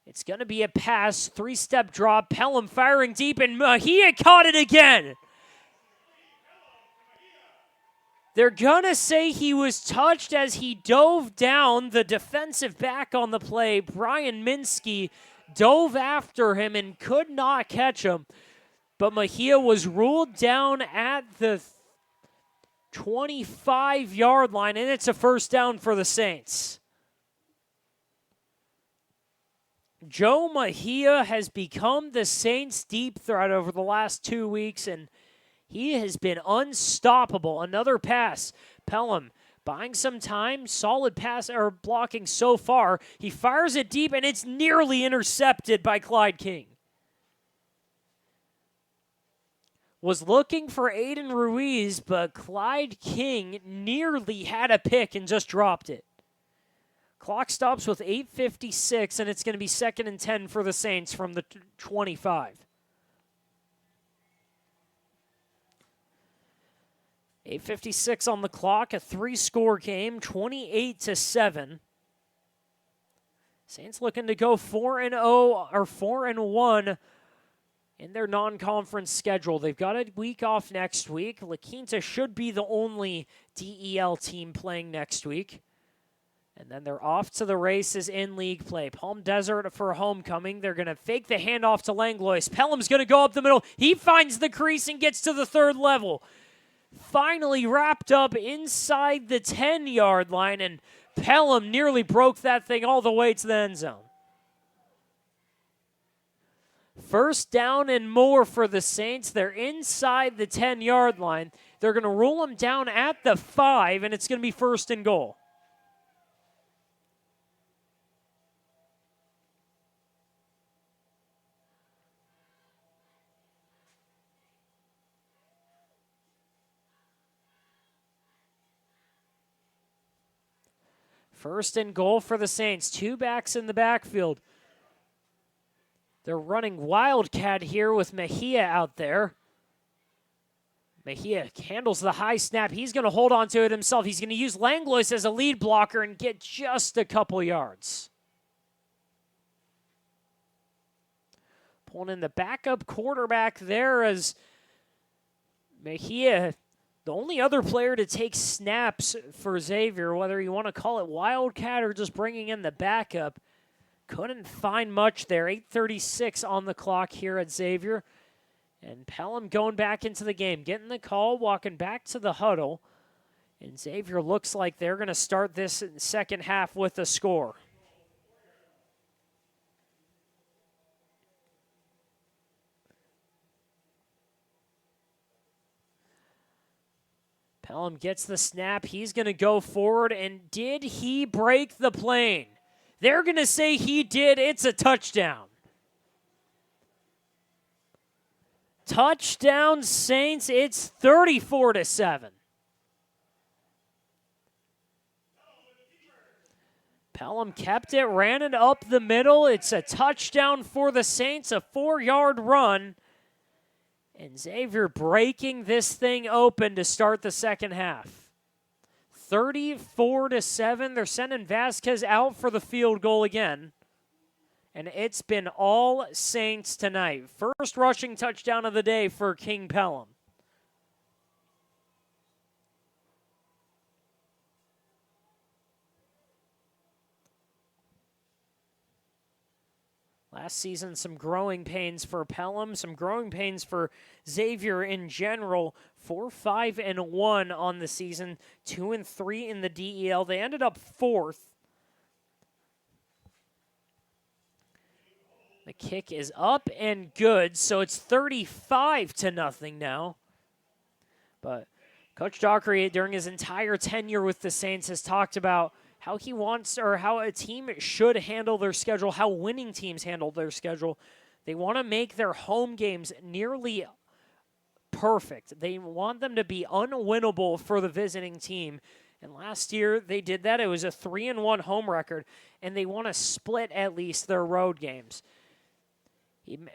It's going to be a pass, 3-step drop. Pelham firing deep, and Mejia caught it again. They're going to say he was touched as he dove down. The defensive back on the play, Brian Minsky, dove after him and could not catch him. But Mejia was ruled down at the 25-yard line, and it's a first down for the Saints. Joe Mejia has become the Saints' deep threat over the last 2 weeks, and he has been unstoppable. Another pass. Pelham buying some time, solid pass or blocking so far. He fires it deep, and it's nearly intercepted by Clyde King. Was looking for Aiden Ruiz, but Clyde King nearly had a pick and just dropped it. Clock stops with 8:56, and it's going to be 2nd and 10 for the Saints from the 25. 8:56 on the clock, a 3-score game, 28-7. Saints looking to go 4-0 or 4-1 in their non-conference schedule. They've got a week off next week. La Quinta should be the only DEL team playing next week. And then they're off to the races in league play. Palm Desert for homecoming. They're going to fake the handoff to Langlois. Pelham's going to go up the middle. He finds the crease and gets to the 3rd level. Finally wrapped up inside the 10-yard line, and Pelham nearly broke that thing all the way to the end zone. 1st down and more for the Saints. They're inside the 10-yard line. They're going to rule them down at the 5, and it's going to be 1st and goal. First and goal for the Saints. 2 backs in the backfield. They're running Wildcat here with Mejia out there. Mejia handles the high snap. He's going to hold on to it himself. He's going to use Langlois as a lead blocker and get just a couple yards. Pulling in the backup quarterback there as Mejia, the only other player to take snaps for Xavier, whether you want to call it Wildcat or just bringing in the backup, couldn't find much there. 8:36 on the clock here at Xavier. And Pelham going back into the game, getting the call, walking back to the huddle. And Xavier looks like they're going to start this in the second half with a score. Pelham gets the snap. He's going to go forward. And did he break the plane? They're going to say he did. It's a touchdown. Touchdown, Saints. It's 34-7. Pelham kept it, ran it up the middle. It's a touchdown for the Saints, a 4-yard run. And Xavier breaking this thing open to start the second half. 34-7. They're sending Vasquez out for the field goal again. And it's been all Saints tonight. First rushing touchdown of the day for King Pelham. Last season, some growing pains for Pelham, some growing pains for Xavier in general. 4-5-1 on the season, 2-3 in the DEL. They ended up 4th. The kick is up and good, so it's 35-0 now. But Coach Dockery, during his entire tenure with the Saints, has talked about how he wants, or how a team should handle their schedule, how winning teams handle their schedule. They want to make their home games nearly perfect. They want them to be unwinnable for the visiting team. And last year they did that. It was a 3-1 home record, and they want to split at least their road games.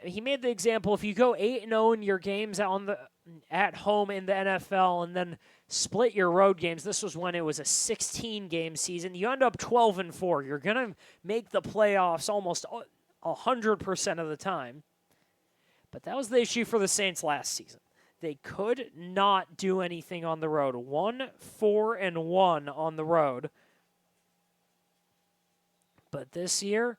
He made the example, if you go 8-0 in your games at home in the NFL and then split your road games, this was when it was a 16-game season, you end up 12-4. You're going to make the playoffs almost 100% of the time. But that was the issue for the Saints last season. They could not do anything on the road. 1-4-1 on the road. But this year,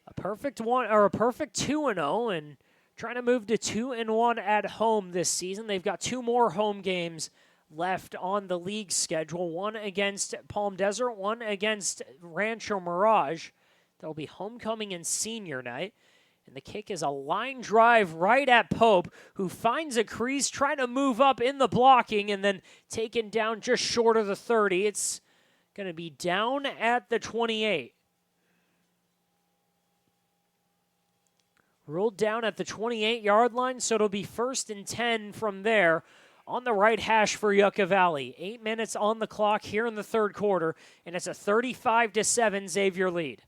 a perfect 2-0, and trying to move to 2-1 at home this season. They've got 2 more home games left on the league schedule. One against Palm Desert, one against Rancho Mirage. That'll be homecoming and senior night. And the kick is a line drive right at Pope, who finds a crease, trying to move up in the blocking, and then taken down just short of the 30. It's going to be down at the 28. Ruled down at the 28-yard line, so it'll be 1st and 10 from there on the right hash for Yucca Valley. 8 minutes on the clock here in the third quarter, and it's a 35-7 Xavier lead.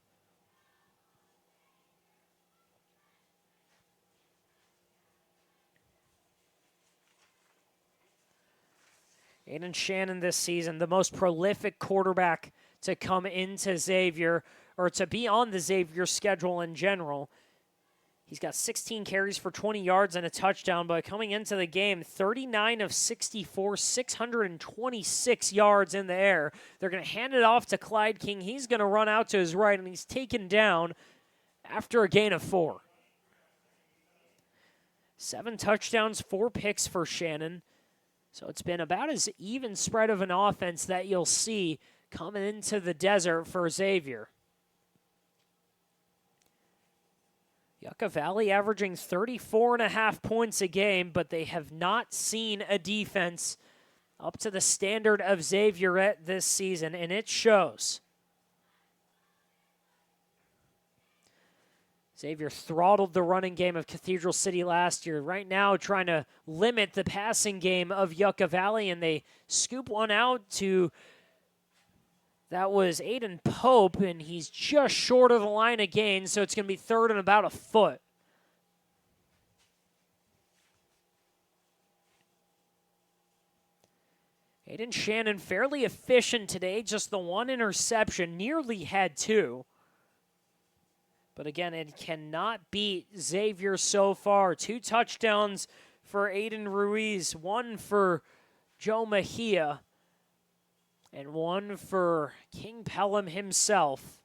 Aiden Shannon this season, the most prolific quarterback to come into Xavier, or to be on the Xavier schedule in general. He's got 16 carries for 20 yards and a touchdown, but coming into the game, 39 of 64, 626 yards in the air. They're going to hand it off to Clyde King. He's going to run out to his right, and he's taken down after a gain of 4. 7 touchdowns, 4 picks for Shannon. So it's been about as even spread of an offense that you'll see coming into the desert for Xavier. Yucca Valley averaging 34.5 points a game, but they have not seen a defense up to the standard of Xavier this season, and it shows. Xavier throttled the running game of Cathedral City last year. Right now, trying to limit the passing game of Yucca Valley, and they scoop one out to, that was Aiden Pope, and he's just short of the line of gain, so it's going to be 3rd and about a foot. Aiden Shannon fairly efficient today, just the 1 interception, nearly had 2. But again, it cannot beat Xavier so far. 2 touchdowns for Aiden Ruiz, 1 for Joe Mejia, and 1 for King Pelham himself.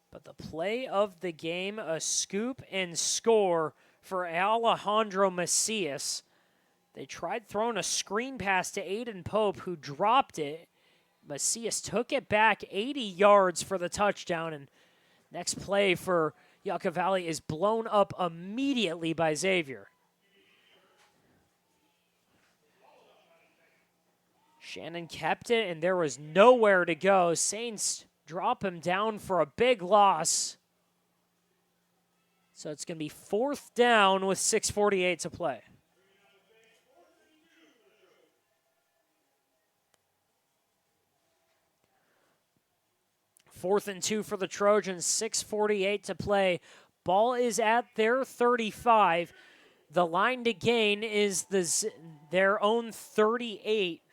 But the play of the game, a scoop and score for Alejandro Macias. They tried throwing a screen pass to Aiden Pope, who dropped it. Macias took it back 80 yards for the touchdown, and next play for Yucca Valley is blown up immediately by Xavier. Shannon kept it, and there was nowhere to go. Saints drop him down for a big loss. So it's going to be 4th down with 6:48 to play. 4th and 2 for the Trojans, 6:48 to play. Ball is at their 35. The line to gain is their own 38.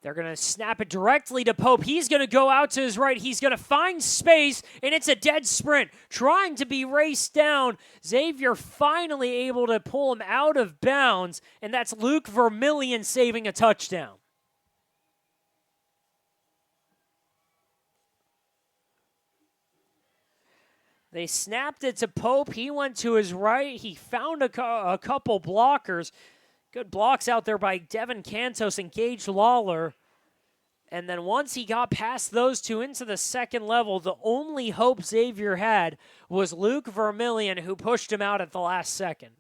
They're going to snap it directly to Pope. He's going to go out to his right. He's going to find space, and it's a dead sprint. Trying to be raced down. Xavier finally able to pull him out of bounds, and that's Luke Vermillion saving a touchdown. They snapped it to Pope. He went to his right. He found a couple blockers. Good blocks out there by Devin Cantos and Gage Lawler. And then once he got past those two into the second level, the only hope Xavier had was Luke Vermillion, who pushed him out at the last second.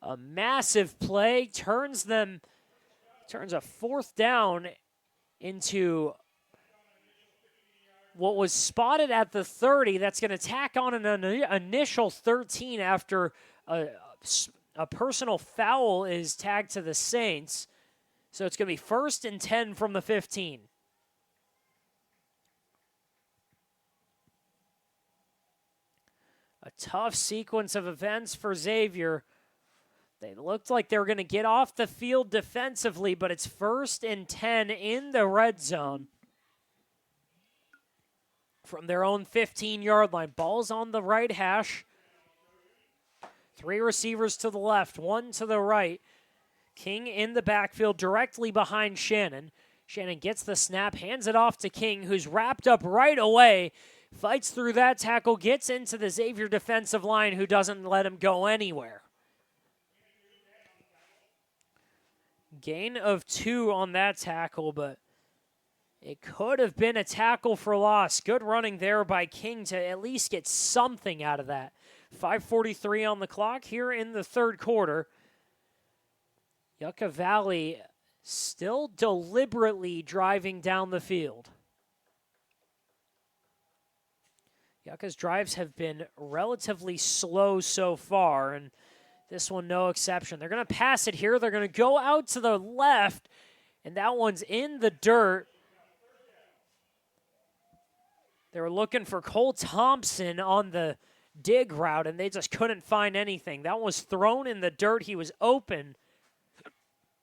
A massive play turns a 4th down into what was spotted at the 30. That's going to tack on an initial 13 after a personal foul is tagged to the Saints. So it's going to be 1st and 10 from the 15. A tough sequence of events for Xavier. They looked like they were going to get off the field defensively, but it's 1st and 10 in the red zone. From their own 15-yard line. Ball's on the right hash. 3 receivers to the left, 1 to the right. King in the backfield directly behind Shannon. Shannon gets the snap, hands it off to King, who's wrapped up right away. Fights through that tackle, gets into the Xavier defensive line, who doesn't let him go anywhere. Gain of 2 on that tackle, but it could have been a tackle for loss. Good running there by King to at least get something out of that. 5:43 on the clock here in the third quarter. Yucca Valley still deliberately driving down the field. Yucca's drives have been relatively slow so far, and this one no exception. They're going to pass it here. They're going to go out to the left, and that one's in the dirt. They were looking for Cole Thompson on the dig route, and they just couldn't find anything. That was thrown in the dirt. He was open,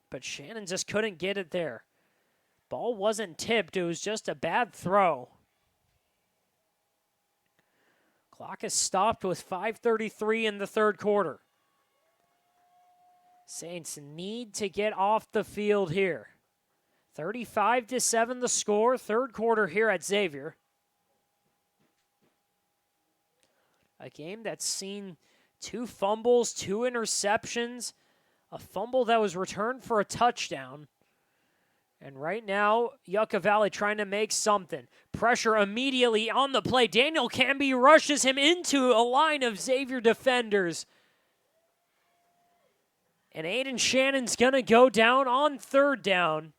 but Shannon just couldn't get it there. Ball wasn't tipped. It was just a bad throw. Clock is stopped with 5:33 in the third quarter. Saints need to get off the field here. 35-7 the score, third quarter here at Xavier. A game that's seen 2 fumbles, 2 interceptions, a fumble that was returned for a touchdown. And right now, Yucca Valley trying to make something. Pressure immediately on the play. Daniel Canby rushes him into a line of Xavier defenders. And Aiden Shannon's going to go down on third down.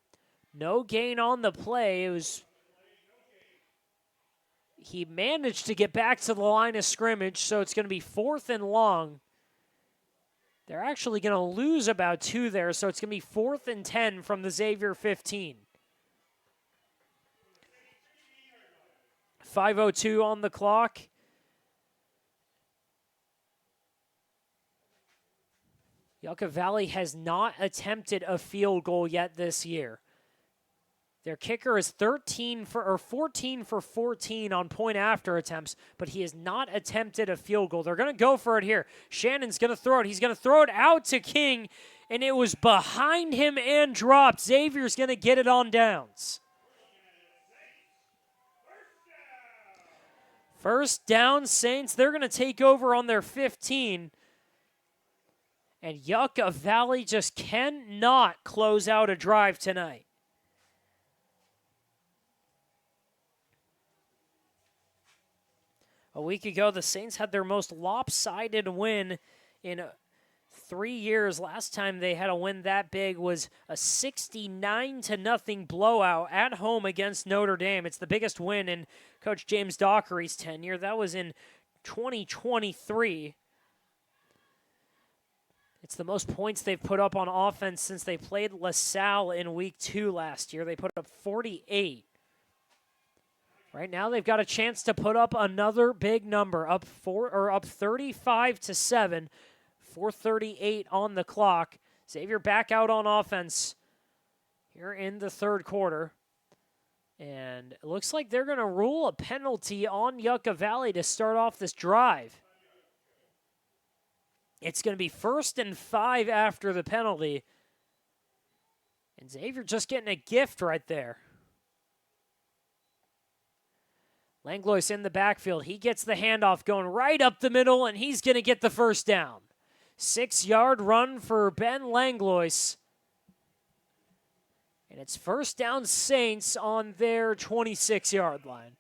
No gain on the play. He managed to get back to the line of scrimmage, so it's going to be 4th and long. They're actually going to lose about 2 there, so it's going to be 4th and 10 from the Xavier 15. 5:02 on the clock. Yucca Valley has not attempted a field goal yet this year. Their kicker is 14 for 14 on point after attempts, but he has not attempted a field goal. They're going to go for it here. Shannon's going to throw it. He's going to throw it out to King, and it was behind him and dropped. Xavier's going to get it on downs. First down, Saints. They're going to take over on their 15. And Yucca Valley just cannot close out a drive tonight. A week ago, the Saints had their most lopsided win in 3 years. Last time they had a win that big was a 69-0 blowout at home against Notre Dame. It's the biggest win in Coach James Dockery's tenure. That was in 2023. It's the most points they've put up on offense since they played LaSalle in week 2 last year. They put up 48. Right now, they've got a chance to put up another big number, up 35-7, 4:38 on the clock. Xavier back out on offense here in the third quarter. And it looks like they're going to rule a penalty on Yucca Valley to start off this drive. It's going to be 1st and 5 after the penalty. And Xavier just getting a gift right there. Langlois in the backfield. He gets the handoff going right up the middle, and he's going to get the first down. 6-yard run for Ben Langlois. And it's first down Saints on their 26-yard line.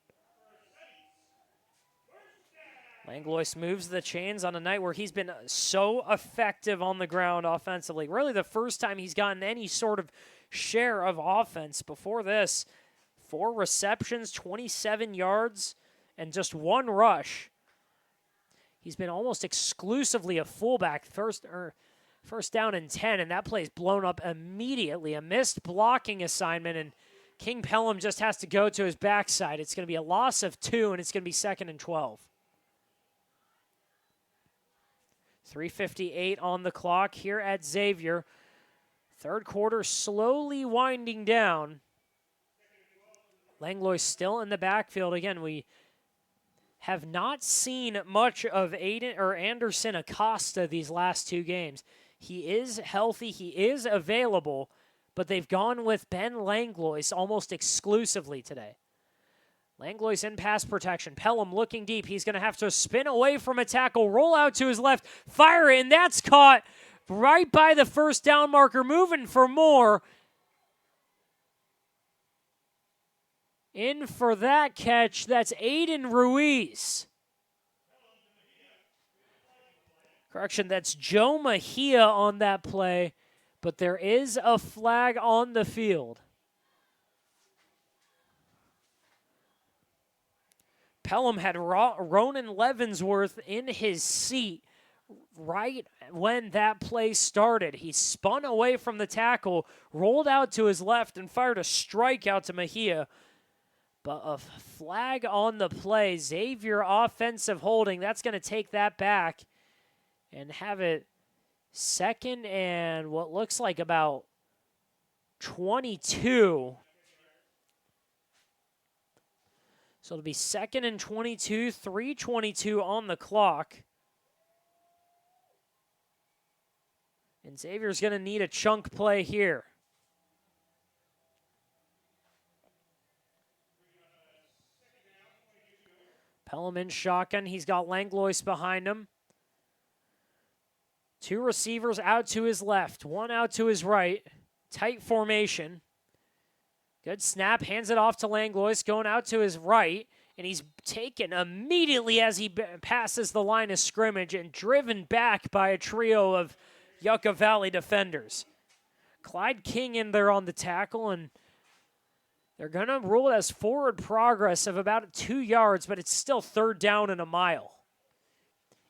Langlois moves the chains on a night where he's been so effective on the ground offensively. Really the first time he's gotten any sort of share of offense. Before this, 4 receptions, 27 yards, and just 1 rush. He's been almost exclusively a fullback, first down and 10, and that play's blown up immediately. A missed blocking assignment, and King Pelham just has to go to his backside. It's going to be a loss of 2, and it's going to be 2nd and 12. 3:58 on the clock here at Xavier. Third quarter slowly winding down. Langlois still in the backfield. Again, we have not seen much of Anderson Acosta these last 2 games. He is healthy. He is available, but they've gone with Ben Langlois almost exclusively today. Langlois in pass protection. Pelham looking deep. He's going to have to spin away from a tackle, roll out to his left, fire it, and that's caught right by the first down marker, moving for more. In for that catch, that's Aiden Ruiz. Correction, that's Joe Mejia on that play, but there is a flag on the field. Pelham had Ronan Leavenworth in his seat right when that play started. He spun away from the tackle, rolled out to his left, and fired a strike out to Mejia. But a flag on the play. Xavier offensive holding. That's going to take that back and have it second and what looks like about 22. So it'll be second and 22, 3:22 on the clock. And Xavier's going to need a chunk play here. Pelham in shotgun. He's got Langlois behind him. Two receivers out to his left, one out to his right. Tight formation. Good snap, hands it off to Langlois, going out to his right, and he's taken immediately as he passes the line of scrimmage and driven back by a trio of Yucca Valley defenders. Clyde King in there on the tackle, and they're going to rule it as forward progress of about 2 yards, but it's still third down and a mile.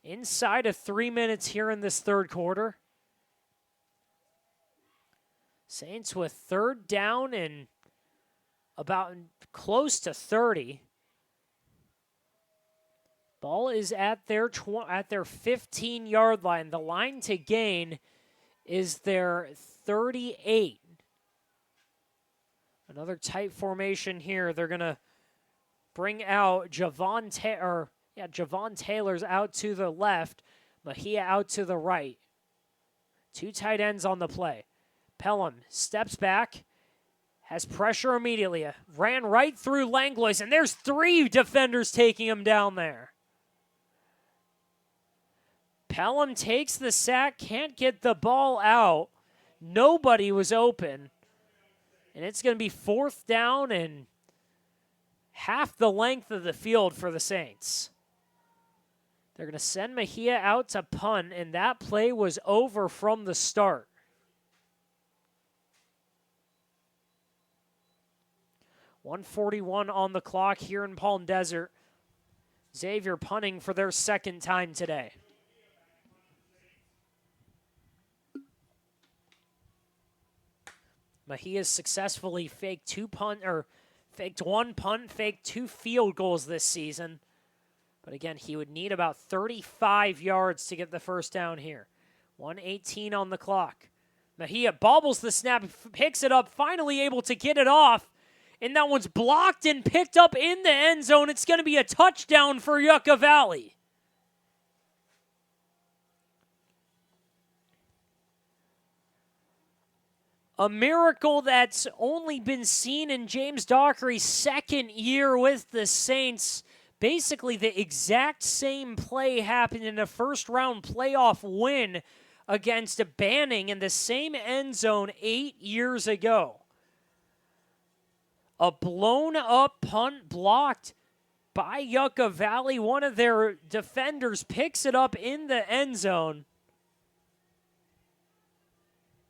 Inside of 3 minutes here in this third quarter. Saints with third down and about close to 30. Ball is at their 15-yard line. The line to gain is their 38. Another tight formation here. They're going to bring out Javon Taylor's out to the left, Mejia out to the right. Two tight ends on the play. Pelham steps back, has pressure immediately. Ran right through Langlois, and there's three defenders taking him down there. Pelham takes the sack, can't get the ball out. Nobody was open. And it's going to be fourth down and half the length of the field for the Saints. They're going to send Mejia out to punt, and that play was over from the start. .141 on the clock here in Palm Desert. Xavier punting for their second time today. Mejia successfully faked one punt, faked 2 field goals this season. But again, he would need about 35 yards to get the first down here. 1:18 on the clock. Mejia bobbles the snap, picks it up, finally able to get it off. And that one's blocked and picked up in the end zone. It's going to be a touchdown for Yucca Valley. A miracle that's only been seen in James Dockery's second year with the Saints. Basically, the exact same play happened in a first-round playoff win against Banning in the same end zone 8 years ago. A blown-up punt blocked by Yucca Valley. One of their defenders picks it up in the end zone.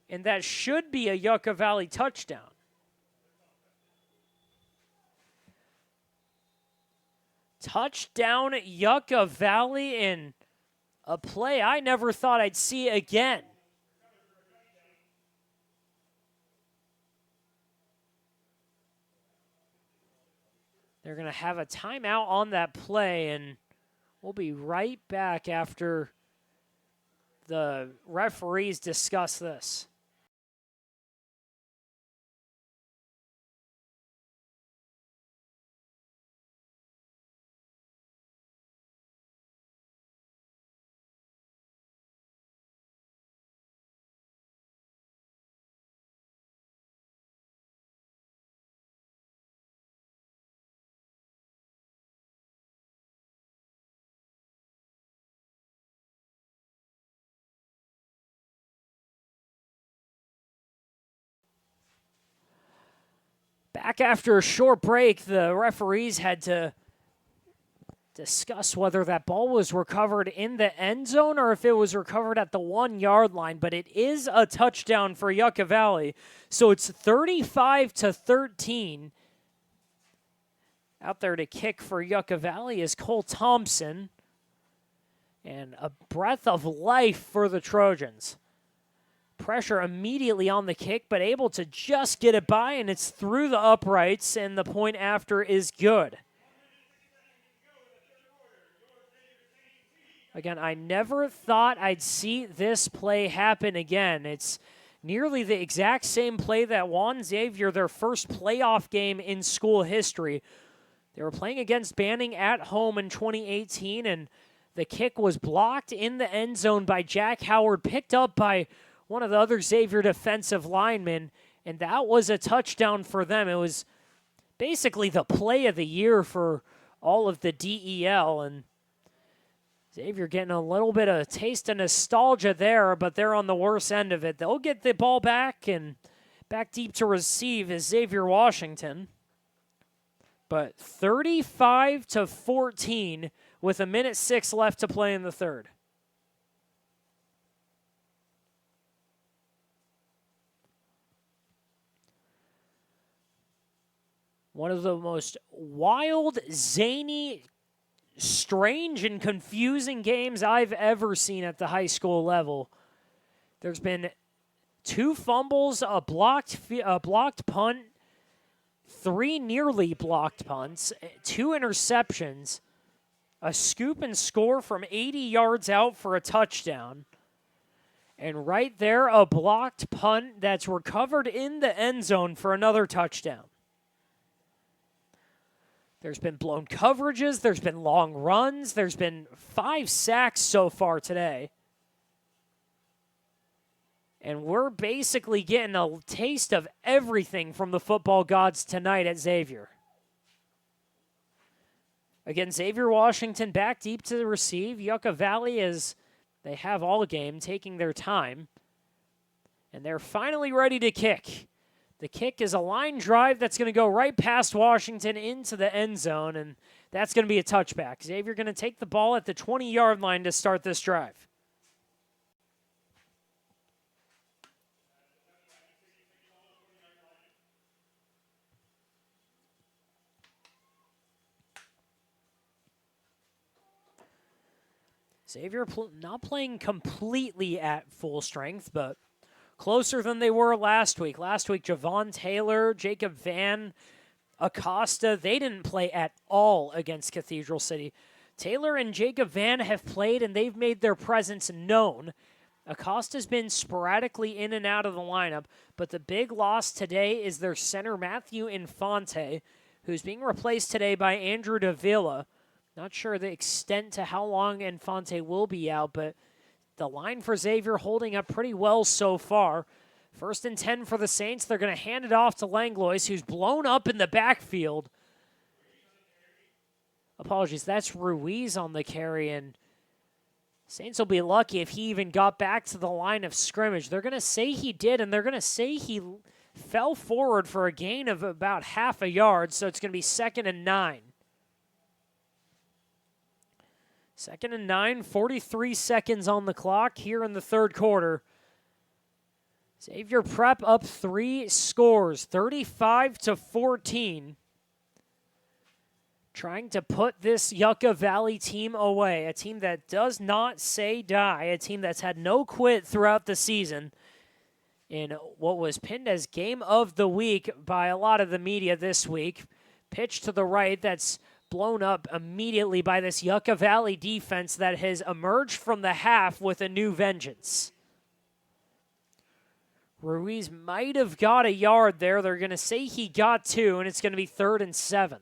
And that should be a Yucca Valley touchdown. Touchdown Yucca Valley in a play I never thought I'd see again. They're going to have a timeout on that play, and we'll be right back after the referees discuss this. Back after a short break, the referees had to discuss whether that ball was recovered in the end zone or if it was recovered at the 1 yard line, but it is a touchdown for Yucca Valley. So it's 35-13. Out there to kick for Yucca Valley is Cole Thompson. And a breath of life for the Trojans. Pressure immediately on the kick, but able to just get it by, and it's through the uprights, and the point after is good. Again, I never thought I'd see this play happen again. It's nearly the exact same play that won Xavier their first playoff game in school history. They were playing against Banning at home in 2018, and the kick was blocked in the end zone by Jack Howard, picked up by one of the other Xavier defensive linemen, and that was a touchdown for them. It was basically the play of the year for all of the DEL, and Xavier getting a little bit of taste of nostalgia there, but they're on the worst end of it. They'll get the ball back, and back deep to receive is Xavier Washington. But 35-14 with 1:06 left to play in the third. One of the most wild, zany, strange, and confusing games I've ever seen at the high school level. There's been 2 fumbles, a blocked punt, 3 nearly blocked punts, 2 interceptions, a scoop and score from 80 yards out for a touchdown. And right there, a blocked punt that's recovered in the end zone for another touchdown. There's been blown coverages. There's been long runs. There's been 5 sacks so far today. And we're basically getting a taste of everything from the football gods tonight at Xavier. Again, Xavier Washington back deep to receive. Yucca Valley is, they have all game, taking their time. And they're finally ready to kick. The kick is a line drive that's going to go right past Washington into the end zone, and that's going to be a touchback. Xavier going to take the ball at the 20-yard line to start this drive. Xavier not playing completely at full strength, but closer than they were last week. Last week, Javon Taylor, Jacob Van, Acosta, they didn't play at all against Cathedral City. Taylor and Jacob Van have played, and they've made their presence known. Acosta's been sporadically in and out of the lineup, but the big loss today is their center, Matthew Infante, who's being replaced today by Andrew Davila. Not sure the extent to how long Infante will be out, but the line for Xavier holding up pretty well so far. 1st and 10 for the Saints. They're going to hand it off to Langlois, who's blown up in the backfield. Apologies, that's Ruiz on the carry, and Saints will be lucky if he even got back to the line of scrimmage. They're going to say he did, and they're going to say he fell forward for a gain of about half a yard, so it's going to be 2nd and 9. 2nd and 9, 43 seconds on the clock here in the third quarter. Xavier Prep up 3 scores, 35-14. Trying to put this Yucca Valley team away, a team that does not say die, a team that's had no quit throughout the season in what was pinned as game of the week by a lot of the media this week. Pitch to the right that's blown up immediately by this Yucca Valley defense that has emerged from the half with a new vengeance. Ruiz might have got a yard there. They're going to say he got 2, and it's going to be 3rd and 7.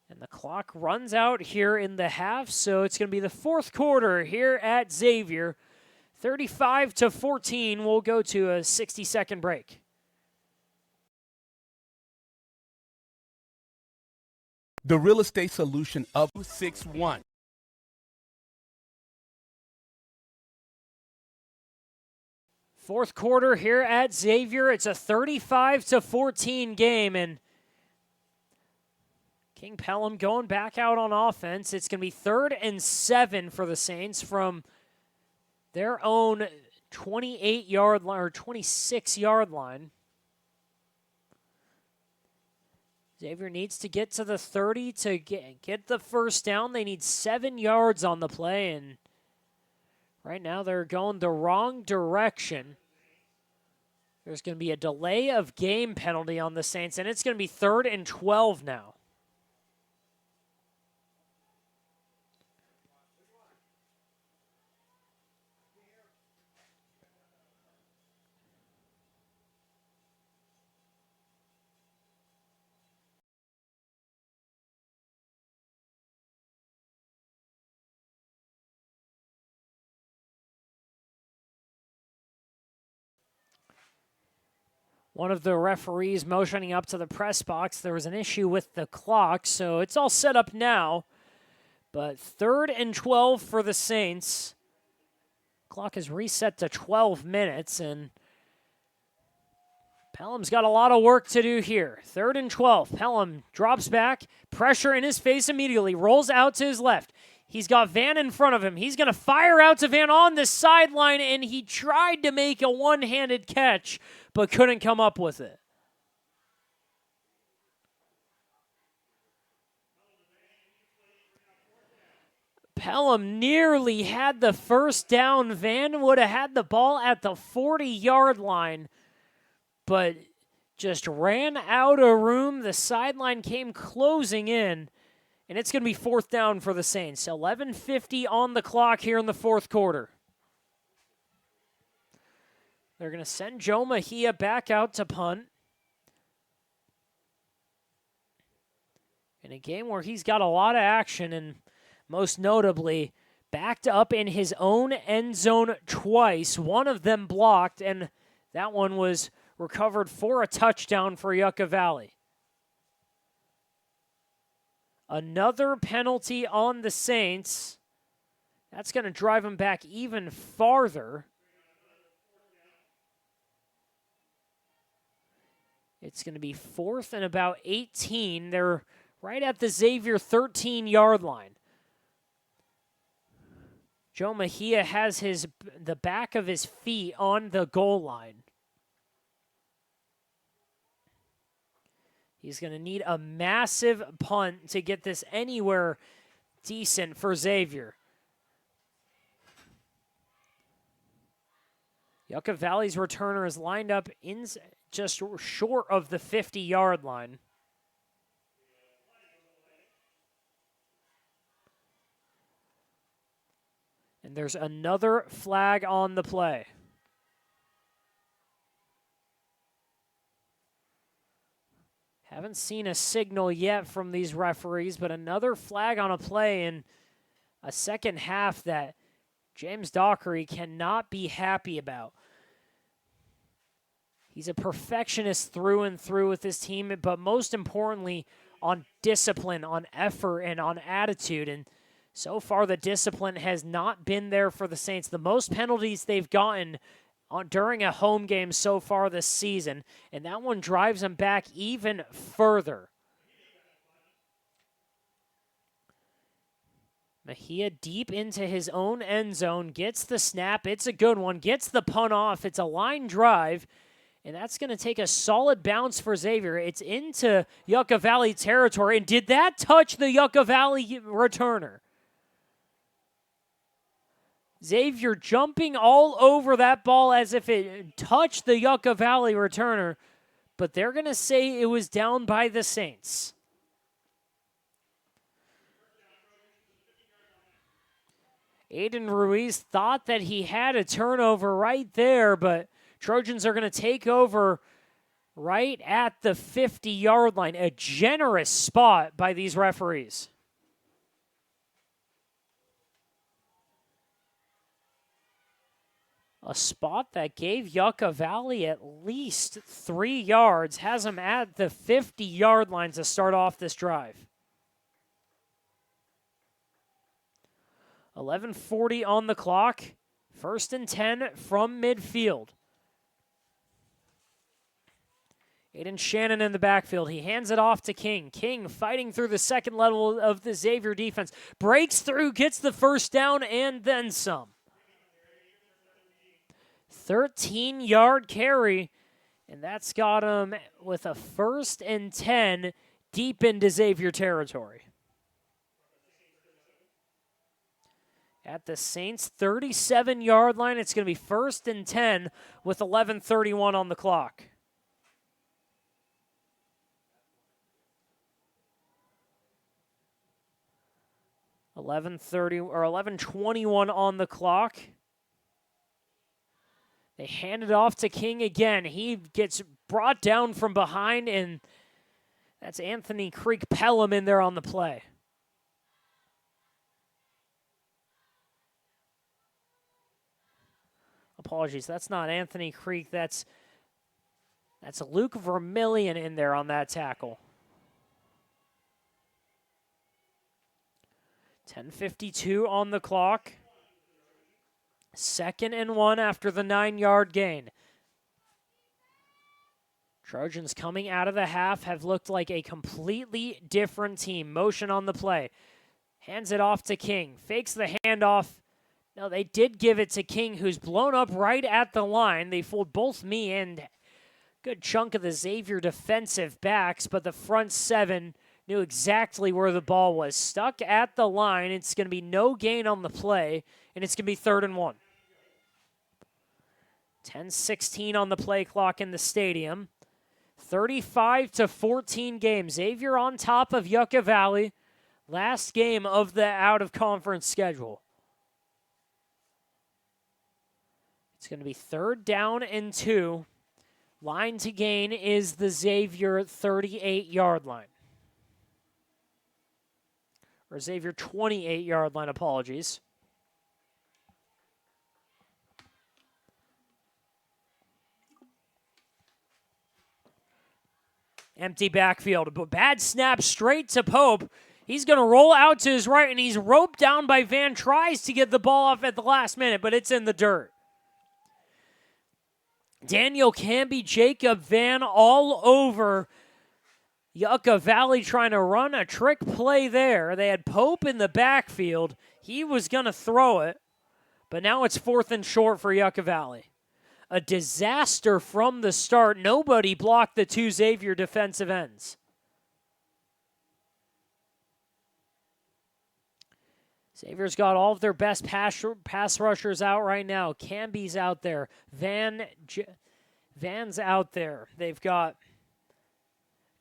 And the clock runs out here in the half, so it's going to be the 4th quarter here at Xavier. 35-14, we'll go to a 60-second break. The real estate solution of 6-1. Fourth quarter here at Xavier. It's a 35-14 game, and King Pelham going back out on offense. It's going to be 3rd and 7 for the Saints from their own 28-yard line or 26-yard line. Xavier needs to get to the 30 to get the first down. They need 7 yards on the play, and right now they're going the wrong direction. There's going to be a delay of game penalty on the Saints, and it's going to be 3rd and 12 now. One of the referees motioning up to the press box. There was an issue with the clock, so it's all set up now. But 3rd and 12 for the Saints. Clock is reset to 12 minutes, and Pelham's got a lot of work to do here. 3rd and 12. Pelham drops back, pressure in his face immediately, rolls out to his left. He's got Van in front of him. He's going to fire out to Van on the sideline, and he tried to make a one-handed catch, but couldn't come up with it. Pelham nearly had the first down. Van would have had the ball at the 40-yard line, but just ran out of room. The sideline came closing in, and it's going to be 4th down for the Saints. 11:50 on the clock here in the 4th quarter. They're going to send Joe Mejia back out to punt. In a game where he's got a lot of action, and most notably, backed up in his own end zone twice. One of them blocked, and that one was recovered for a touchdown for Yucca Valley. Another penalty on the Saints. That's going to drive them back even farther. It's going to be 4th and about 18. They're right at the Xavier 13-yard line. Joe Mejia has the back of his feet on the goal line. He's going to need a massive punt to get this anywhere decent for Xavier. Yucca Valley's returner is lined up in just short of the 50-yard line. And there's another flag on the play. Haven't seen a signal yet from these referees, but another flag on a play in a second half that James Dockery cannot be happy about. He's a perfectionist through and through with his team, but most importantly, on discipline, on effort, and on attitude. And so far, the discipline has not been there for the Saints. The most penalties they've gotten during a home game so far this season, and that one drives them back even further. Mejia deep into his own end zone, gets the snap. It's a good one, gets the punt off. It's a line drive, and that's going to take a solid bounce for Xavier. It's into Yucca Valley territory, and did that touch the Yucca Valley returner? Xavier jumping all over that ball as if it touched the Yucca Valley returner, but they're going to say it was down by the Saints. Aiden Ruiz thought that he had a turnover right there, but Trojans are going to take over right at the 50-yard line. A generous spot by these referees. A spot that gave Yucca Valley at least 3 yards, has them at the 50-yard line to start off this drive. 11:40 on the clock. 1st and 10 from midfield. Aiden Shannon in the backfield. He hands it off to King. King fighting through the second level of the Xavier defense. Breaks through, gets the first down, and then some. 13-yard carry, and that's got him with a 1st and 10 deep into Xavier territory. At the Saints' 37-yard line, it's going to be 1st and 10 with 11:31 on the clock. 11:21 on the clock. They hand it off to King again. He gets brought down from behind, and that's Anthony Creek Pelham in there on the play. Apologies, that's not Anthony Creek. That's Luke Vermillion in there on that tackle. 10:52 on the clock. 2nd and 1 after the 9-yard gain. Trojans coming out of the half have looked like a completely different team. Motion on the play. Hands it off to King. Fakes the handoff. No, they did give it to King, who's blown up right at the line. They fooled both me and a good chunk of the Xavier defensive backs, but the front 7 knew exactly where the ball was. Stuck at the line. It's going to be no gain on the play, and it's going to be 3rd and 1. 10:16 on the play clock in the stadium. 35-14 game. Xavier on top of Yucca Valley. Last game of the out-of-conference schedule. It's going to be 3rd down and 2. Line to gain is the Xavier 38-yard line. Or Xavier 28-yard line, apologies. Empty backfield, but bad snap straight to Pope. He's going to roll out to his right, and he's roped down by Van. Tries to get the ball off at the last minute, but it's in the dirt. Daniel Camby, Jacob Van all over Yucca Valley trying to run a trick play there. They had Pope in the backfield. He was going to throw it, but now it's 4th and short for Yucca Valley. A disaster from the start. Nobody blocked the 2 Xavier defensive ends. Xavier's got all of their best pass rushers out right now. Camby's out there. Van's out there. They've got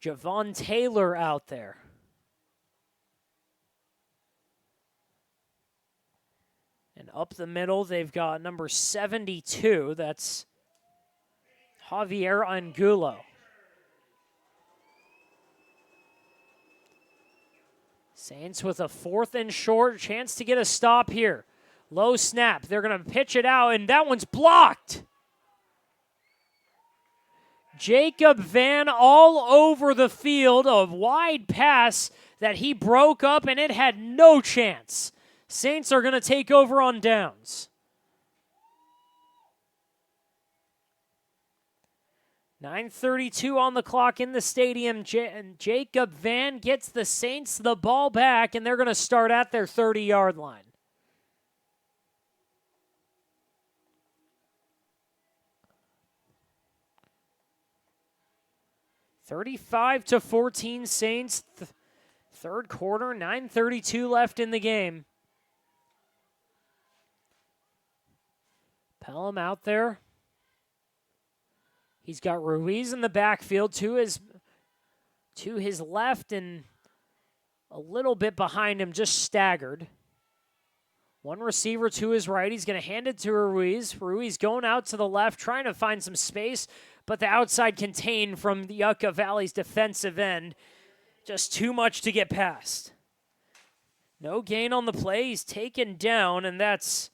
Javon Taylor out there. And up the middle, they've got number 72. That's Javier Angulo. Saints with a 4th and short. Chance to get a stop here. Low snap. They're going to pitch it out, and that one's blocked. Jacob Van all over the field. A wide pass that he broke up, and it had no chance. Saints are going to take over on downs. 9:32 on the clock in the stadium. Jacob Van gets the Saints the ball back, and they're going to start at their 30-yard line. (35-14) Saints. Third quarter, 9:32 left in the game. Pelham out there. He's got Ruiz in the backfield to his left and a little bit behind him, just staggered. One receiver to his right. He's going to hand it to Ruiz. Ruiz going out to the left, trying to find some space, but the outside contained from the Yucca Valley's defensive end. Just too much to get past. No gain on the play. He's taken down, and that's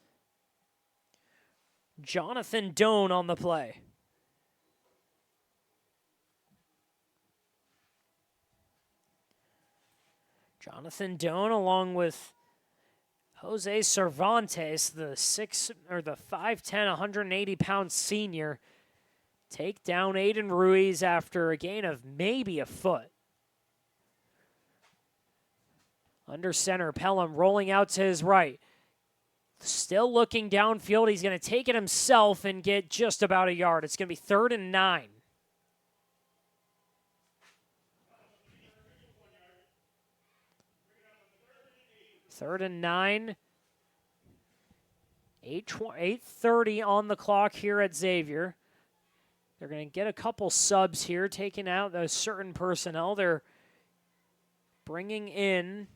Jonathan Doan on the play. Jonathan Doan along with Jose Cervantes, the 5'10", 180-pound senior, take down Aiden Ruiz after a gain of maybe a foot. Under center, Pelham rolling out to his right. Still looking downfield. He's going to take it himself and get just about a yard. It's going to be 3rd and 9. Third and 9. 8:30 on the clock here at Xavier. They're going to get a couple subs here, taking out those certain personnel. They're bringing in,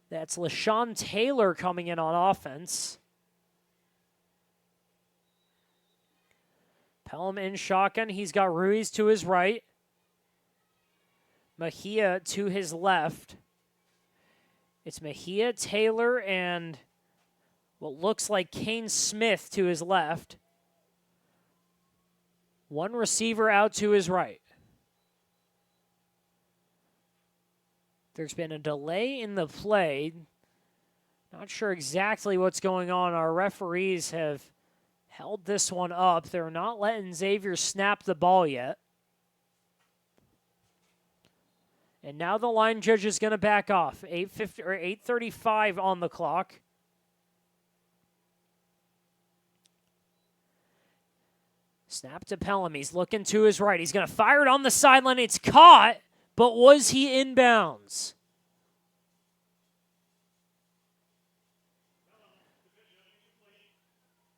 that's LaShawn Taylor coming in on offense. Pelham in shotgun. He's got Ruiz to his right. Mejia to his left. It's Mejia, Taylor, and what looks like Kane Smith to his left. One receiver out to his right. There's been a delay in the play. Not sure exactly what's going on. Our referees have held this one up. They're not letting Xavier snap the ball yet. And now the line judge is going to back off. 8:35 on the clock. Snap to Pelham. He's looking to his right. He's going to fire it on the sideline. It's caught, but was he in bounds?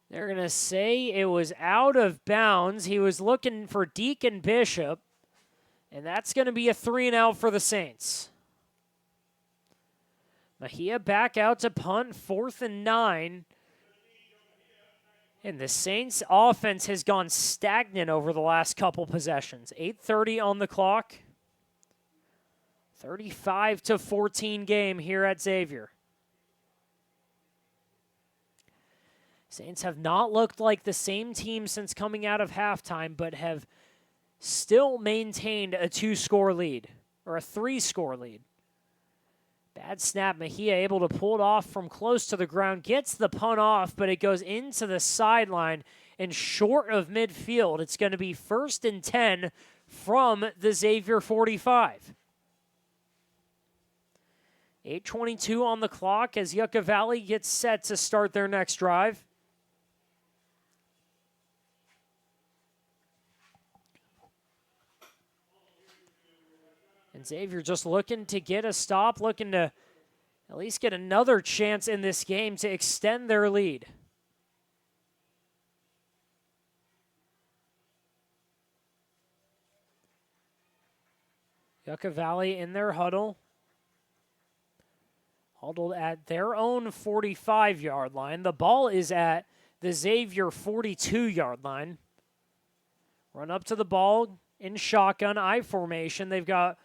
They're going to say it was out of bounds. He was looking for Deacon Bishop, and that's going to be a 3-and-out for the Saints. Mejia back out to punt, 4th and 9. And the Saints' offense has gone stagnant over the last couple possessions. 8:30 on the clock. 35-14 game here at Xavier. Saints have not looked like the same team since coming out of halftime, but have still maintained a 2-score lead, or a 3-score lead. Bad snap. Mejia able to pull it off from close to the ground. Gets the punt off, but it goes into the sideline and short of midfield. It's going to be 1st and 10 from the Xavier 45. 8:22 on the clock as Yucca Valley gets set to start their next drive. And Xavier just looking to get a stop, looking to at least get another chance in this game to extend their lead. Yucca Valley in their huddled at their own 45-yard line. The ball is at the Xavier 42-yard line. Run up to the ball in shotgun, I formation. They've got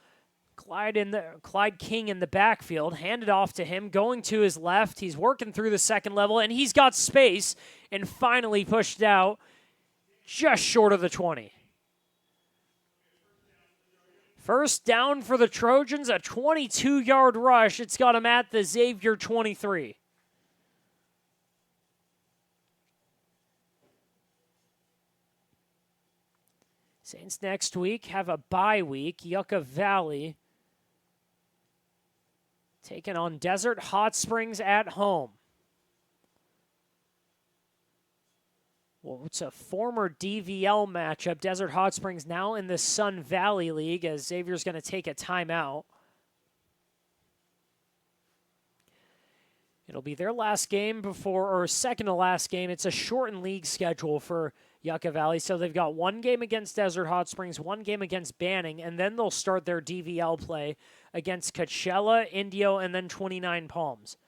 Clyde King in the backfield, handed off to him, going to his left. He's working through the second level, and he's got space and finally pushed out just short of the 20. First down for the Trojans, a 22-yard rush. It's got him at the Xavier 23. Saints next week have a bye week. Yucca Valley taking on Desert Hot Springs at home. Well, it's a former DVL matchup. Desert Hot Springs now in the Sun Valley League as Xavier's going to take a timeout. It'll be their last game or second to last game. It's a shortened league schedule for Yucca Valley. So they've got one game against Desert Hot Springs, one game against Banning, and then they'll start their DVL play against Coachella, Indio, and then 29 Palms.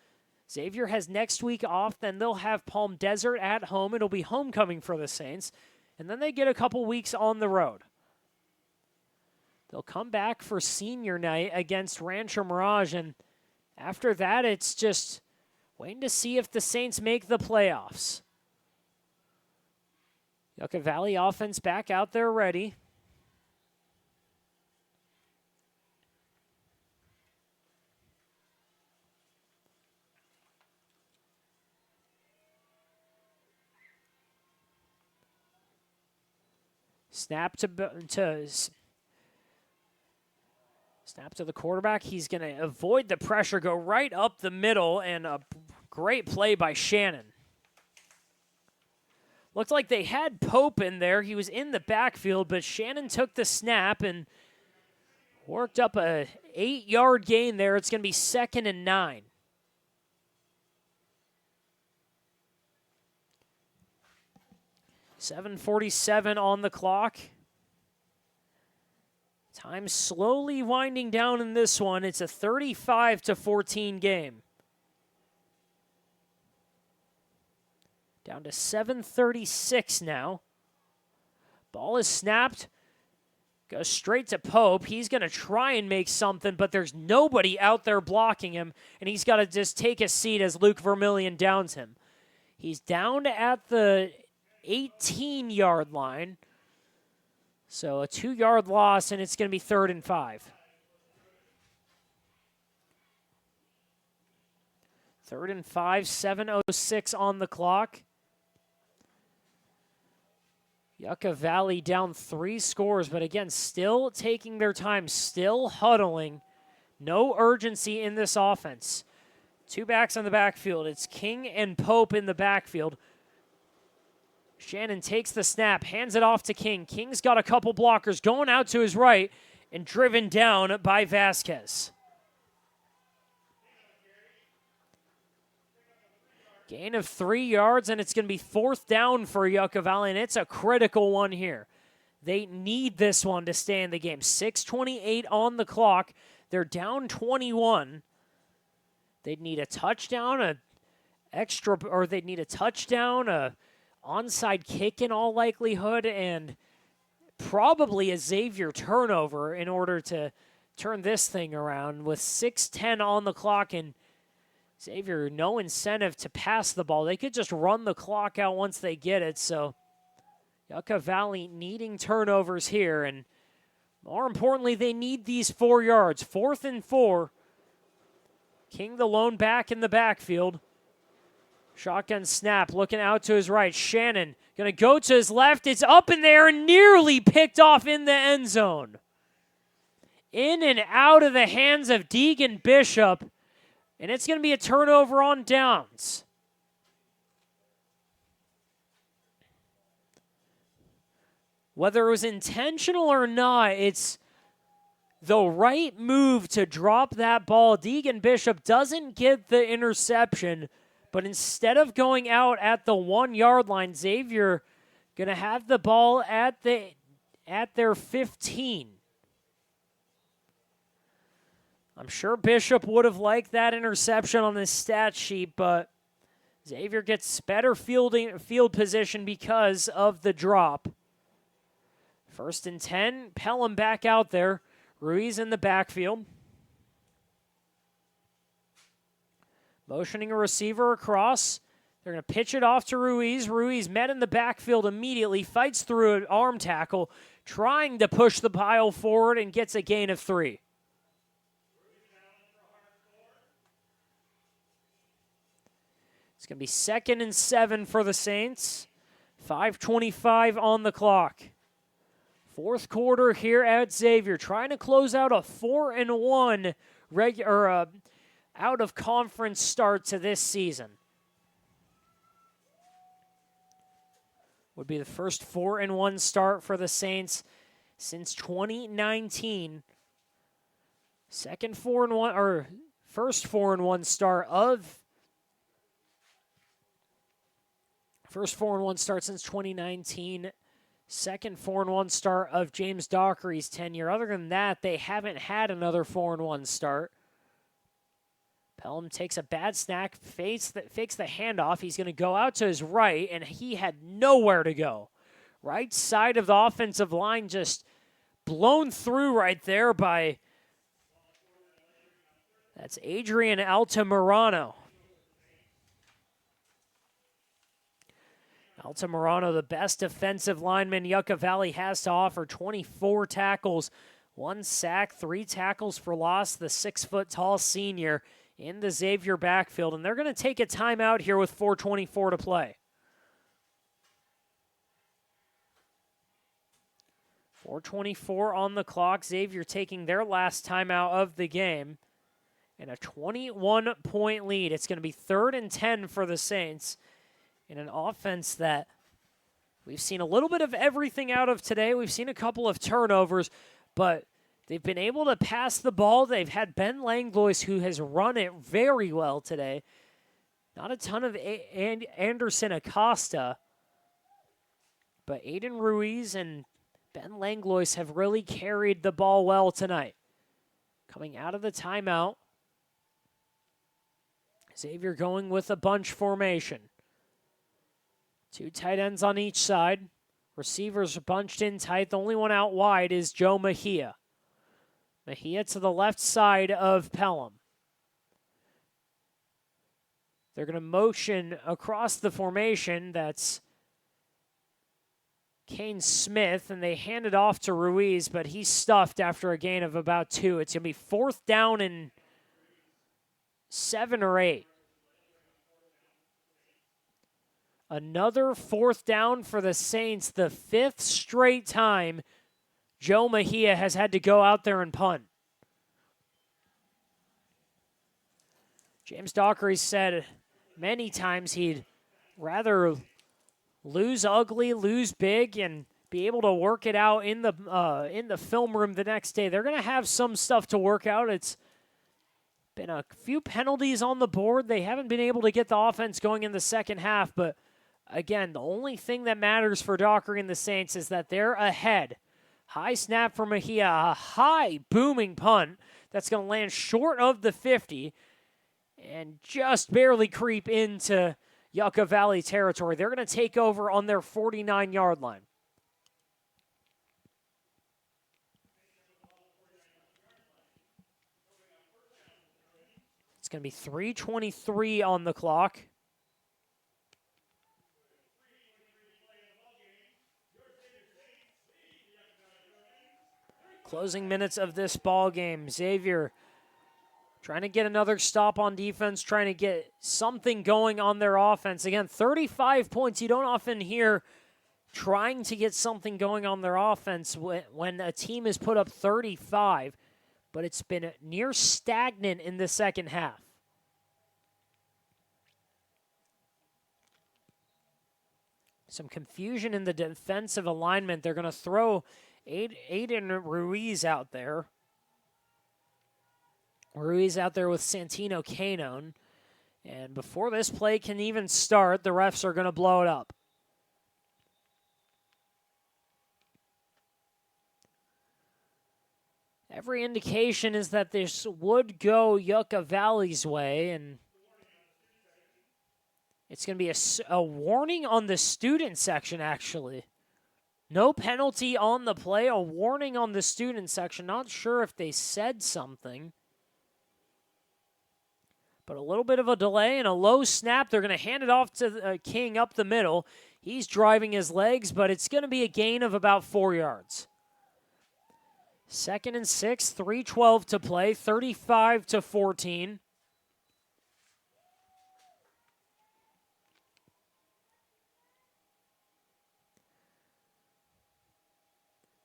Xavier has next week off, then they'll have Palm Desert at home. It'll be homecoming for the Saints, and then they get a couple weeks on the road. They'll come back for senior night against Rancho Mirage, and after that, it's just waiting to see if the Saints make the playoffs. Yucca Valley offense back out there ready. Snap to the quarterback. He's going to avoid the pressure, go right up the middle, and a great play by Shannon. Looked like they had Pope in there. He was in the backfield, but Shannon took the snap and worked up a 8-yard gain there. It's going to be 2nd and 9. .7:47 on the clock. Time slowly winding down in this one. It's a 35-14 game. Down to 7:36 now. Ball is snapped. Goes straight to Pope. He's going to try and make something, but there's nobody out there blocking him, and he's got to just take a seat as Luke Vermillion downs him. He's down at the 18-yard line. So a 2-yard loss, and it's going to be 3rd and 5. 3rd and 5, 7:06 on the clock. Yucca Valley down 3 scores, but again, still taking their time, still huddling. No urgency in this offense. 2 backs on the backfield. It's King and Pope in the backfield. Shannon takes the snap, hands it off to King. King's got a couple blockers going out to his right and driven down by Vasquez. Gain of 3 yards, and it's going to be 4th down for Yucca Valley, and it's a critical one here. They need this one to stay in the game. 6:28 on the clock. They're down 21. They'd need a touchdown, they'd need a touchdown, a onside kick in all likelihood, and probably a Xavier turnover in order to turn this thing around. With 6:10 on the clock and Xavier, no incentive to pass the ball. They could just run the clock out once they get it. So Yucca Valley needing turnovers here, and more importantly, they need these 4 yards. 4th and 4. King the lone back in the backfield. Shotgun snap, looking out to his right. Shannon going to go to his left. It's up in there and nearly picked off in the end zone. In and out of the hands of Deegan Bishop. And it's going to be a turnover on downs. Whether it was intentional or not, it's the right move to drop that ball. Deegan Bishop doesn't get the interception, but instead of going out at the 1-yard line, Xavier going to have the ball at their 15. I'm sure Bishop would have liked that interception on his stat sheet, but Xavier gets better field position because of the drop. 1st and 10, Pelham back out there. Ruiz in the backfield. Motioning a receiver across. They're going to pitch it off to Ruiz. Ruiz met in the backfield immediately, fights through an arm tackle, trying to push the pile forward and gets a gain of 3. It's going to be 2nd and 7 for the Saints. 5:25 on the clock. 4th quarter here at Xavier, trying to close out a 4-1 out-of-conference start to this season. Would be the first 4-1 start for the Saints since 2019. First 4-1 start since 2019. Second 4-1 start of James Dockery's tenure. Other than that, they haven't had another 4-1 start. Pelham takes a bad snap, fakes the handoff. He's going to go out to his right, and he had nowhere to go. Right side of the offensive line just blown through right there by, that's Adrian Altamirano. Altamirano, the best defensive lineman Yucca Valley has to offer. 24 tackles, 1 sack, 3 tackles for loss. The 6-foot-tall senior in the Xavier backfield. And they're going to take a timeout here with 4:24 to play. 4:24 on the clock. Xavier taking their last timeout of the game. And a 21-point lead. It's going to be 3rd and 10 for the Saints in an offense that we've seen a little bit of everything out of today. We've seen a couple of turnovers, but they've been able to pass the ball. They've had Ben Langlois, who has run it very well today. Not a ton of Anderson Acosta, but Aiden Ruiz and Ben Langlois have really carried the ball well tonight. Coming out of the timeout, Xavier going with a bunch formation. 2 tight ends on each side. Receivers are bunched in tight. The only one out wide is Joe Mejia. Mejia to the left side of Pelham. They're going to motion across the formation. That's Kane Smith, and they hand it off to Ruiz, but he's stuffed after a gain of about 2. It's going to be 4th down and 7 or 8. Another 4th down for the Saints, the 5th straight time Joe Mejia has had to go out there and punt. James Dockery said many times he'd rather lose ugly, lose big, and be able to work it out in the film room the next day. They're going to have some stuff to work out. It's been a few penalties on the board. They haven't been able to get the offense going in the second half, but again, the only thing that matters for Dockery and the Saints is that they're ahead. High snap for Mejia, a high booming punt that's going to land short of the 50 and just barely creep into Yucca Valley territory. They're going to take over on their 49-yard line. It's going to be 3:23 on the clock. Closing minutes of this ball game. Xavier trying to get another stop on defense, trying to get something going on their offense. Again, 35 points. You don't often hear trying to get something going on their offense when a team has put up 35, but it's been near stagnant in the second half. Some confusion in the defensive alignment. They're going to throw Aiden Ruiz out there. Ruiz out there with Santino Canone. And before this play can even start, the refs are going to blow it up. Every indication is that this would go Yucca Valley's way, and it's going to be a warning on the student section, actually. No penalty on the play, a warning on the student section. Not sure if they said something. But a little bit of a delay and a low snap. They're going to hand it off to King up the middle. He's driving his legs, but it's going to be a gain of about 4 yards. 2nd and 6, 3:12 to play, 35-14.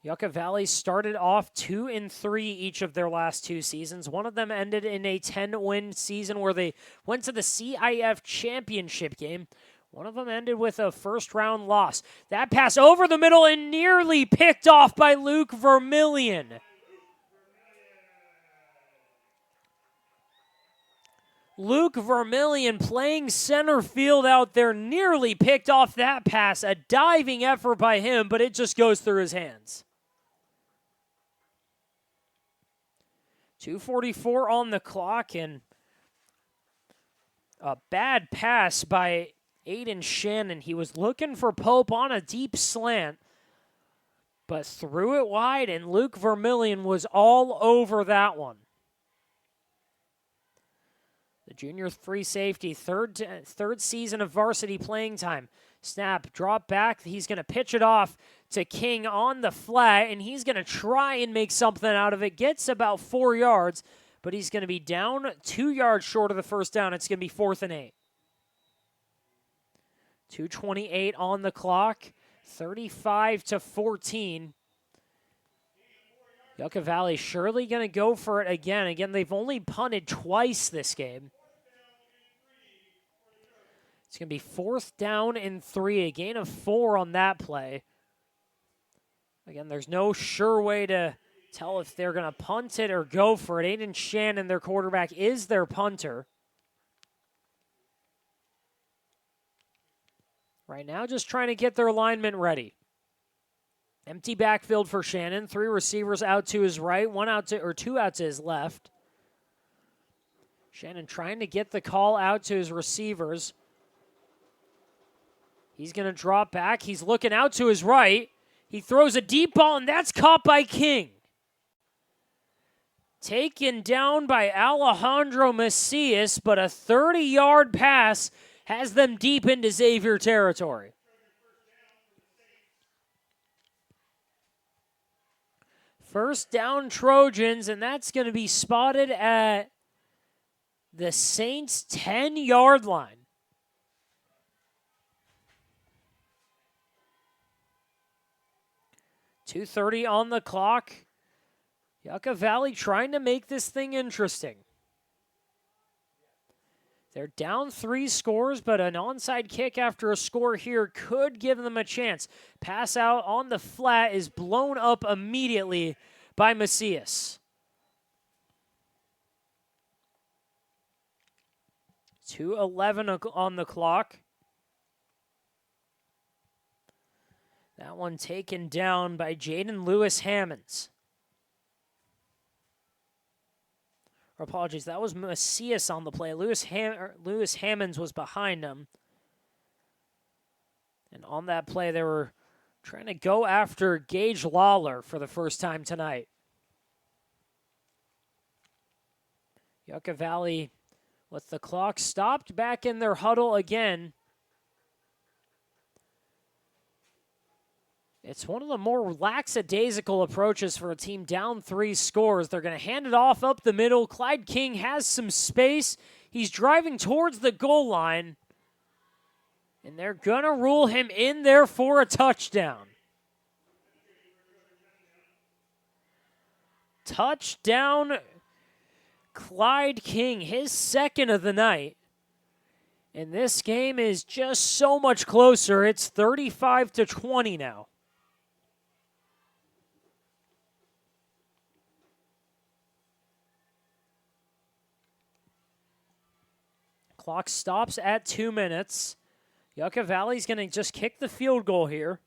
Yucca Valley started off 2-3 each of their last 2 seasons. One of them ended in a 10-win season where they went to the CIF championship game. One of them ended with a first-round loss. That pass over the middle and nearly picked off by Luke Vermillion. Luke Vermillion playing center field out there nearly picked off that pass. A diving effort by him, but it just goes through his hands. 2:44 on the clock, and a bad pass by Aiden Shannon. He was looking for Pope on a deep slant, but threw it wide, and Luke Vermillion was all over that one. The junior free safety, third season of varsity playing time. Snap, drop back. He's going to pitch it off to King on the flat, and he's going to try and make something out of it. Gets about 4 yards, but he's going to be down 2 yards short of the first down. It's going to be 4th and 8. 2:28 on the clock, 35-14. Yucca Valley surely going to go for it again. Again, they've only punted twice this game. It's going to be 4th down and 3, a gain of 4 on that play. Again, there's no sure way to tell if they're going to punt it or go for it. Aiden Shannon, their quarterback, is their punter. Right now, just trying to get their alignment ready. Empty backfield for Shannon. 3 receivers out to his right, 2 out to his left. Shannon trying to get the call out to his receivers. He's going to drop back. He's looking out to his right. He throws a deep ball, and that's caught by King. Taken down by Alejandro Macias, but a 30-yard pass has them deep into Xavier territory. First down Trojans, and that's going to be spotted at the Saints' 10-yard line. 2:30 on the clock. Yucca Valley trying to make this thing interesting. They're down 3 scores, but an onside kick after a score here could give them a chance. Pass out on the flat is blown up immediately by Macias. 2:11 on the clock. That one taken down by Jaden Lewis Hammonds. Or apologies, that was Macias on the play. Lewis Hammonds was behind him. And on that play, they were trying to go after Gage Lawler for the first time tonight. Yucca Valley, with the clock stopped, back in their huddle again. It's one of the more lackadaisical approaches for a team down 3 scores. They're going to hand it off up the middle. Clyde King has some space. He's driving towards the goal line. And they're going to rule him in there for a touchdown. Touchdown, Clyde King, his 2nd of the night. And this game is just so much closer. It's 35-20 now. Clock stops at 2 minutes. Yucca Valley's going to just kick the field goal here.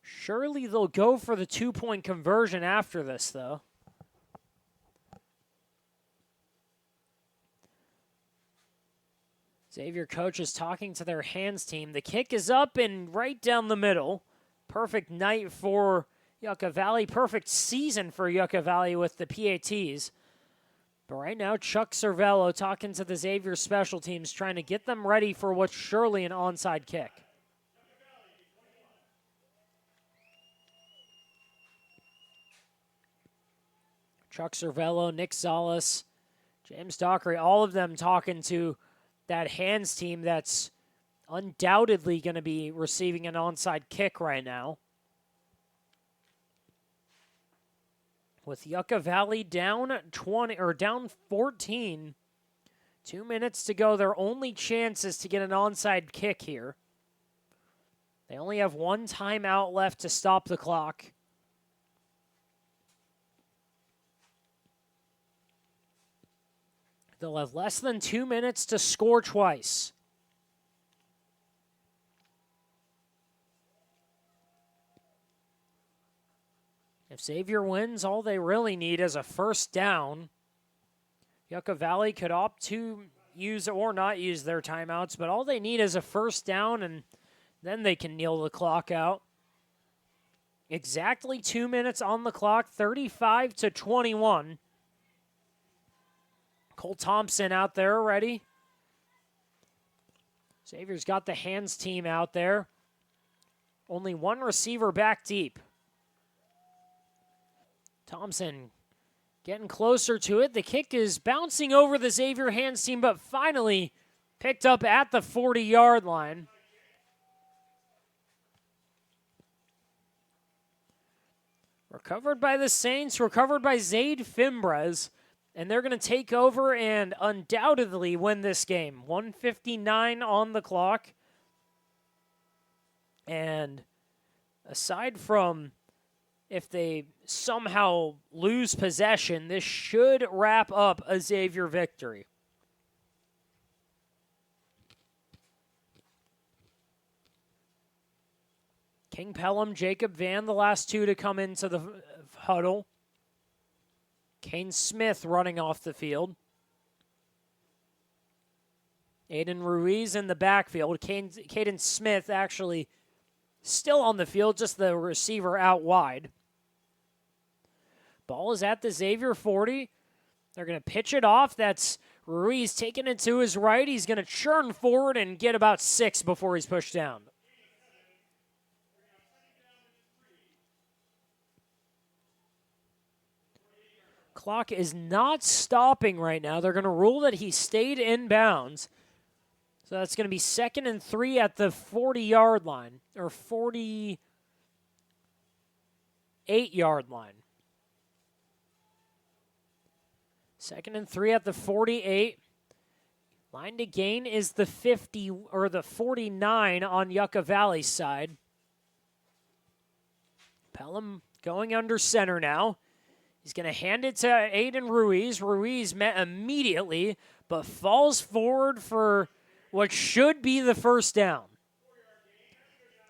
Surely they'll go for the 2-point conversion after this, though. Xavier coach is talking to their hands team. The kick is up and right down the middle. Perfect night for Yucca Valley. Perfect season for Yucca Valley with the PATs. But right now, Chuck Cervello talking to the Xavier special teams, trying to get them ready for what's surely an onside kick. Chuck Cervello, Nick Salas, James Dockery, all of them talking to that hands team that's undoubtedly going to be receiving an onside kick right now. With Yucca Valley down 14, 2 minutes to go. Their only chance is to get an onside kick here. They only have 1 timeout left to stop the clock. They'll have less than 2 minutes to score twice. If Xavier wins, all they really need is a first down. Yucca Valley could opt to use or not use their timeouts, but all they need is a first down, and then they can kneel the clock out. Exactly 2 minutes on the clock, 35-21. Cole Thompson out there ready. Xavier's got the hands team out there. Only 1 receiver back deep. Thompson getting closer to it. The kick is bouncing over the Xavier hands team, but finally picked up at the 40-yard line. Recovered by the Saints, recovered by Zaid Fimbres, and they're going to take over and undoubtedly win this game. 1:59 on the clock. And aside from if they somehow lose possession, this should wrap up a Xavier victory. King Pelham, Jacob Van, the last two to come into the huddle. Kane Smith running off the field. Aiden Ruiz in the backfield. Caden Smith actually still on the field, just the receiver out wide. Ball is at the Xavier 40. They're going to pitch it off. That's Ruiz taking it to his right. He's going to churn forward and get about 6 before he's pushed down. Clock is not stopping right now. They're going to rule that he stayed in bounds. So that's going to be 2nd and 3 at the 40-yard line, or 48-yard line. 2nd and 3 at the 48. Line to gain is the 50 or the 49 on Yucca Valley's side. Pelham going under center now. He's going to hand it to Aiden Ruiz. Ruiz met immediately, but falls forward for what should be the first down.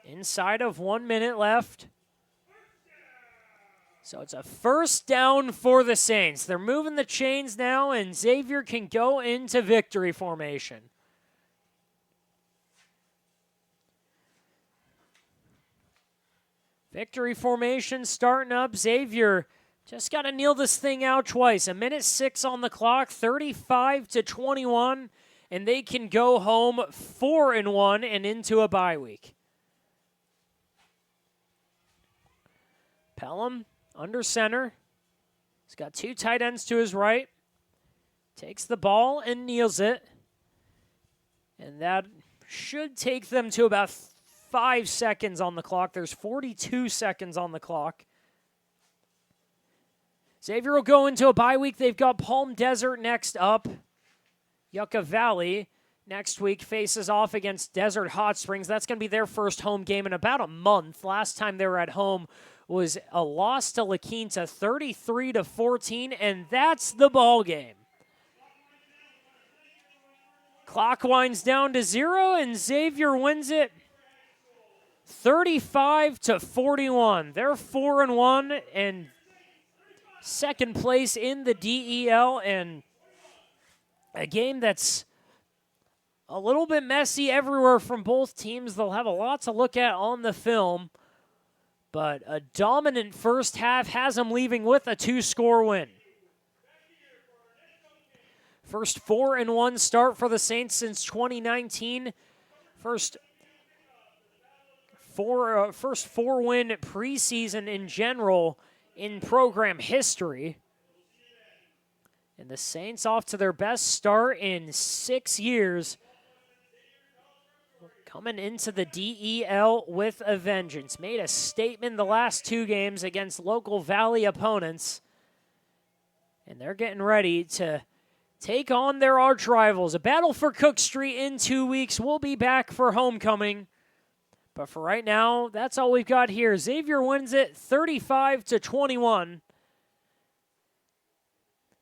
Inside of 1 minute left. So it's a first down for the Saints. They're moving the chains now, and Xavier can go into victory formation. Victory formation starting up. Xavier just got to kneel this thing out twice. 1:06 on the clock, 35-21, and they can go home 4-1 and into a bye week. Pelham under center. He's got 2 tight ends to his right. Takes the ball and kneels it. And that should take them to about 5 seconds on the clock. There's 42 seconds on the clock. Xavier will go into a bye week. They've got Palm Desert next up. Yucca Valley next week faces off against Desert Hot Springs. That's going to be their first home game in about a month. Last time they were at home was a loss to La Quinta, 33-14, and that's the ball game. Clock winds down to 0, and Xavier wins it 35-41. They're 4-1 and second place in the DEL, and a game that's a little bit messy everywhere from both teams. They'll have a lot to look at on the film, but a dominant first half has them leaving with a 2-score win. First 4-1 start for the Saints since 2019. First 4-win preseason in general in program history. And the Saints off to their best start in 6 years, coming into the DEL with a vengeance. Made a statement the last 2 games against local Valley opponents, and they're getting ready to take on their arch rivals. A battle for Cook Street in 2 weeks. We'll be back for homecoming. But for right now, that's all we've got here. Xavier wins it 35-21.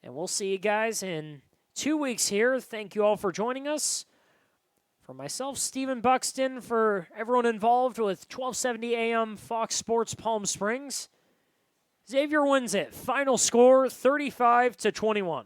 And we'll see you guys in 2 weeks here. Thank you all for joining us. For myself, Stephen Buxton, for everyone involved with 1270 AM Fox Sports Palm Springs, Xavier wins it. Final score, 35-21.